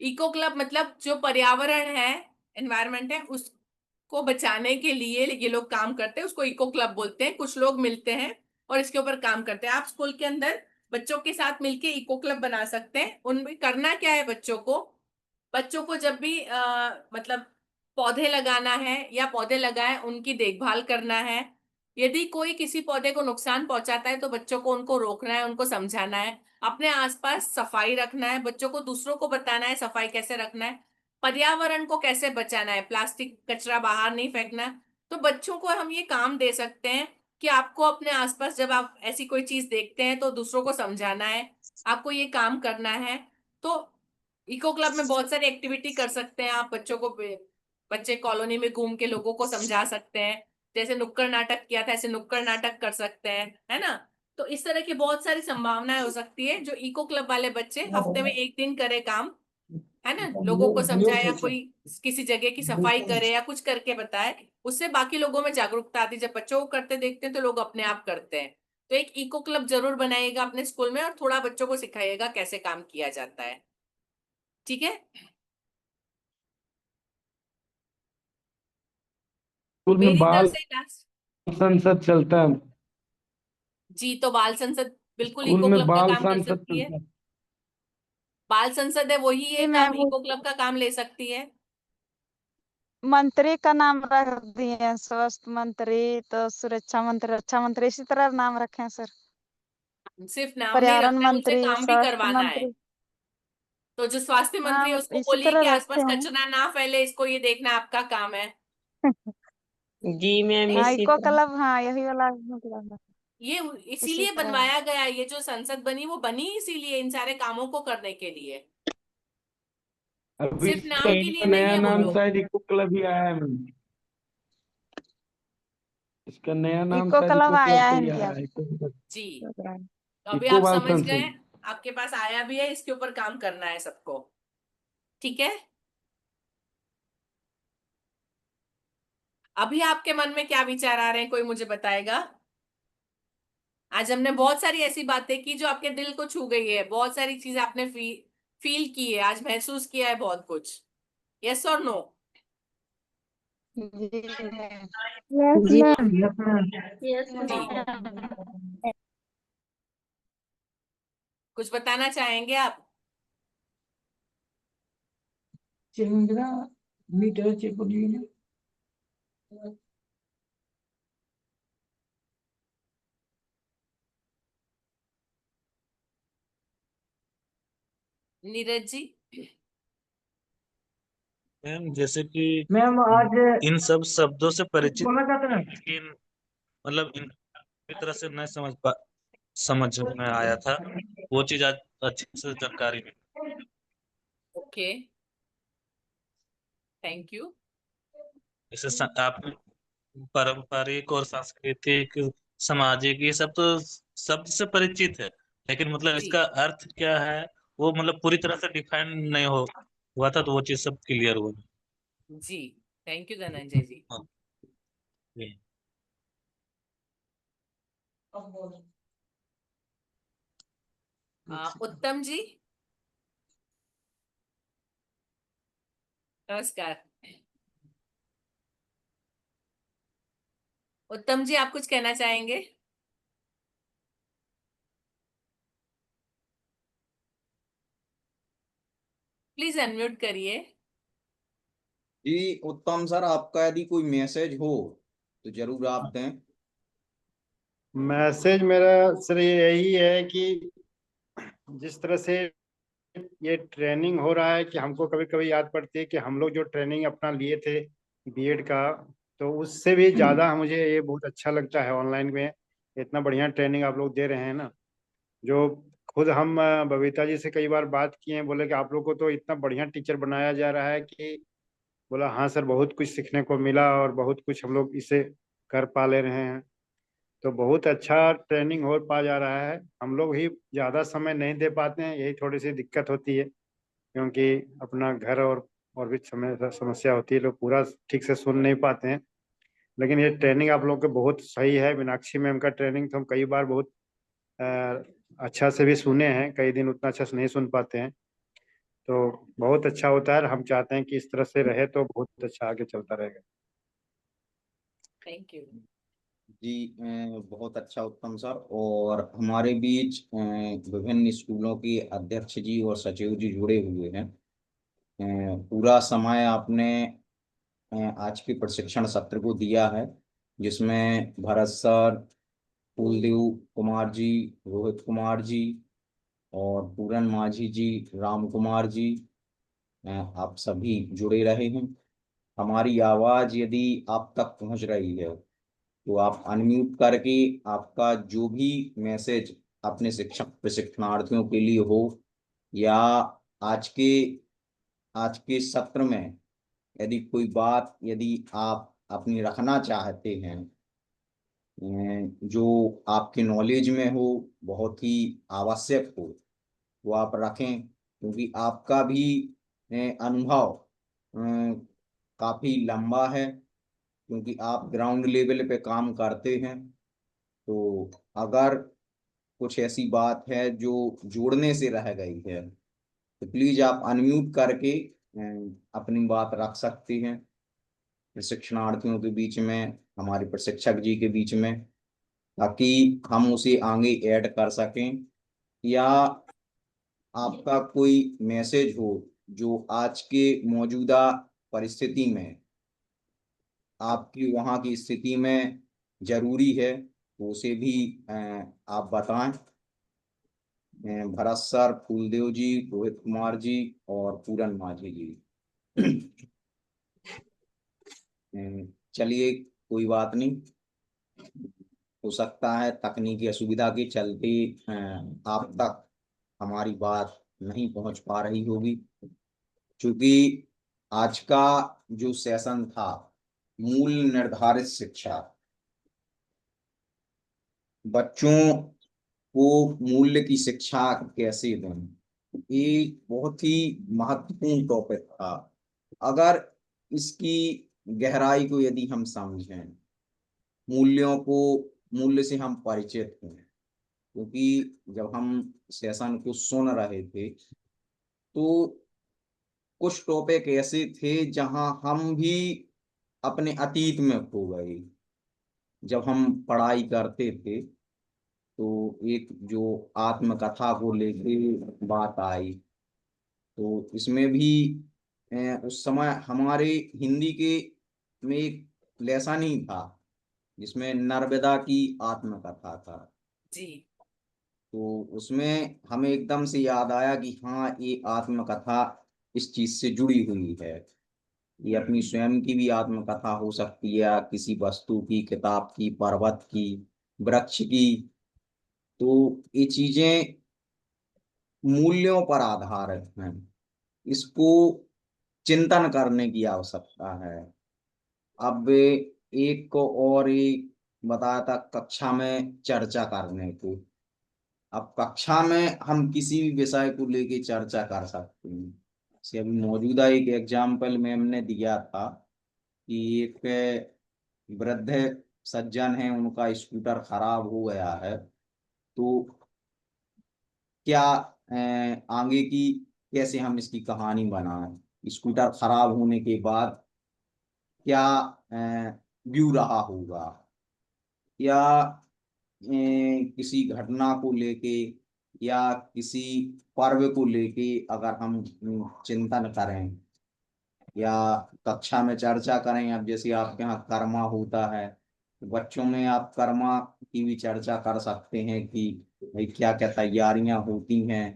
[SPEAKER 2] इको क्लब मतलब जो पर्यावरण है, एनवायरनमेंट है, उसको बचाने के लिए ये लोग काम करते हैं, उसको इको क्लब बोलते हैं। कुछ लोग मिलते हैं और इसके ऊपर काम करते हैं। आप स्कूल के अंदर बच्चों के साथ मिलके इको क्लब बना सकते हैं। उनमें करना क्या है, बच्चों को जब भी मतलब पौधे लगाना है या पौधे लगाए उनकी देखभाल करना है। यदि कोई किसी पौधे को नुकसान पहुंचाता है तो बच्चों को उनको रोकना है, उनको समझाना है। अपने आसपास सफाई रखना है, बच्चों को दूसरों को बताना है सफाई कैसे रखना है, पर्यावरण को कैसे बचाना है, प्लास्टिक कचरा बाहर नहीं फेंकना है। तो बच्चों को हम ये काम दे सकते हैं कि आपको अपने आसपास जब आप ऐसी कोई चीज देखते हैं तो दूसरों को समझाना है, आपको ये काम करना है। तो इको क्लब में बहुत सारी एक्टिविटी कर सकते हैं आप। बच्चे कॉलोनी में घूम के लोगों को समझा सकते हैं, जैसे नुक्कड़ नाटक किया था ऐसे नुक्कड़ नाटक कर सकते हैं, है ना? तो इस तरह की बहुत सारी संभावनाएं हो सकती है जो इको क्लब वाले बच्चे हफ्ते में एक दिन करे काम, है ना, लोगों को समझाए, या कोई किसी जगह की सफाई करे या कुछ करके बताए, उससे बाकी लोगों में जागरूकता आती है। जब बच्चों को करते देखते हैं तो लोग अपने आप करते हैं। तो एक इको क्लब जरूर बनाइएगा अपने स्कूल में और थोड़ा बच्चों को सिखाइएगा कैसे काम किया जाता है। ठीक है,
[SPEAKER 5] स्कूल में
[SPEAKER 2] मेरी तरफ
[SPEAKER 5] बाल
[SPEAKER 2] से लास्ट।
[SPEAKER 5] संसद चलता है।
[SPEAKER 2] जी, तो बाल संसद बिल्कुल
[SPEAKER 5] स्कूल
[SPEAKER 2] इको
[SPEAKER 5] में
[SPEAKER 2] क्लब का
[SPEAKER 5] बाल
[SPEAKER 2] काम कर
[SPEAKER 5] संसद
[SPEAKER 2] सकती है।
[SPEAKER 5] चलता है।
[SPEAKER 2] बाल संसद है वही ये
[SPEAKER 3] जी
[SPEAKER 2] काम
[SPEAKER 3] मैम,
[SPEAKER 2] इको क्लब का काम ले सकती है।
[SPEAKER 3] मंत्री का नाम रख दिए हैं, स्वास्थ्य मंत्री तो सुरक्षा मंत्री, रक्षा मंत्री, इसी तरह नाम रखे हैं सर।
[SPEAKER 2] सिर्फ नाम नहीं
[SPEAKER 3] पर्यावरण
[SPEAKER 2] रखना है, उनसे
[SPEAKER 3] मंत्री,
[SPEAKER 2] काम भी
[SPEAKER 3] स्वास्थ्य
[SPEAKER 2] करवाना है।
[SPEAKER 3] मंत्री।
[SPEAKER 2] तो जो स्वास्थ्य मंत्री है
[SPEAKER 3] हाँ
[SPEAKER 2] उसको
[SPEAKER 3] इसी
[SPEAKER 2] बोलिए
[SPEAKER 3] तरह
[SPEAKER 2] कि
[SPEAKER 3] रखे
[SPEAKER 2] आसपास
[SPEAKER 3] हैं।
[SPEAKER 2] कचरा ना फैले, इसको ये देखना आपका काम है।
[SPEAKER 13] जी मैम
[SPEAKER 3] हाँ
[SPEAKER 13] इसी
[SPEAKER 3] इको
[SPEAKER 13] तरह।
[SPEAKER 3] क्लब, हाँ यही वाला मतलब है।
[SPEAKER 2] ये
[SPEAKER 3] इसी
[SPEAKER 2] इसीलिए
[SPEAKER 3] तरह
[SPEAKER 2] बनवाया गया, ये जो संसद बनी वो बनी इसीलिए, इन सारे कामों को करने के लिए।
[SPEAKER 5] अभी
[SPEAKER 2] सिर्फ
[SPEAKER 5] इसका
[SPEAKER 2] नाम के लिए नहीं
[SPEAKER 5] नया
[SPEAKER 2] है वो
[SPEAKER 5] नाम
[SPEAKER 2] लोग।
[SPEAKER 5] शायद इको क्लब ही आया है मैम। इसका नया नाम
[SPEAKER 3] इको
[SPEAKER 5] शायद
[SPEAKER 3] क्लब
[SPEAKER 5] इको क्लब
[SPEAKER 3] आया
[SPEAKER 5] से
[SPEAKER 3] है
[SPEAKER 5] ही
[SPEAKER 3] इनके
[SPEAKER 5] आया
[SPEAKER 3] यहाँ
[SPEAKER 5] है,
[SPEAKER 2] जी, तो अभी
[SPEAKER 5] इको
[SPEAKER 2] आप
[SPEAKER 5] बाल
[SPEAKER 2] समझ गए,
[SPEAKER 5] संसद।
[SPEAKER 2] आपके पास आया भी है, इसके ऊपर काम करना है सबको। ठीक है, अभी आपके मन में क्या विचार आ रहे हैं, कोई मुझे बताएगा? आज हमने बहुत सारी ऐसी बातें की जो आपके दिल को छू गई है, बहुत सारी चीजें आपने फील की है, आज महसूस किया है बहुत कुछ। यस और नो?
[SPEAKER 3] जी मैम।
[SPEAKER 4] यस
[SPEAKER 3] जी
[SPEAKER 4] मैम।
[SPEAKER 9] Yes ma'am.
[SPEAKER 4] यस
[SPEAKER 2] जी,
[SPEAKER 4] मैम।
[SPEAKER 2] कुछ बताना चाहेंगे आप?
[SPEAKER 9] चिंगरा मीटर चिपड़ी ने
[SPEAKER 2] नीरज जी?
[SPEAKER 11] मैम जैसे कि
[SPEAKER 9] मैम आज
[SPEAKER 11] इन सब शब्दों से
[SPEAKER 9] कुछ
[SPEAKER 11] परिचित,
[SPEAKER 9] बोलना चाहते हैं?
[SPEAKER 11] लेकिन मतलब इन पूरी तरह से नहीं समझ में आया था, वो चीज आज अच्छे से जानकारी मिली।
[SPEAKER 2] Okay, thank you.
[SPEAKER 11] जैसे आप पारंपरिक और सांस्कृतिक, सामाजिक, ये सब तो शब्द से परिचित है, लेकिन मतलब
[SPEAKER 2] जी
[SPEAKER 11] इसका अर्थ क्या है वो मतलब पूरी तरह से डिफाइन नहीं हुआ था, तो वो चीज सब क्लियर हुआ।
[SPEAKER 2] जी, थैंक यू धनंजय जी।
[SPEAKER 11] हाँ, ये।
[SPEAKER 2] उत्तम जी, नमस्कार। उत्तम जी, आप कुछ कहना चाहेंगे? प्लीज अनम्यूट करिए।
[SPEAKER 1] जी उत्तम सर, आपका यदि कोई मैसेज हो तो जरूर आप दें।
[SPEAKER 14] मैसेज मेरा सर यही है कि जिस तरह से ये ट्रेनिंग हो रहा है कि हमको कभी कभी याद पड़ती है कि हम लोग जो ट्रेनिंग अपना लिए थे बीएड का, तो उससे भी ज़्यादा मुझे ये बहुत अच्छा लगता है ऑनलाइन में। इतना बढ़िया ट्रेनिंग आप लोग दे रहे हैं ना, जो खुद हम बबीता जी से कई बार बात किए हैं, बोले कि आप लोग को तो इतना बढ़िया टीचर बनाया जा रहा है कि बोला हाँ सर, बहुत कुछ सीखने को मिला और बहुत कुछ हम लोग इसे कर पा ले रहे हैं। तो बहुत अच्छा ट्रेनिंग हो पा जा रहा है। हम लोग ही ज़्यादा समय नहीं दे पाते हैं, यही थोड़ी सी दिक्कत होती है, क्योंकि अपना घर और भी समस्या होती है, लोग पूरा ठीक से सुन नहीं पाते हैं। लेकिन ये ट्रेनिंग आप लोग के बहुत सही है। मीनाक्षी मैम का ट्रेनिंग तो हम कई बार बहुत अ, अच्छा से भी सुने हैं, कई दिन उतना अच्छा से नहीं सुन पाते हैं। तो बहुत अच्छा होता है, हम चाहते हैं कि इस तरह से रहे तो बहुत अच्छा आगे चलता रहेगा।
[SPEAKER 2] Thank you.
[SPEAKER 1] जी बहुत अच्छा उत्तम सर। और हमारे बीच विभिन्न स्कूलों के अध्यक्ष जी और सचिव जी जुड़े हुए हैं। पूरा समय आपने आज के प्रशिक्षण सत्र को दिया है, जिसमें भरत सर, फूलदेव कुमार जी, रोहित कुमार जी और पूरन माझी जी, राम कुमार जी, आप सभी जुड़े रहे हैं। हमारी आवाज यदि आप तक पहुंच रही है तो आप अनम्यूट करके आपका जो भी मैसेज अपने शिक्षक प्रशिक्षणार्थियों के लिए हो, या आज के आज के सत्र में यदि कोई बात यदि आप अपनी रखना चाहते हैं, जो आपके नॉलेज में हो, बहुत ही आवश्यक हो, वो आप रखें, क्योंकि आपका भी अनुभव काफी लंबा है, क्योंकि आप ग्राउंड लेवल पे काम करते हैं। तो अगर कुछ ऐसी बात है जो जोड़ने से रह गई है तो प्लीज आप अनम्यूट करके अपनी बात रख सकते हैं प्रशिक्षणार्थियों के बीच में, हमारे प्रशिक्षक जी के बीच में, ताकि हम उसे आगे ऐड कर सकें। या आपका कोई मैसेज हो जो आज के मौजूदा परिस्थिति में, आपकी वहाँ की स्थिति में जरूरी है, तो उसे भी आप बताएं। भरत सर, फूलदेव जी, रोहित कुमार जी और पूरन माझी जी। चलिए, कोई बात नहीं। हो सकता है तकनीकी असुविधा के चलते आप तक हमारी बात नहीं पहुंच पा रही होगी, क्योंकि आज का जो सेशन था मूल निर्धारित शिक्षा, बच्चों को मूल्य की शिक्षा कैसे दें, ये बहुत ही महत्वपूर्ण टॉपिक था। अगर इसकी गहराई को यदि हम समझें, मूल्य से हम परिचित हैं, क्योंकि जब हम सेशन को सुन रहे थे तो कुछ टॉपिक ऐसे थे जहां हम भी अपने अतीत में खो गए। जब हम पढ़ाई करते थे तो एक जो आत्मकथा को लेके बात आई, तो इसमें भी उस समय हमारे हिंदी के में एक लेसन ही था जिसमें नर्मदा की आत्मकथा था।
[SPEAKER 2] जी।
[SPEAKER 1] तो उसमें हमें एकदम से याद आया कि हाँ, ये आत्मकथा इस चीज से जुड़ी हुई है। ये अपनी स्वयं की भी आत्मकथा हो सकती है, या किसी वस्तु की, किताब की, पर्वत की, वृक्ष की। तो ये चीजें मूल्यों पर आधारित हैं, इसको चिंतन करने की आवश्यकता है। अब एक को और एक बताया था कक्षा में चर्चा करने को। अब कक्षा में हम किसी भी विषय को लेके चर्चा कर सकते हैं। जैसे अभी मौजूदा एक एग्जाम्पल में हमने दिया था कि एक वृद्ध सज्जन है, उनका स्कूटर खराब हो गया है, तो क्या आगे की कैसे हम इसकी कहानी बनाएं, स्कूटर खराब होने के बाद क्या व्यू रहा होगा, या किसी घटना को लेके या किसी पर्व को लेके अगर हम चिंतन करें या कक्षा में चर्चा करें। अब जैसे आपके यहाँ कर्मा होता है, तो बच्चों में आप कर्मा की भी चर्चा कर सकते हैं कि भाई क्या क्या तैयारियां होती हैं।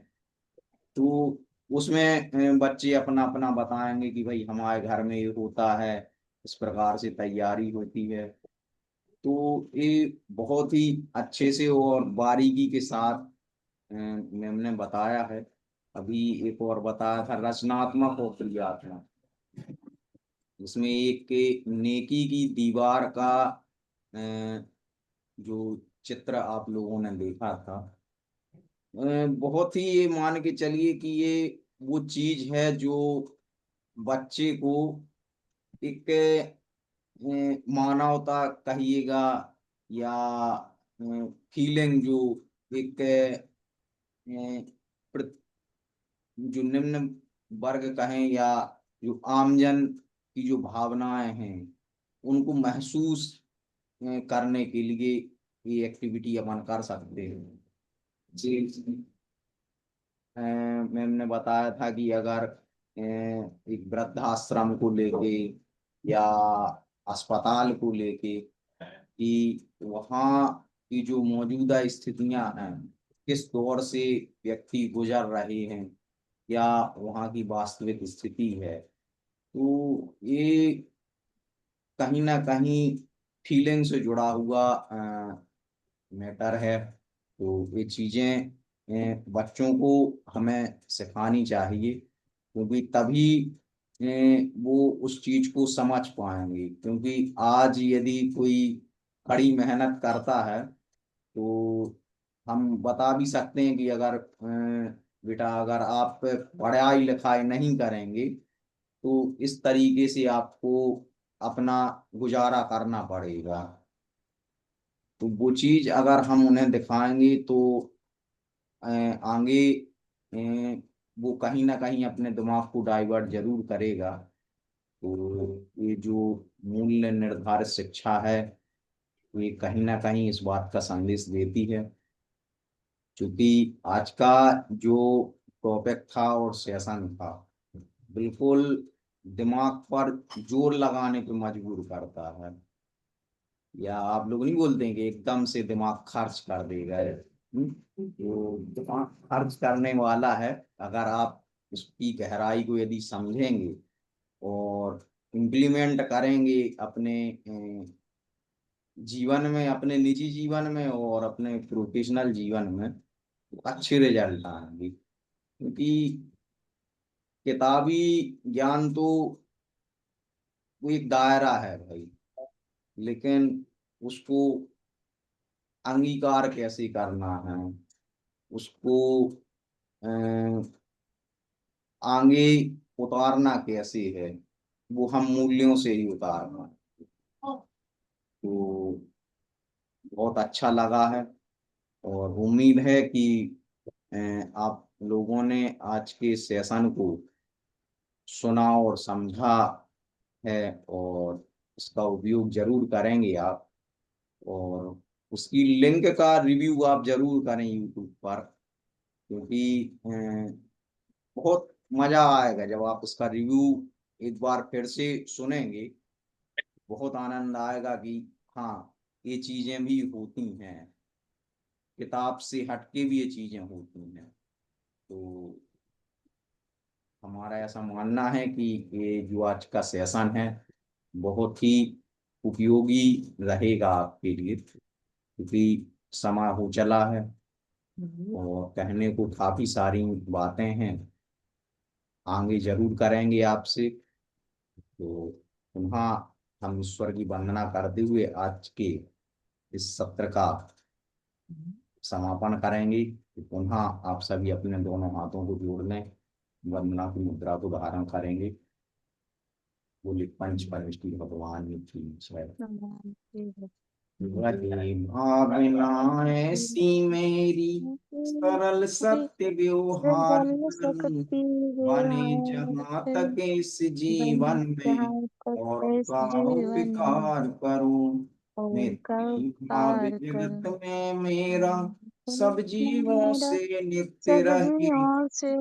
[SPEAKER 1] तो उसमें बच्चे अपना अपना बताएंगे कि भाई हमारे घर में ये होता है, इस प्रकार से तैयारी होती है। तो ये बहुत ही अच्छे से और बारीकी के साथ मैम ने बताया है। अभी एक और बताया था रचनात्मक और क्रियात्मक, इसमें एक के नेकी की दीवार का जो चित्र आप लोगों ने देखा था, बहुत ही ये मान के चलिए कि ये वो चीज है जो बच्चे को एक मानवता कहिएगा या फीलिंग, जो एक प्र- जो निम्न वर्ग कहें या जो आमजन की जो भावनाएं हैं उनको महसूस करने के लिए ये एक्टिविटी अपन कर सकते हैं। जी। मैम ने बताया था कि अगर एक वृद्धाश्रम को लेके या अस्पताल को लेके कि वहाँ की जो मौजूदा स्थितियां हैं, किस दौर से व्यक्ति गुजर रहे हैं, या वहाँ की वास्तविक स्थिति है, तो ये कहीं ना कहीं फीलिंग से जुड़ा हुआ मैटर है। तो ये चीजें बच्चों को हमें सिखानी चाहिए, क्योंकि तभी वो उस चीज को समझ पाएंगे। क्योंकि आज यदि कोई कड़ी मेहनत करता है तो हम बता भी सकते हैं कि अगर बेटा अगर आप पढ़ाई लिखाई नहीं करेंगे तो इस तरीके से आपको अपना गुजारा करना पड़ेगा। तो वो चीज अगर हम उन्हें दिखाएंगे तो आगे वो कहीं ना कहीं अपने दिमाग को डाइवर्ट जरूर करेगा। तो ये जो मूल्य निर्धारित शिक्षा है, ये कहीं ना कहीं इस बात का संदेश देती है। क्योंकि आज का जो टॉपिक था और सेशन था, बिल्कुल दिमाग पर जोर लगाने पे मजबूर करता है, या आप लोग नहीं बोलते हैं कि एकदम से दिमाग खर्च कर देगा। तो दिमाग खर्च करने वाला है, अगर आप उसकी गहराई को यदि समझेंगे और इम्प्लीमेंट करेंगे अपने जीवन में, अपने निजी जीवन में और अपने प्रोफेशनल जीवन में अच्छे रिजल्ट आएंगे। क्योंकि किताबी ज्ञान तो वो एक दायरा है भाई, लेकिन उसको अंगीकार कैसे करना है, उसको अ, आगे उतारना कैसे है, वो हम मूल्यों से ही उतारना। तो बहुत अच्छा लगा है और उम्मीद है कि आप लोगों ने आज के सेशन को सुना और समझा है और इसका उपयोग जरूर करेंगे आप। और उसकी लिंक का रिव्यू आप जरूर करें यूट्यूब पर, क्योंकि बहुत मजा आएगा जब आप उसका रिव्यू एक बार फिर से सुनेंगे। बहुत आनंद आएगा कि हाँ, ये चीजें भी होती हैं, किताब से हटके भी ये चीजें होती हैं। तो हमारा ऐसा मानना है कि ये जो आज का सेशन है बहुत ही उपयोगी रहेगा आपके लिए, क्योंकि समय हो चला है और कहने को काफी सारी बातें हैं, आगे जरूर करेंगे आपसे। तो पुनः हम ईश्वर की वंदना करते हुए आज के इस सत्र का समापन करेंगे। तो पुनः आप सभी अपने दोनों हाथों को जोड़ लें, वंदना की मुद्रा को धारण करेंगे। बोले पंच परमेश्वर भगवान की जय। भावना ऐसी मेरी सरल सत्य व्यवहार बने जहाँ तक इस जीवन में, और का विकार करूं मैं भाव जगत में मेरा, सब जीवों से नित्य रहे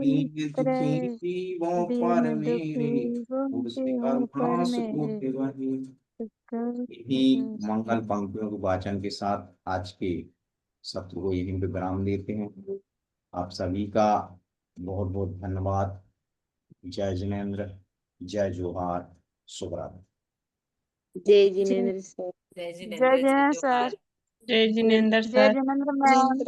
[SPEAKER 1] दीन दुखी जीवों पर मेरे, उसे करुणा सुख वही। यही मंगल पंक्तियों के वाचन के साथ आज के सत्र को यहीं पे विराम देते हैं। आप सभी का बहुत बहुत धन्यवाद। जय जिनेन्द्र, जय जोहार, शुभ रात्रि।
[SPEAKER 4] जय जिनेन्द्र सर।
[SPEAKER 2] जय
[SPEAKER 3] जय
[SPEAKER 2] जिनेन्द्र,
[SPEAKER 3] जय
[SPEAKER 2] जय
[SPEAKER 3] सर।
[SPEAKER 2] जोहार।
[SPEAKER 13] जय जिनेन्द्र
[SPEAKER 3] जय
[SPEAKER 13] सर।
[SPEAKER 3] जिनेन्द्र मैम।